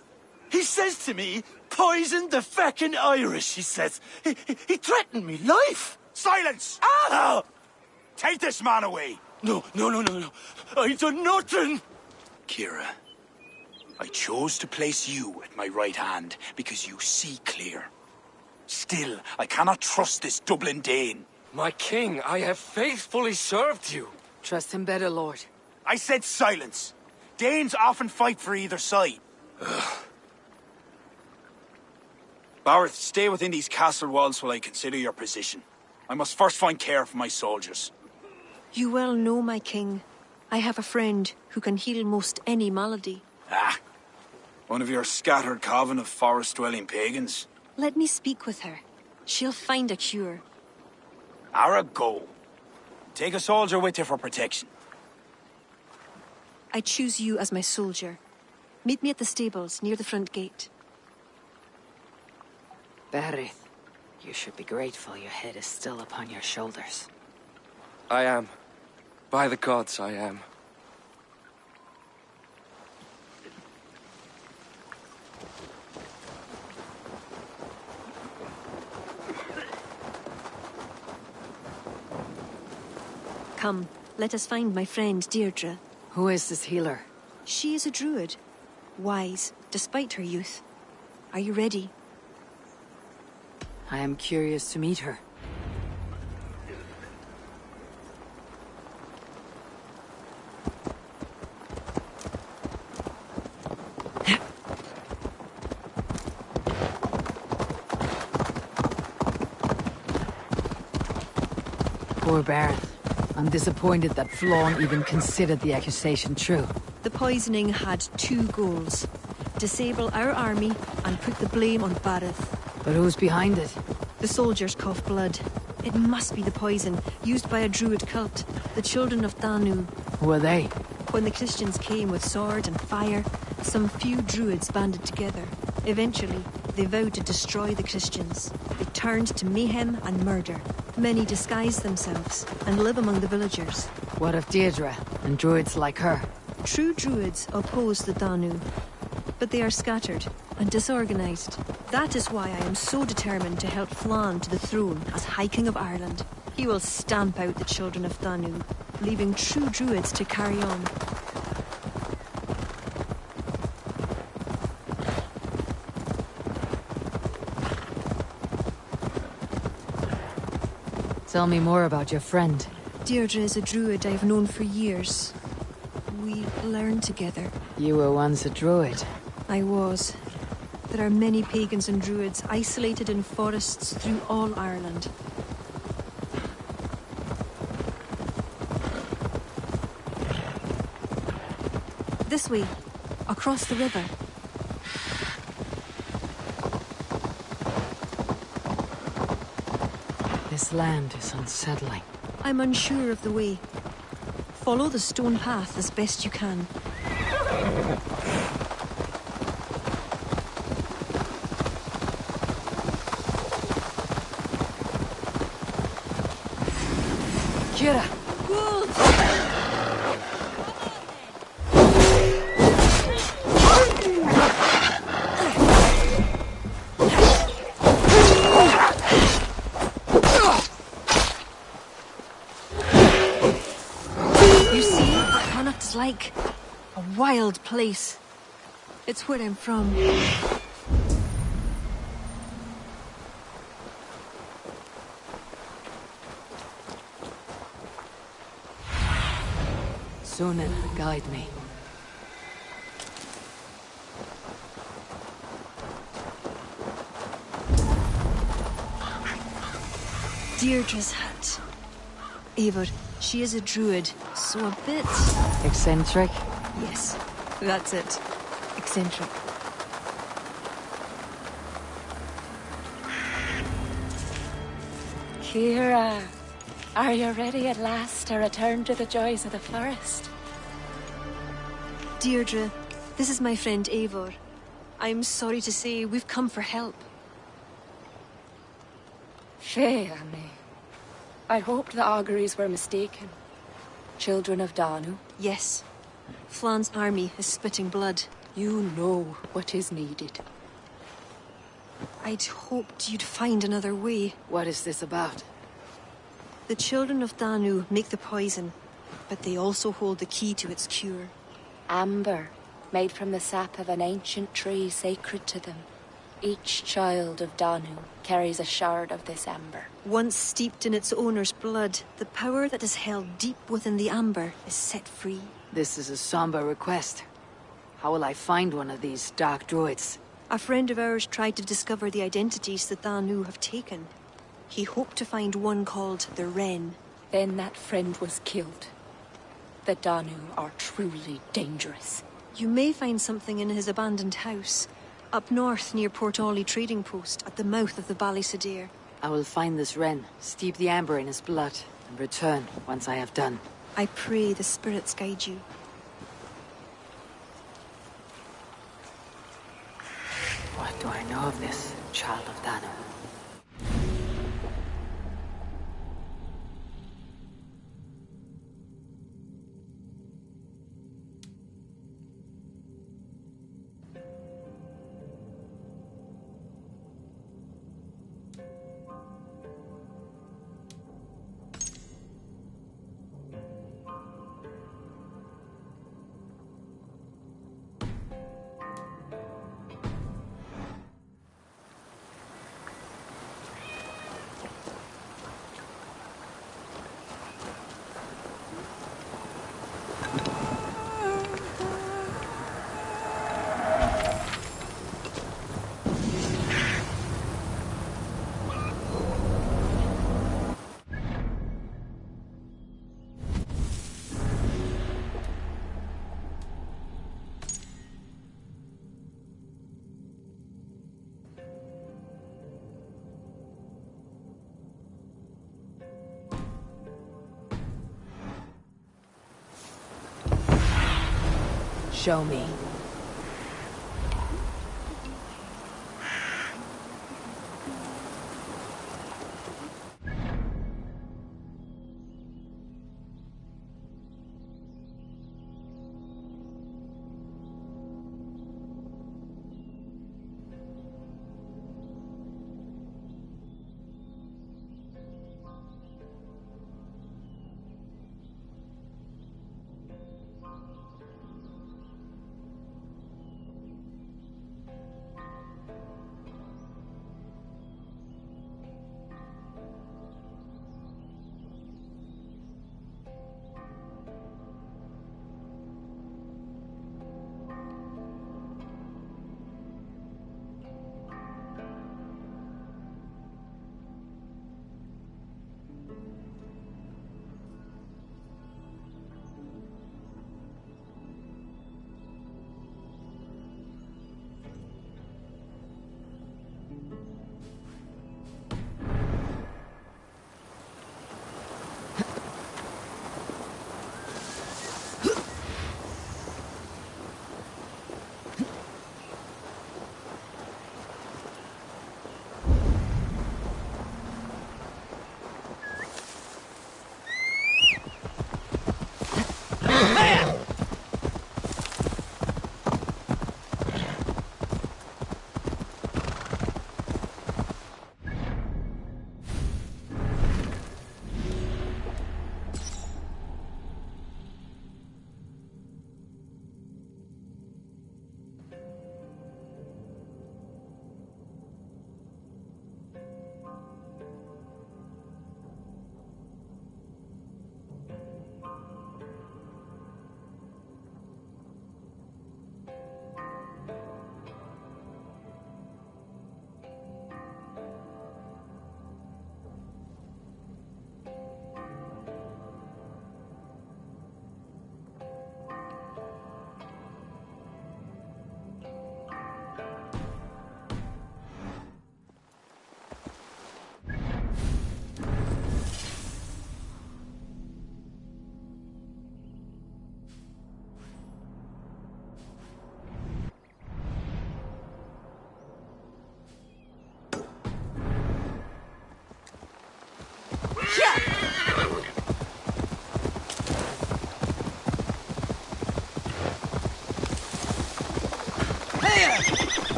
He says to me, poison the feckin' Irish, he says. He threatened me life! Silence! Ah! Take this man away! No. I done nothing! Kira, I chose to place you at my right hand because you see clear. Still, I cannot trust this Dublin Dane. My king, I have faithfully served you. Trust him better, Lord. I said silence. Danes often fight for either side. Bareth, stay within these castle walls while I consider your position. I must first find care for my soldiers. You well know, my king. I have a friend who can heal most any malady. One of your scattered coven of forest-dwelling pagans. Let me speak with her. She'll find a cure. Ara, go. Take a soldier with you for protection. I choose you as my soldier. Meet me at the stables near the front gate. Bareth, you should be grateful your head is still upon your shoulders. I am. By the gods, I am. Come, let us find my friend Deirdre. Who is this healer? She is a druid. Wise, despite her youth. Are you ready? I am curious to meet her. Poor Bareth. I'm disappointed that Flawn even considered the accusation true. The poisoning had 2 goals. Disable our army and put the blame on Bareth. But who's behind it? The soldiers cough blood. It must be the poison, used by a druid cult, the children of Danu. Who are they? When the Christians came with sword and fire, some few druids banded together. Eventually, they vowed to destroy the Christians. They turned to mayhem and murder. Many disguise themselves and live among the villagers. What of Deirdre and druids like her? True druids oppose the Danu, but they are scattered and disorganized. That is why I am so determined to help Flann to the throne as High King of Ireland. He will stamp out the children of Danu, leaving true druids to carry on. Tell me more about your friend. Deirdre is a druid I've known for years. we learn together. You were once a druid. I was. There are many pagans and druids isolated in forests through all Ireland. This way, across the river. This land is unsettling. I'm unsure of the way. Follow the stone path as best you can. Kira! You see what Connacht is like? A wild place. It's where I'm from. Sunan, guide me. Deirdre's hut. Eivor, she is a druid, so a bit... Eccentric? Yes, that's it. Eccentric. Kira, are you ready at last to return to the joys of the forest? Deirdre, this is my friend Eivor. I'm sorry to say we've come for help. Fair me. I hoped the auguries were mistaken. Children of Danu? Yes. Flan's army is spitting blood. You know what is needed. I'd hoped you'd find another way. What is this about? The children of Danu make the poison, but they also hold the key to its cure. Amber, made from the sap of an ancient tree sacred to them. Each child of Danu carries a shard of this amber. Once steeped in its owner's blood, the power that is held deep within the amber is set free. This is a somber request. How will I find one of these dark druids? A friend of ours tried to discover the identities the Danu have taken. He hoped to find one called the Wren. Then that friend was killed. The Danu are truly dangerous. You may find something in his abandoned house, up north near Port Ollie trading post at the mouth of the Ballysadare. I will find this Wren, steep the amber in his blood, and return once I have done. I pray the spirits guide you. What do I know of this child of Danu? Show me.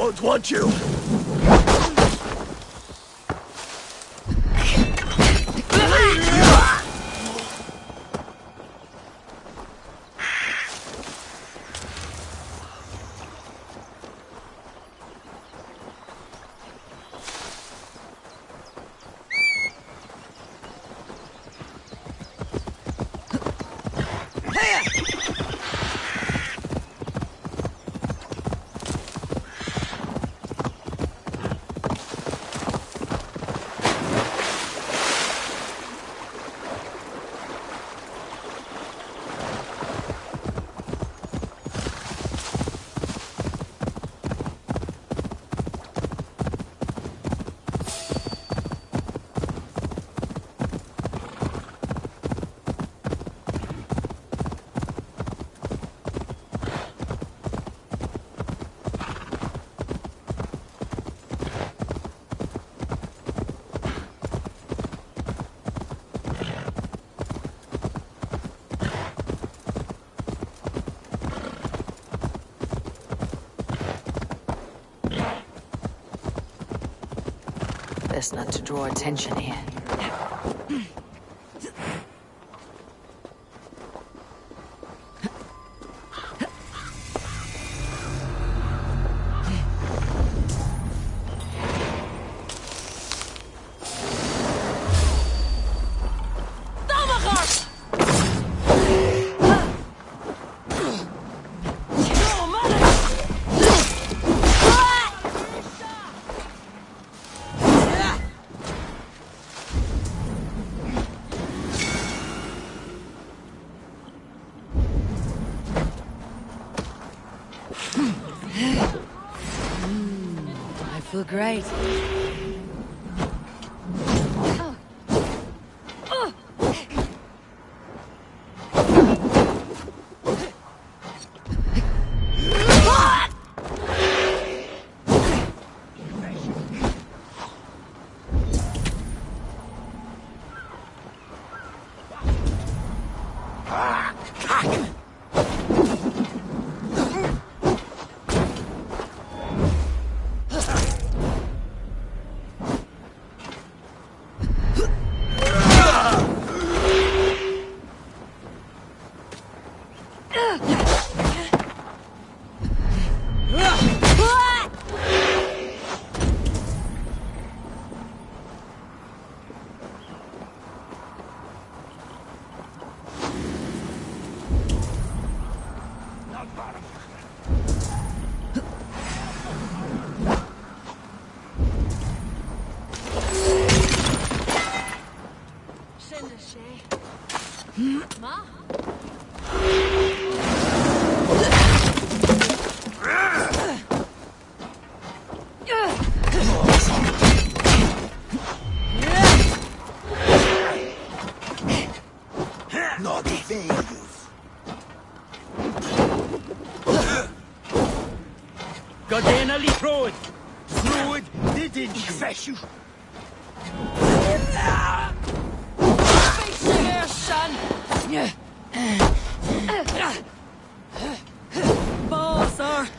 don't want you! Best not to draw attention here. I feel great. Godena li Druid! Druid, didn't you? Confess you! Face here, son! Bozart!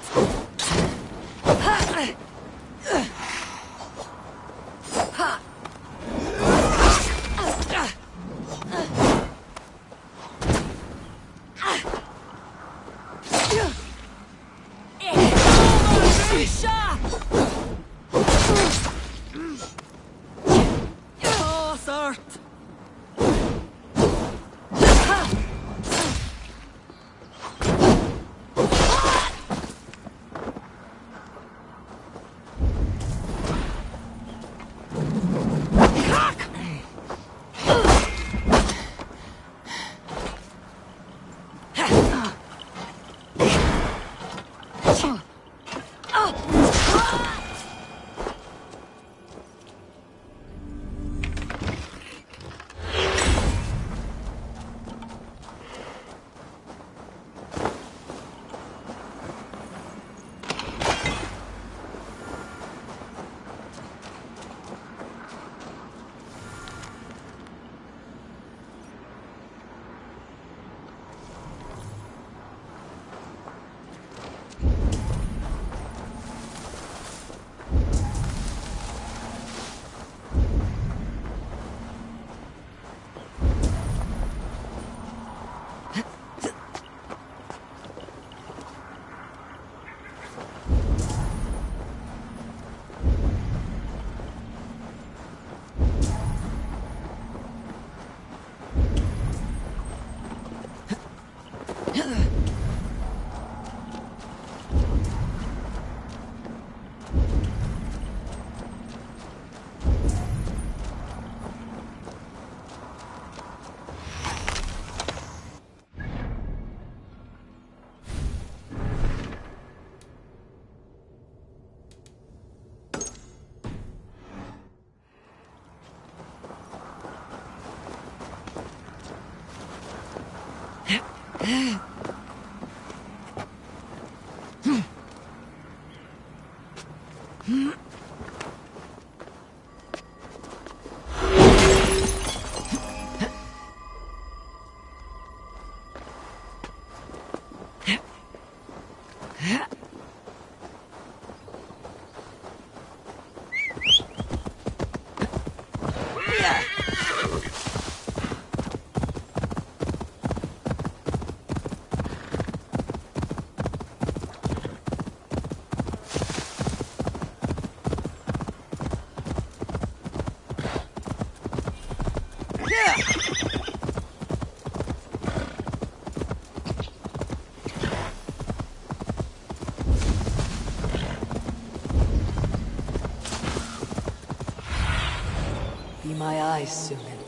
Be my eyes, Sunan.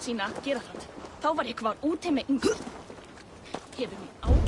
Sina Girafat. Þá var ég kvar úti með Hefur mig á.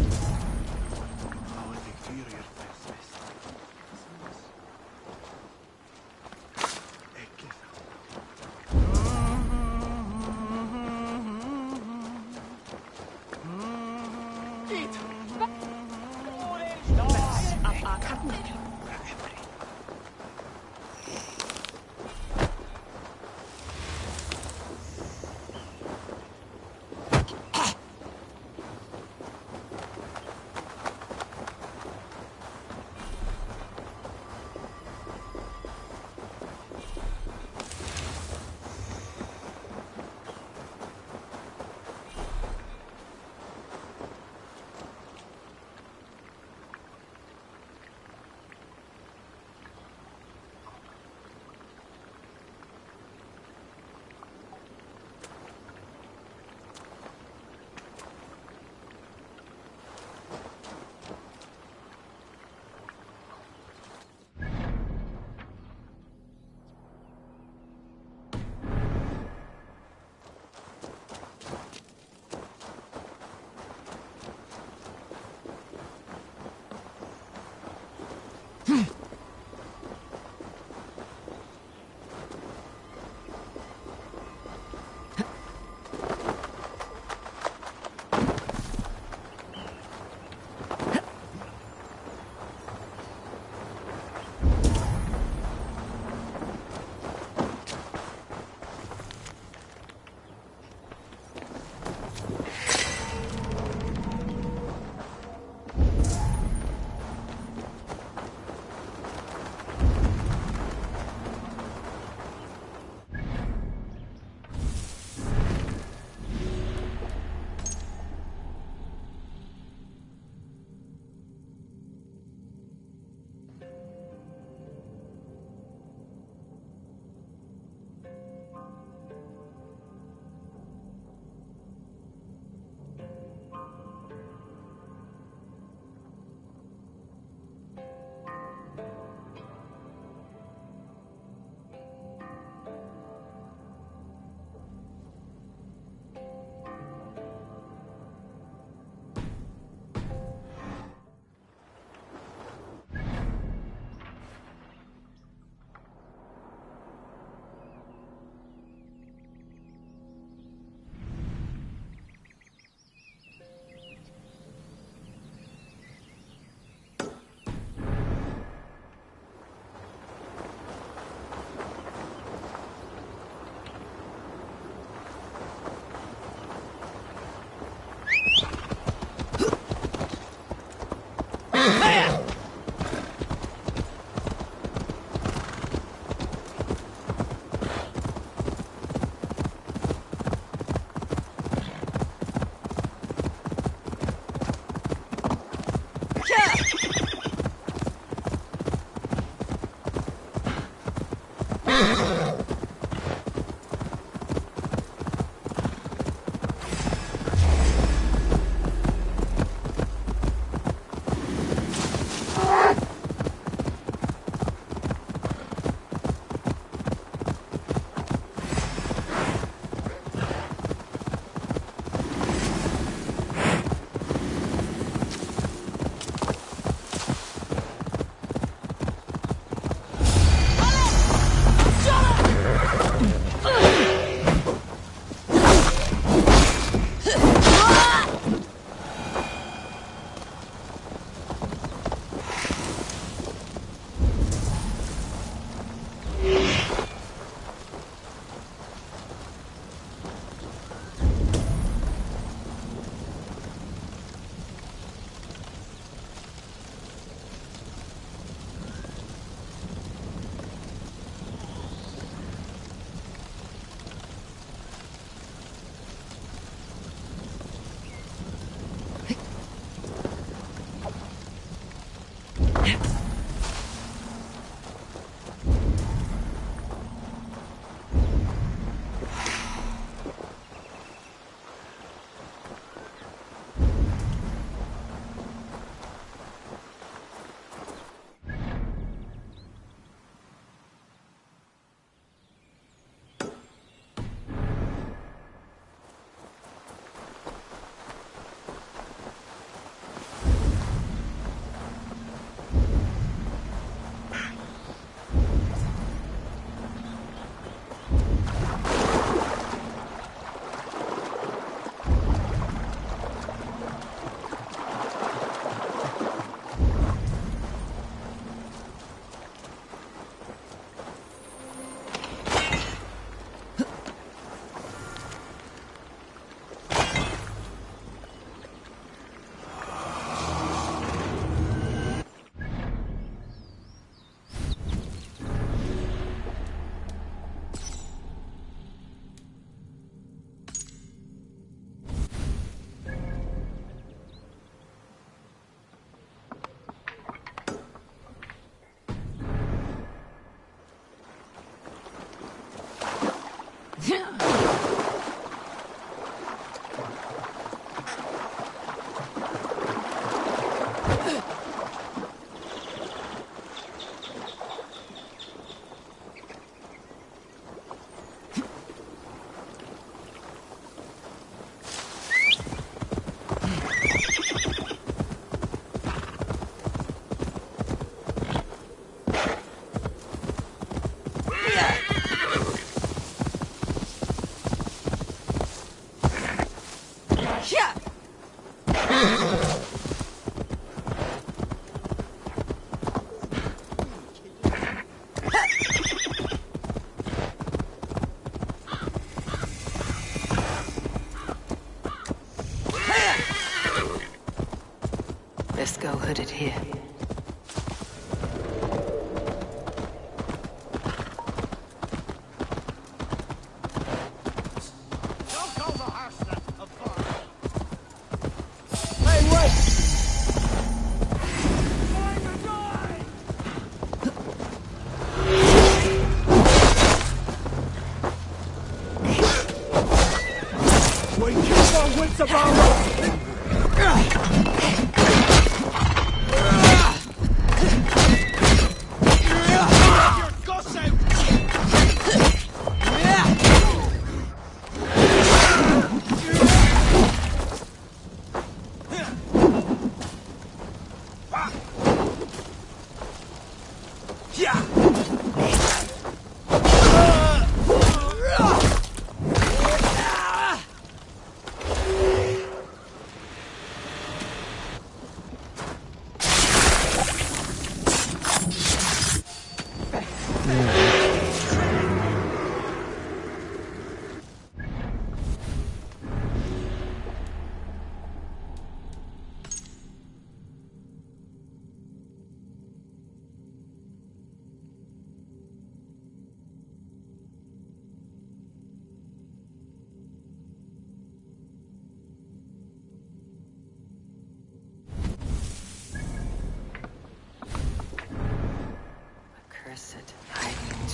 put it here.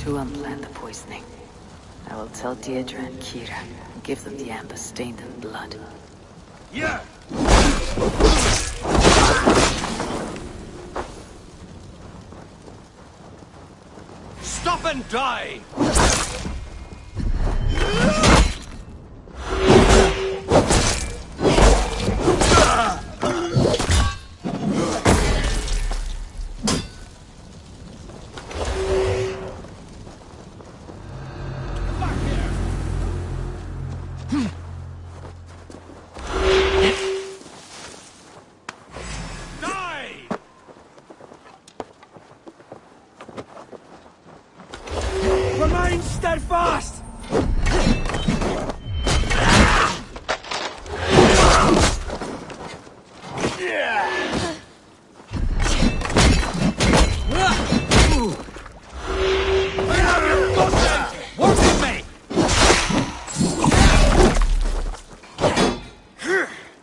To unplan the poisoning. I will tell Deirdre and Kira. Give them the amber stained in blood. Yeah! Stop and die! Remain steadfast! Work with me!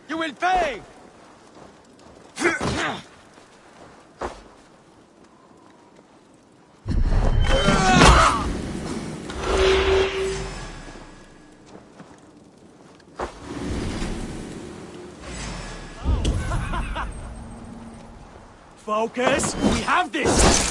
You will pay! Focus! We have this!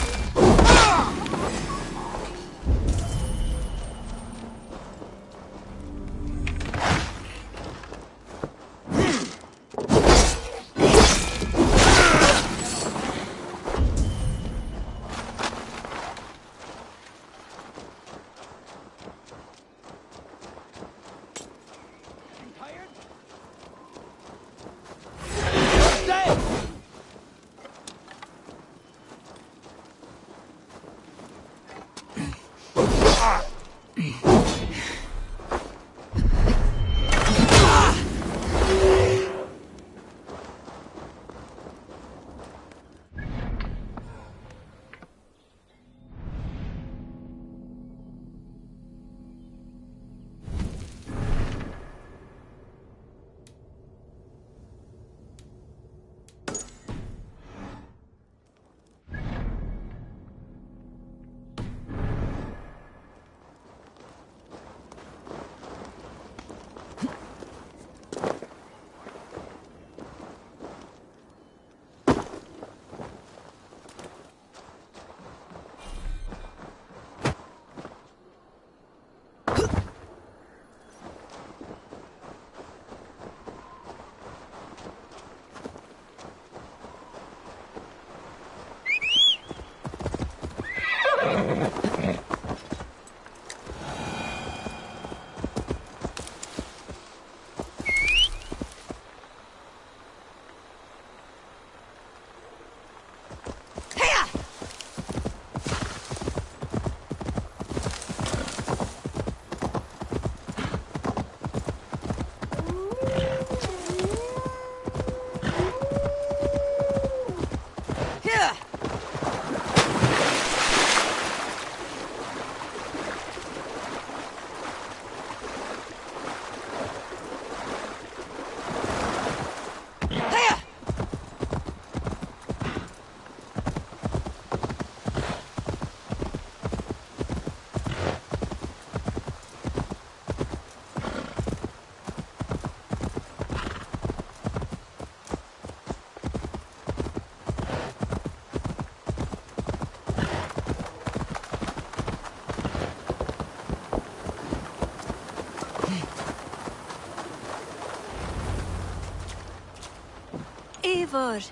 Eivor,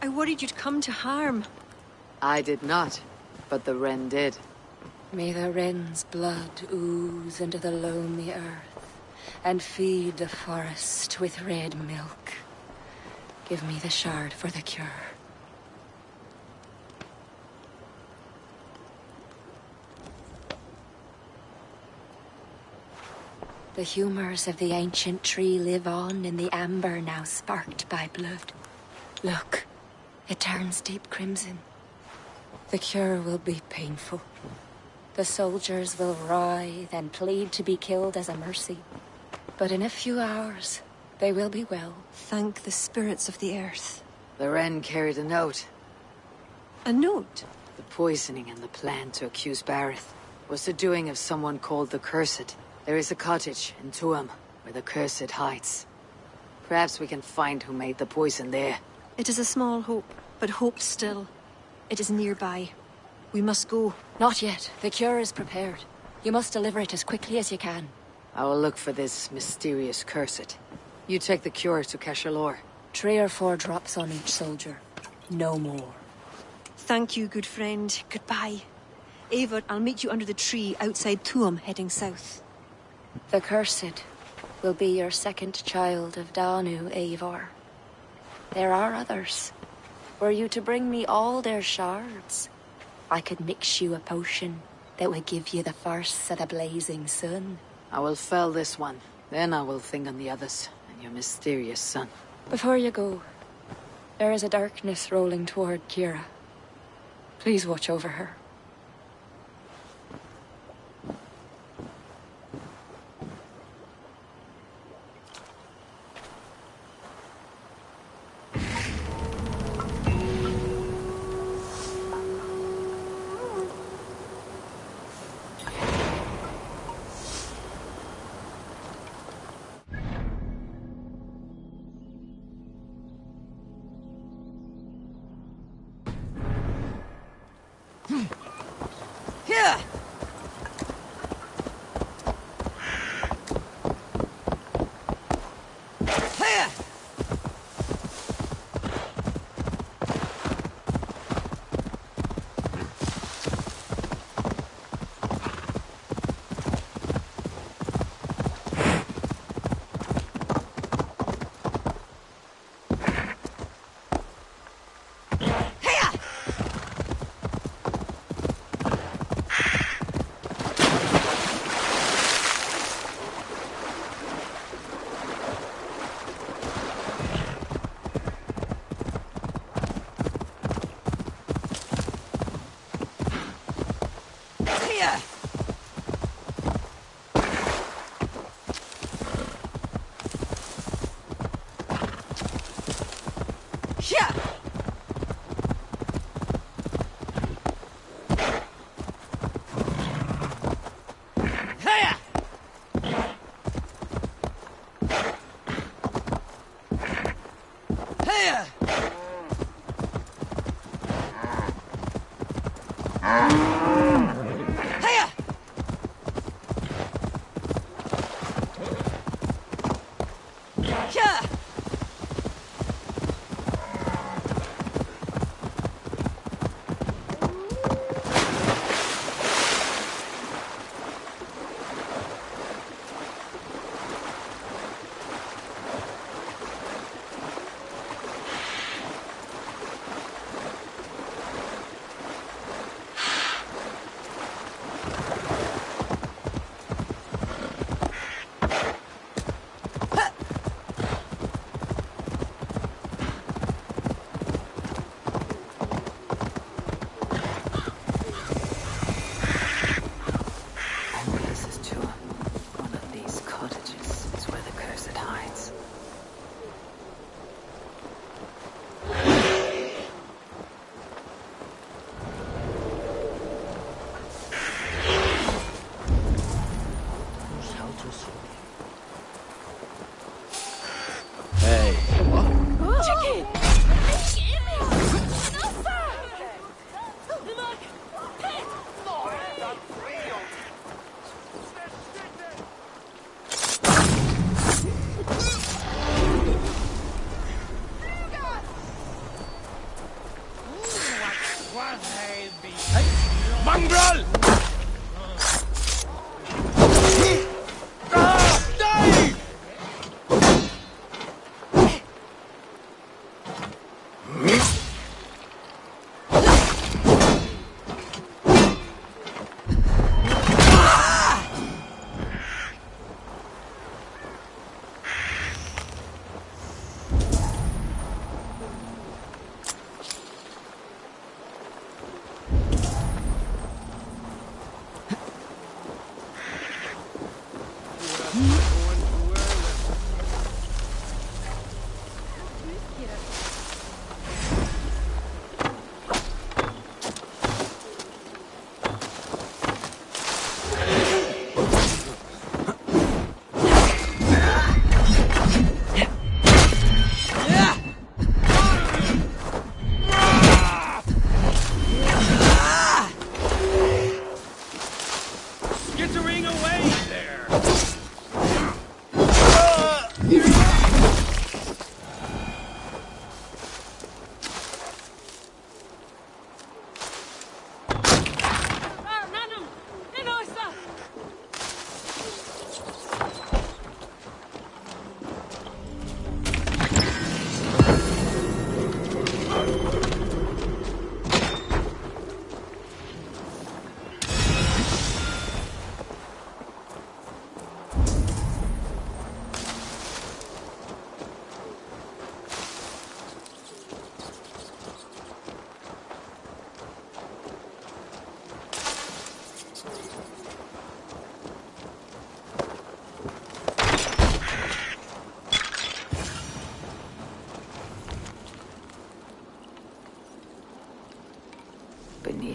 I worried you'd come to harm. I did not, but the wren did. May the wren's blood ooze into the loamy earth and feed the forest with red milk. Give me the shard for the cure. The humors of the ancient tree live on in the amber now sparked by blood. Look, it turns deep crimson. The cure will be painful. The soldiers will writhe and plead to be killed as a mercy. But in a few hours, they will be well. Thank the spirits of the earth. The wren carried a note. A note? The poisoning and the plan to accuse Bareth was the doing of someone called the Cursed. There is a cottage in Tuam where the Cursed hides. Perhaps we can find who made the poison there. It is a small hope, but hope still. It is nearby. We must go. Not yet. The cure is prepared. You must deliver it as quickly as you can. I will look for this mysterious Cursed. You take the cure to Cashalor. 3 or 4 drops on each soldier. No more. Thank you, good friend. Goodbye. Eivor, I'll meet you under the tree outside Tuam, heading south. The Cursed will be your second child of Danu, Eivor. There are others. Were you to bring me all their shards, I could mix you a potion that would give you the first of the blazing sun. I will fell this one. Then I will think on the others and your mysterious son. Before you go, there is a darkness rolling toward Kira. Please watch over her.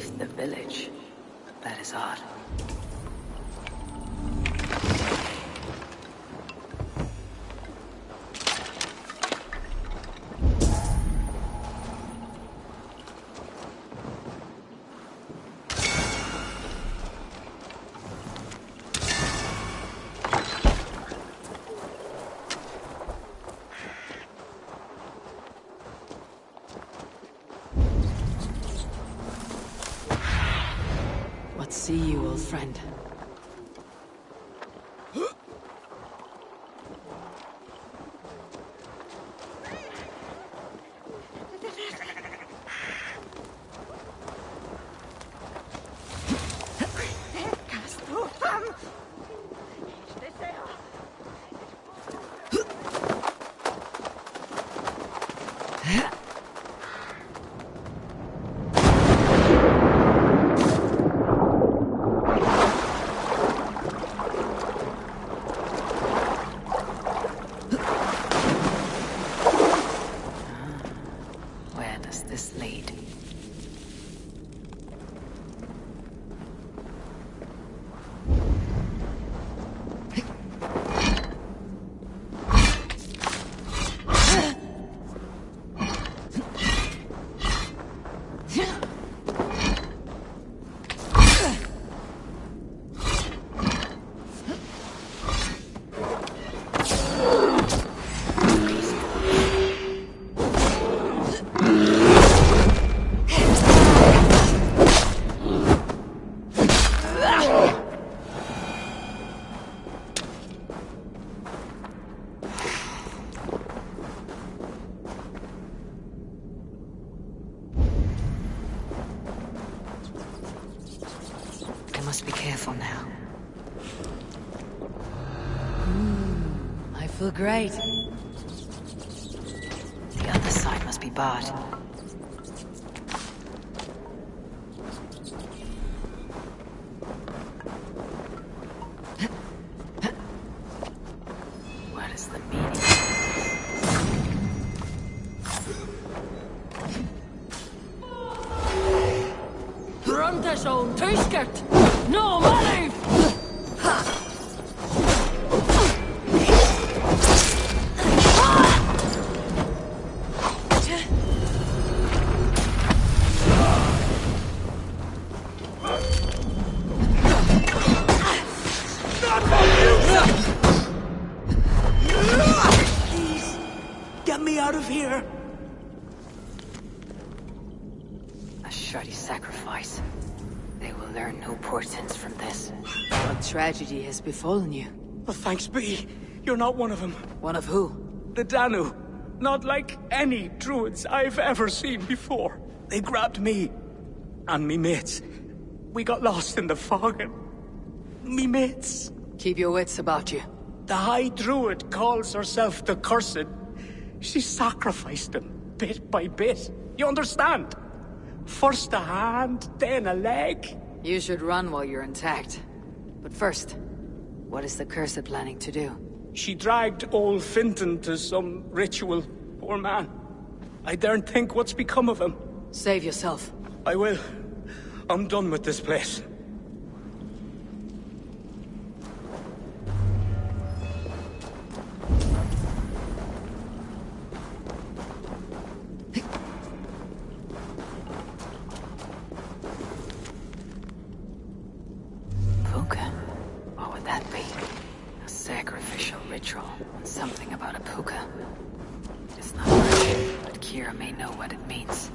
left the village. That is odd. What see you, old friend? Where does this lead? Must be careful now. I feel great. The other side must be barred. What is the meaning of this? Bruntason, Tuskert! No, Malev! Please, get me out of here. A shoddy sacrifice. They will learn no portents from this. What tragedy has befallen you? Well, thanks be. You're not one of them. One of who? The Danu. Not like any Druids I've ever seen before. They grabbed me. And me mates. We got lost in the fog and... me mates. Keep your wits about you. The High Druid calls herself the Cursed. She sacrificed them, bit by bit. You understand? First a hand, then a leg. You should run while you're intact. But first, what is the Cursed planning to do? She dragged old Finton to some ritual. Poor man. I daren't think what's become of him. Save yourself. I will. I'm done with this place. Puka? What would that be? A sacrificial ritual, and something about a puka. It's not much, but Kira may know what it means.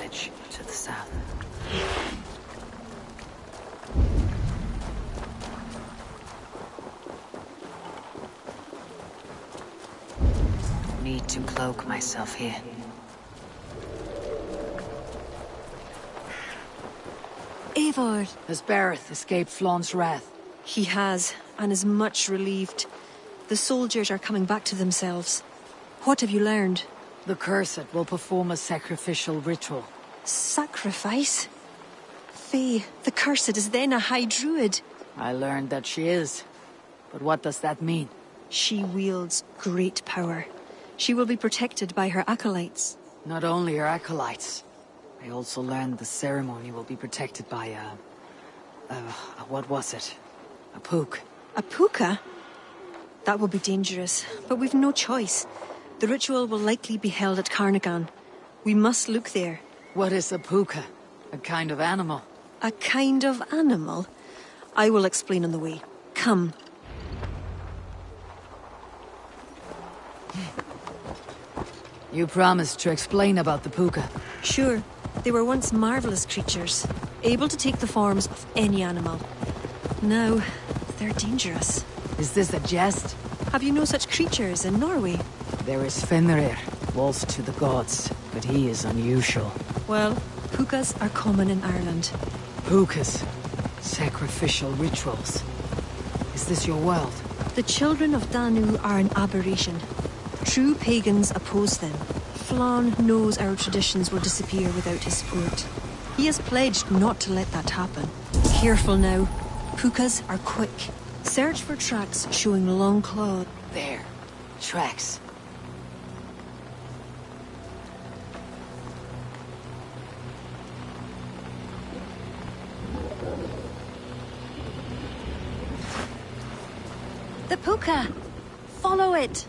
village to the south. Need to cloak myself here. Eivor! Has Bareth escaped Flaun's wrath? He has, and is much relieved. The soldiers are coming back to themselves. What have you learned? The Cursed will perform a sacrificial ritual. Sacrifice? Faye, the Cursed is then a High Druid. I learned that she is. But what does that mean? She wields great power. She will be protected by her acolytes. Not only her acolytes. I also learned the ceremony will be protected by what was it? A pook. A puka? That will be dangerous, but we've no choice. The ritual will likely be held at Carnagan. We must look there. What is a puka? A kind of animal? A kind of animal? I will explain on the way. Come. You promised to explain about the puka. Sure. They were once marvelous creatures, able to take the forms of any animal. Now, they're dangerous. Is this a jest? Have you no such creatures in Norway? There is Fenrir, wolf to the gods, but he is unusual. Well, pukas are common in Ireland. Pukas? Sacrificial rituals. Is this your world? The children of Danu are an aberration. True pagans oppose them. Flann knows our traditions will disappear without his support. He has pledged not to let that happen. Careful now. Pukas are quick. Search for tracks showing long claws. There. Tracks. The puka! Follow it!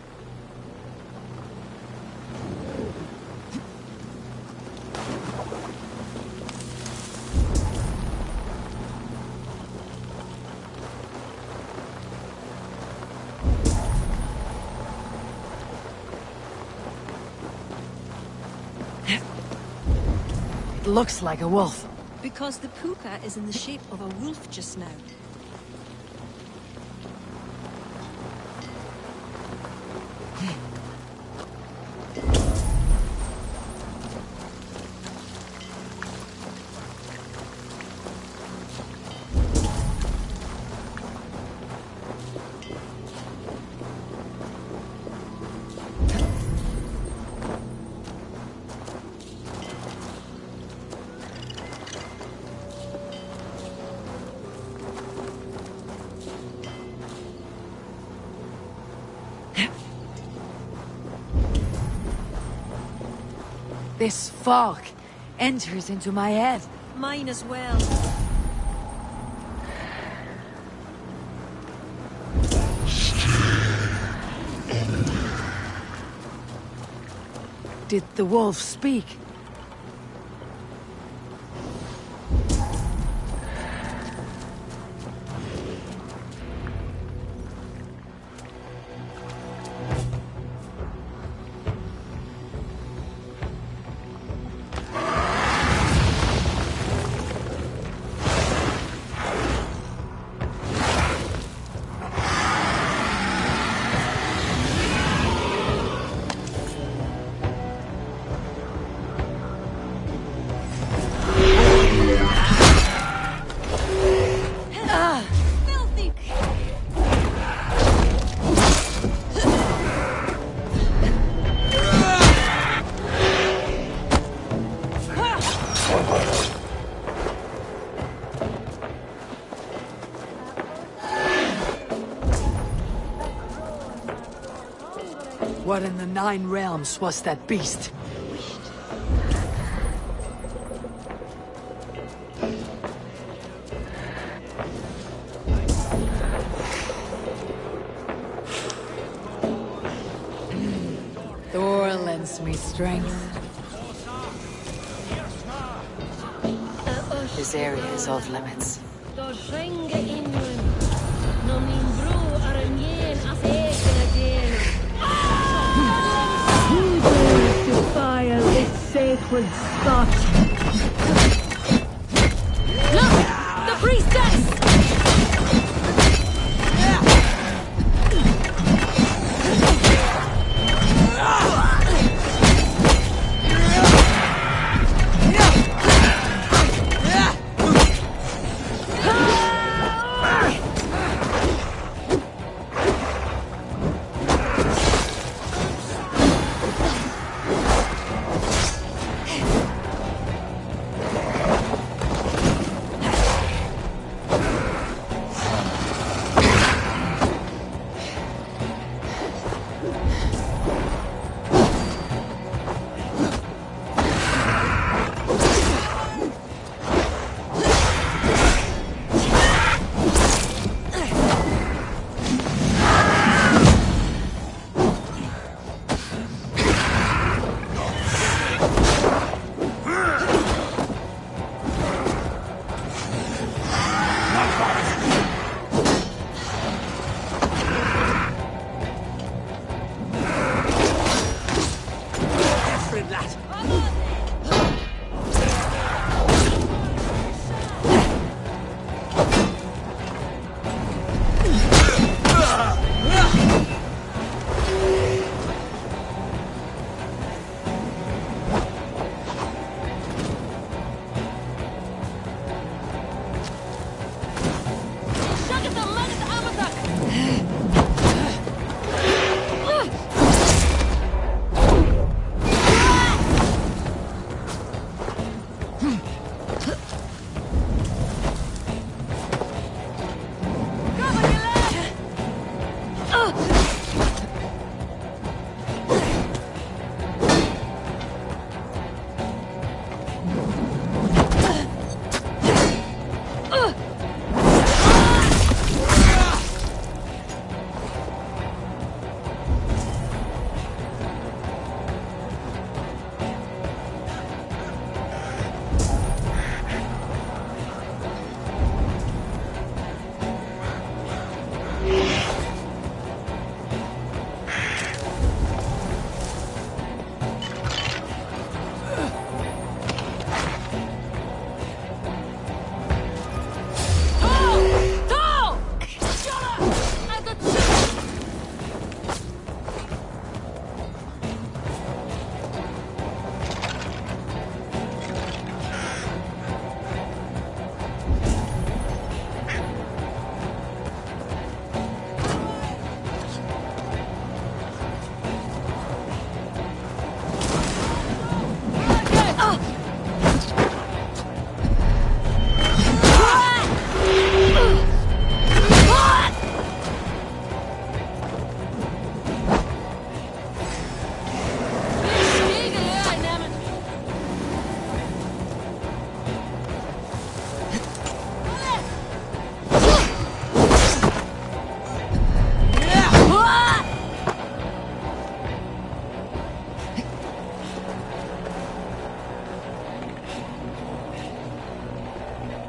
It looks like a wolf. Because the puka is in the shape of a wolf just now. This fog enters into my head. Mine as well. Did the wolf speak? What in the Nine Realms was that beast? Thor lends me strength. This area is off limits. Who dares defile its sacred spot?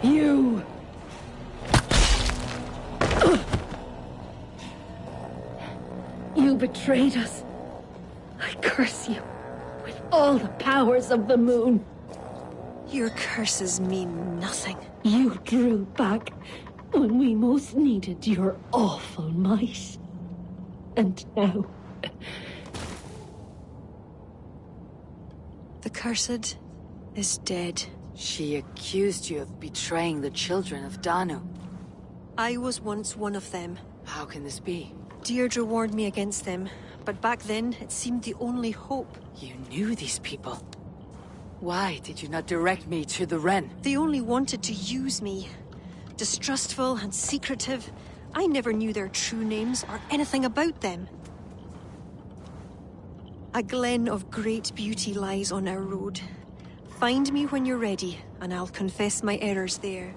You! You betrayed us. I curse you with all the powers of the moon. Your curses mean nothing. You drew back when we most needed your awful might. And now... The cursed is dead. She accused you of betraying the children of Danu. I was once one of them. How can this be? Deirdre warned me against them, but back then it seemed the only hope. You knew these people. Why did you not direct me to the Wren? They only wanted to use me. Distrustful and secretive. I never knew their true names or anything about them. A glen of great beauty lies on our road. Find me when you're ready, and I'll confess my errors there.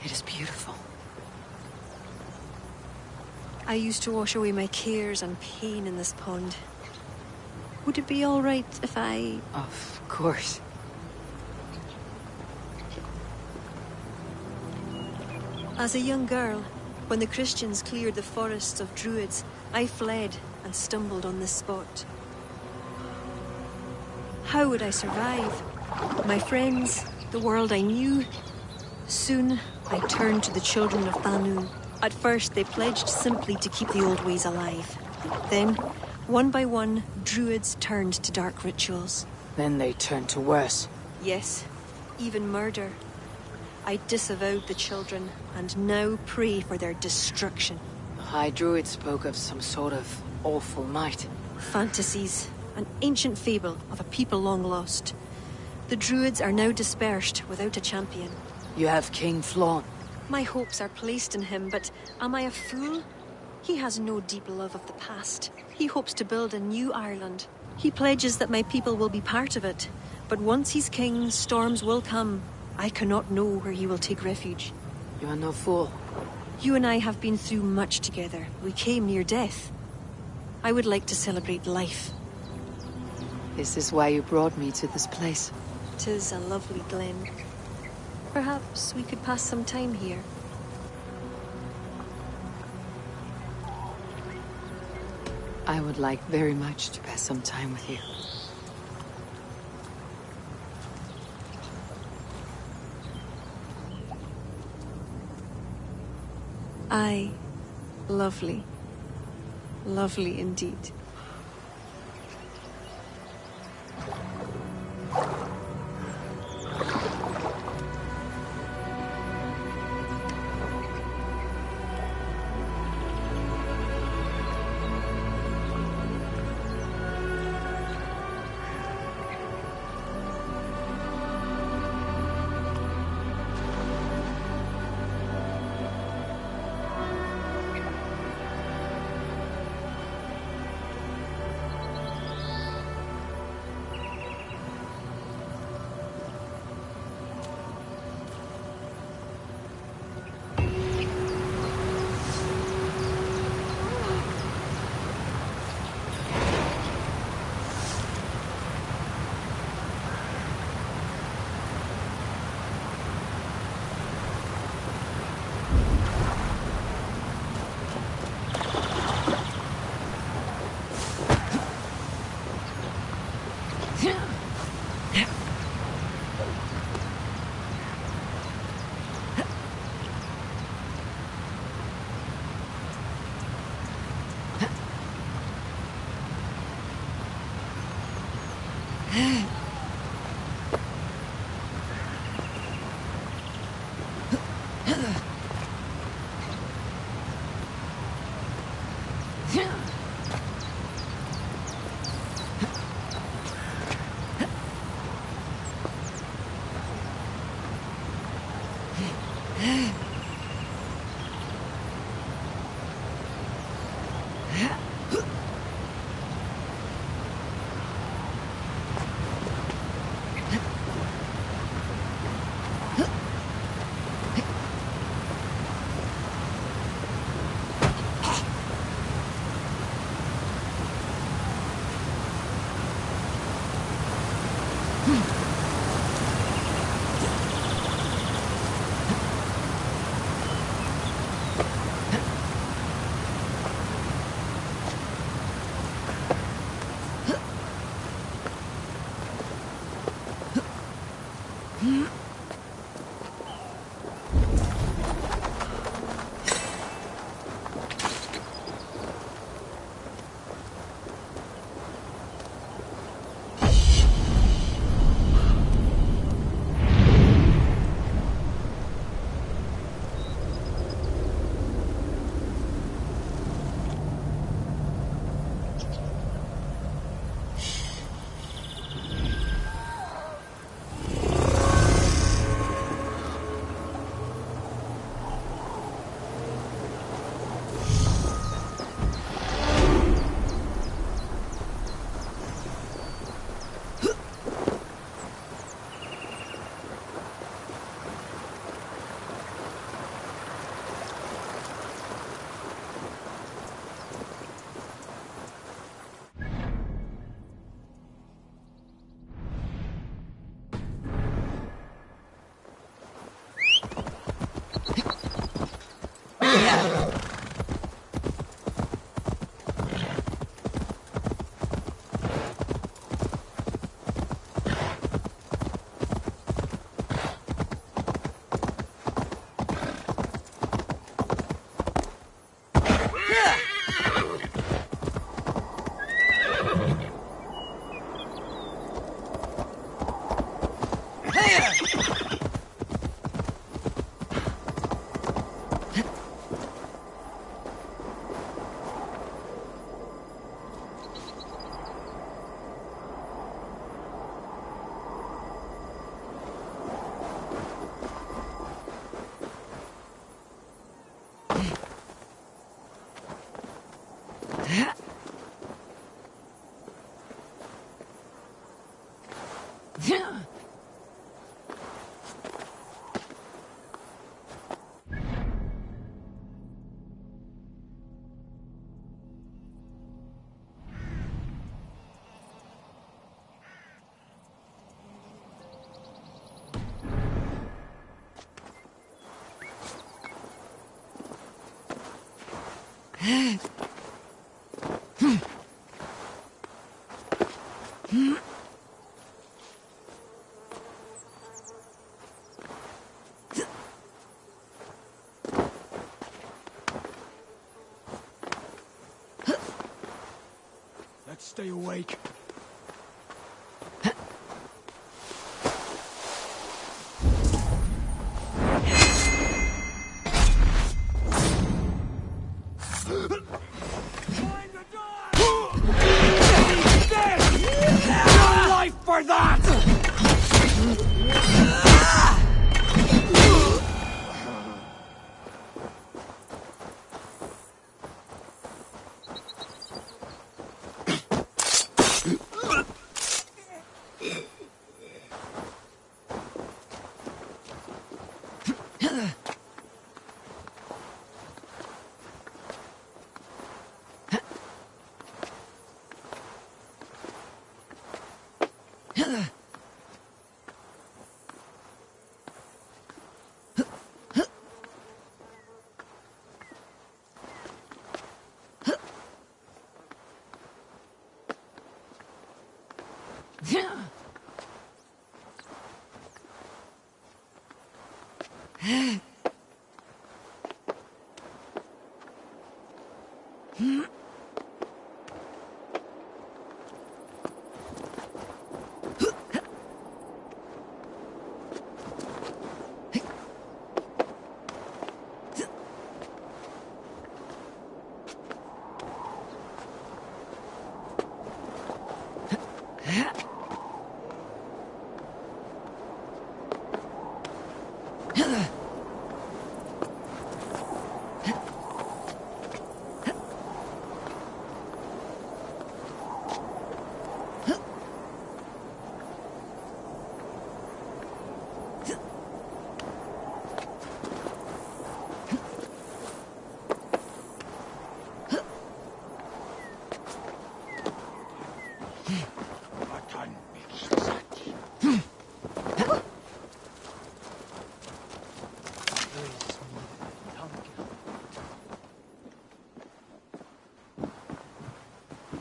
It is beautiful. I used to wash away my cares and pain in this pond. Would it be all right if I... Of course. As a young girl, when the Christians cleared the forests of Druids, I fled and stumbled on this spot. How would I survive? My friends, the world I knew. Soon, I turned to the children of Thanu. At first, they pledged simply to keep the old ways alive. Then, one by one, Druids turned to dark rituals. Then they turned to worse. Yes, even murder. I disavowed the children, and now pray for their destruction. The High Druid spoke of some sort of awful night. Fantasies, an ancient fable of a people long lost. The Druids are now dispersed without a champion. You have King Flann. My hopes are placed in him, but am I a fool? He has no deep love of the past. He hopes to build a new Ireland. He pledges that my people will be part of it. But once he's king, storms will come. I cannot know where he will take refuge. You are no fool. You and I have been through much together. We came near death. I would like to celebrate life. Is this why you brought me to this place? 'Tis a lovely glen. Perhaps we could pass some time here. I would like very much to pass some time with you. Aye, lovely. Lovely indeed. Let's stay awake. Life for that!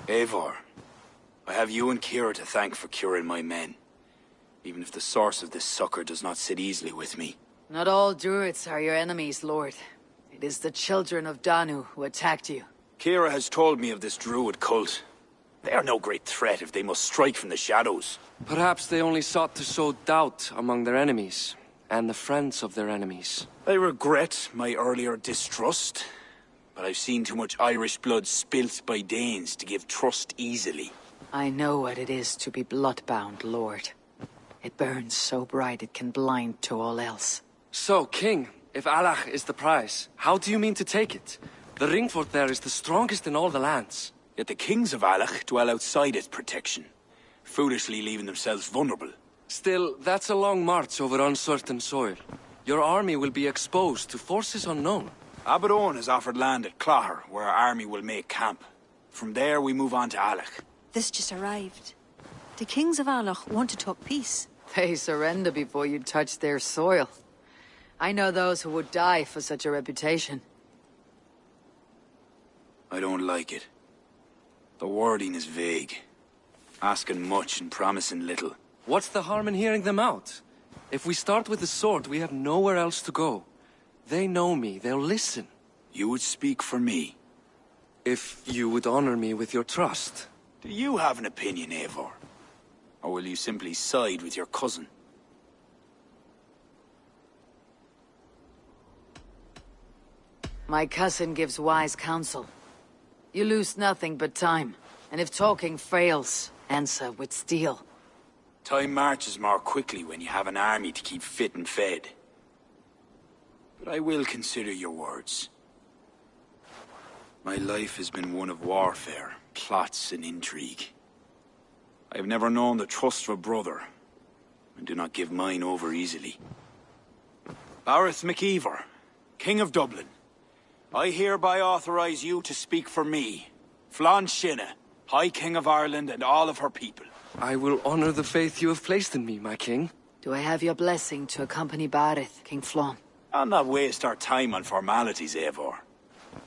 Eivor, I have you and Kira to thank for curing my men. Even if the source of this succor does not sit easily with me. Not all Druids are your enemies, Lord. It is the children of Danu who attacked you. Kira has told me of this Druid cult. They are no great threat if they must strike from the shadows. Perhaps they only sought to sow doubt among their enemies, and the friends of their enemies. I regret my earlier distrust, but I've seen too much Irish blood spilt by Danes to give trust easily. I know what it is to be bloodbound, Lord. It burns so bright it can blind to all else. So, King, if Alach is the prize, how do you mean to take it? The ring fort there is the strongest in all the lands. Yet the kings of Alach dwell outside its protection, foolishly leaving themselves vulnerable. Still, that's a long march over uncertain soil. Your army will be exposed to forces unknown. Abaddon has offered land at Clogher, where our army will make camp. From there, we move on to Alach. This just arrived. The kings of Alach want to talk peace. They surrender before you touch their soil. I know those who would die for such a reputation. I don't like it. The wording is vague. Asking much and promising little. What's the harm in hearing them out? If we start with the sword, we have nowhere else to go. They know me, they'll listen. You would speak for me? If you would honor me with your trust. Do you have an opinion, Eivor? Or will you simply side with your cousin? My cousin gives wise counsel. You lose nothing but time, and if talking fails, answer with steel. Time marches more quickly when you have an army to keep fit and fed. But I will consider your words. My life has been one of warfare, plots and intrigue. I have never known the trust of a brother, and do not give mine over easily. Bareth McEver, King of Dublin, I hereby authorize you to speak for me, Flann Shinna, High King of Ireland and all of her people. I will honor the faith you have placed in me, my king. Do I have your blessing to accompany Bareth, King Flann? I'll not waste our time on formalities, Eivor.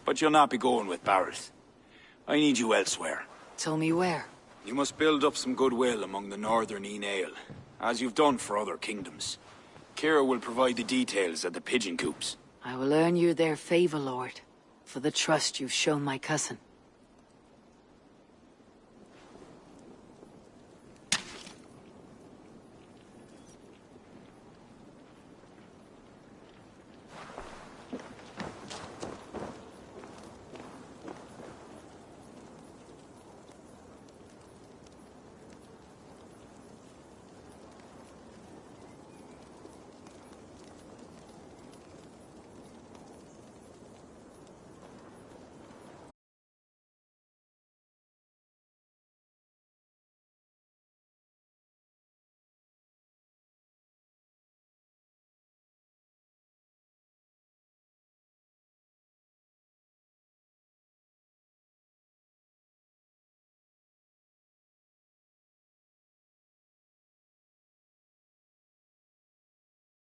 But you'll not be going with Bareth. I need you elsewhere. Tell me where. You must build up some goodwill among the northern Aenale, as you've done for other kingdoms. Kira will provide the details at the pigeon coops. I will earn you their favor, Lord, for the trust you've shown my cousin.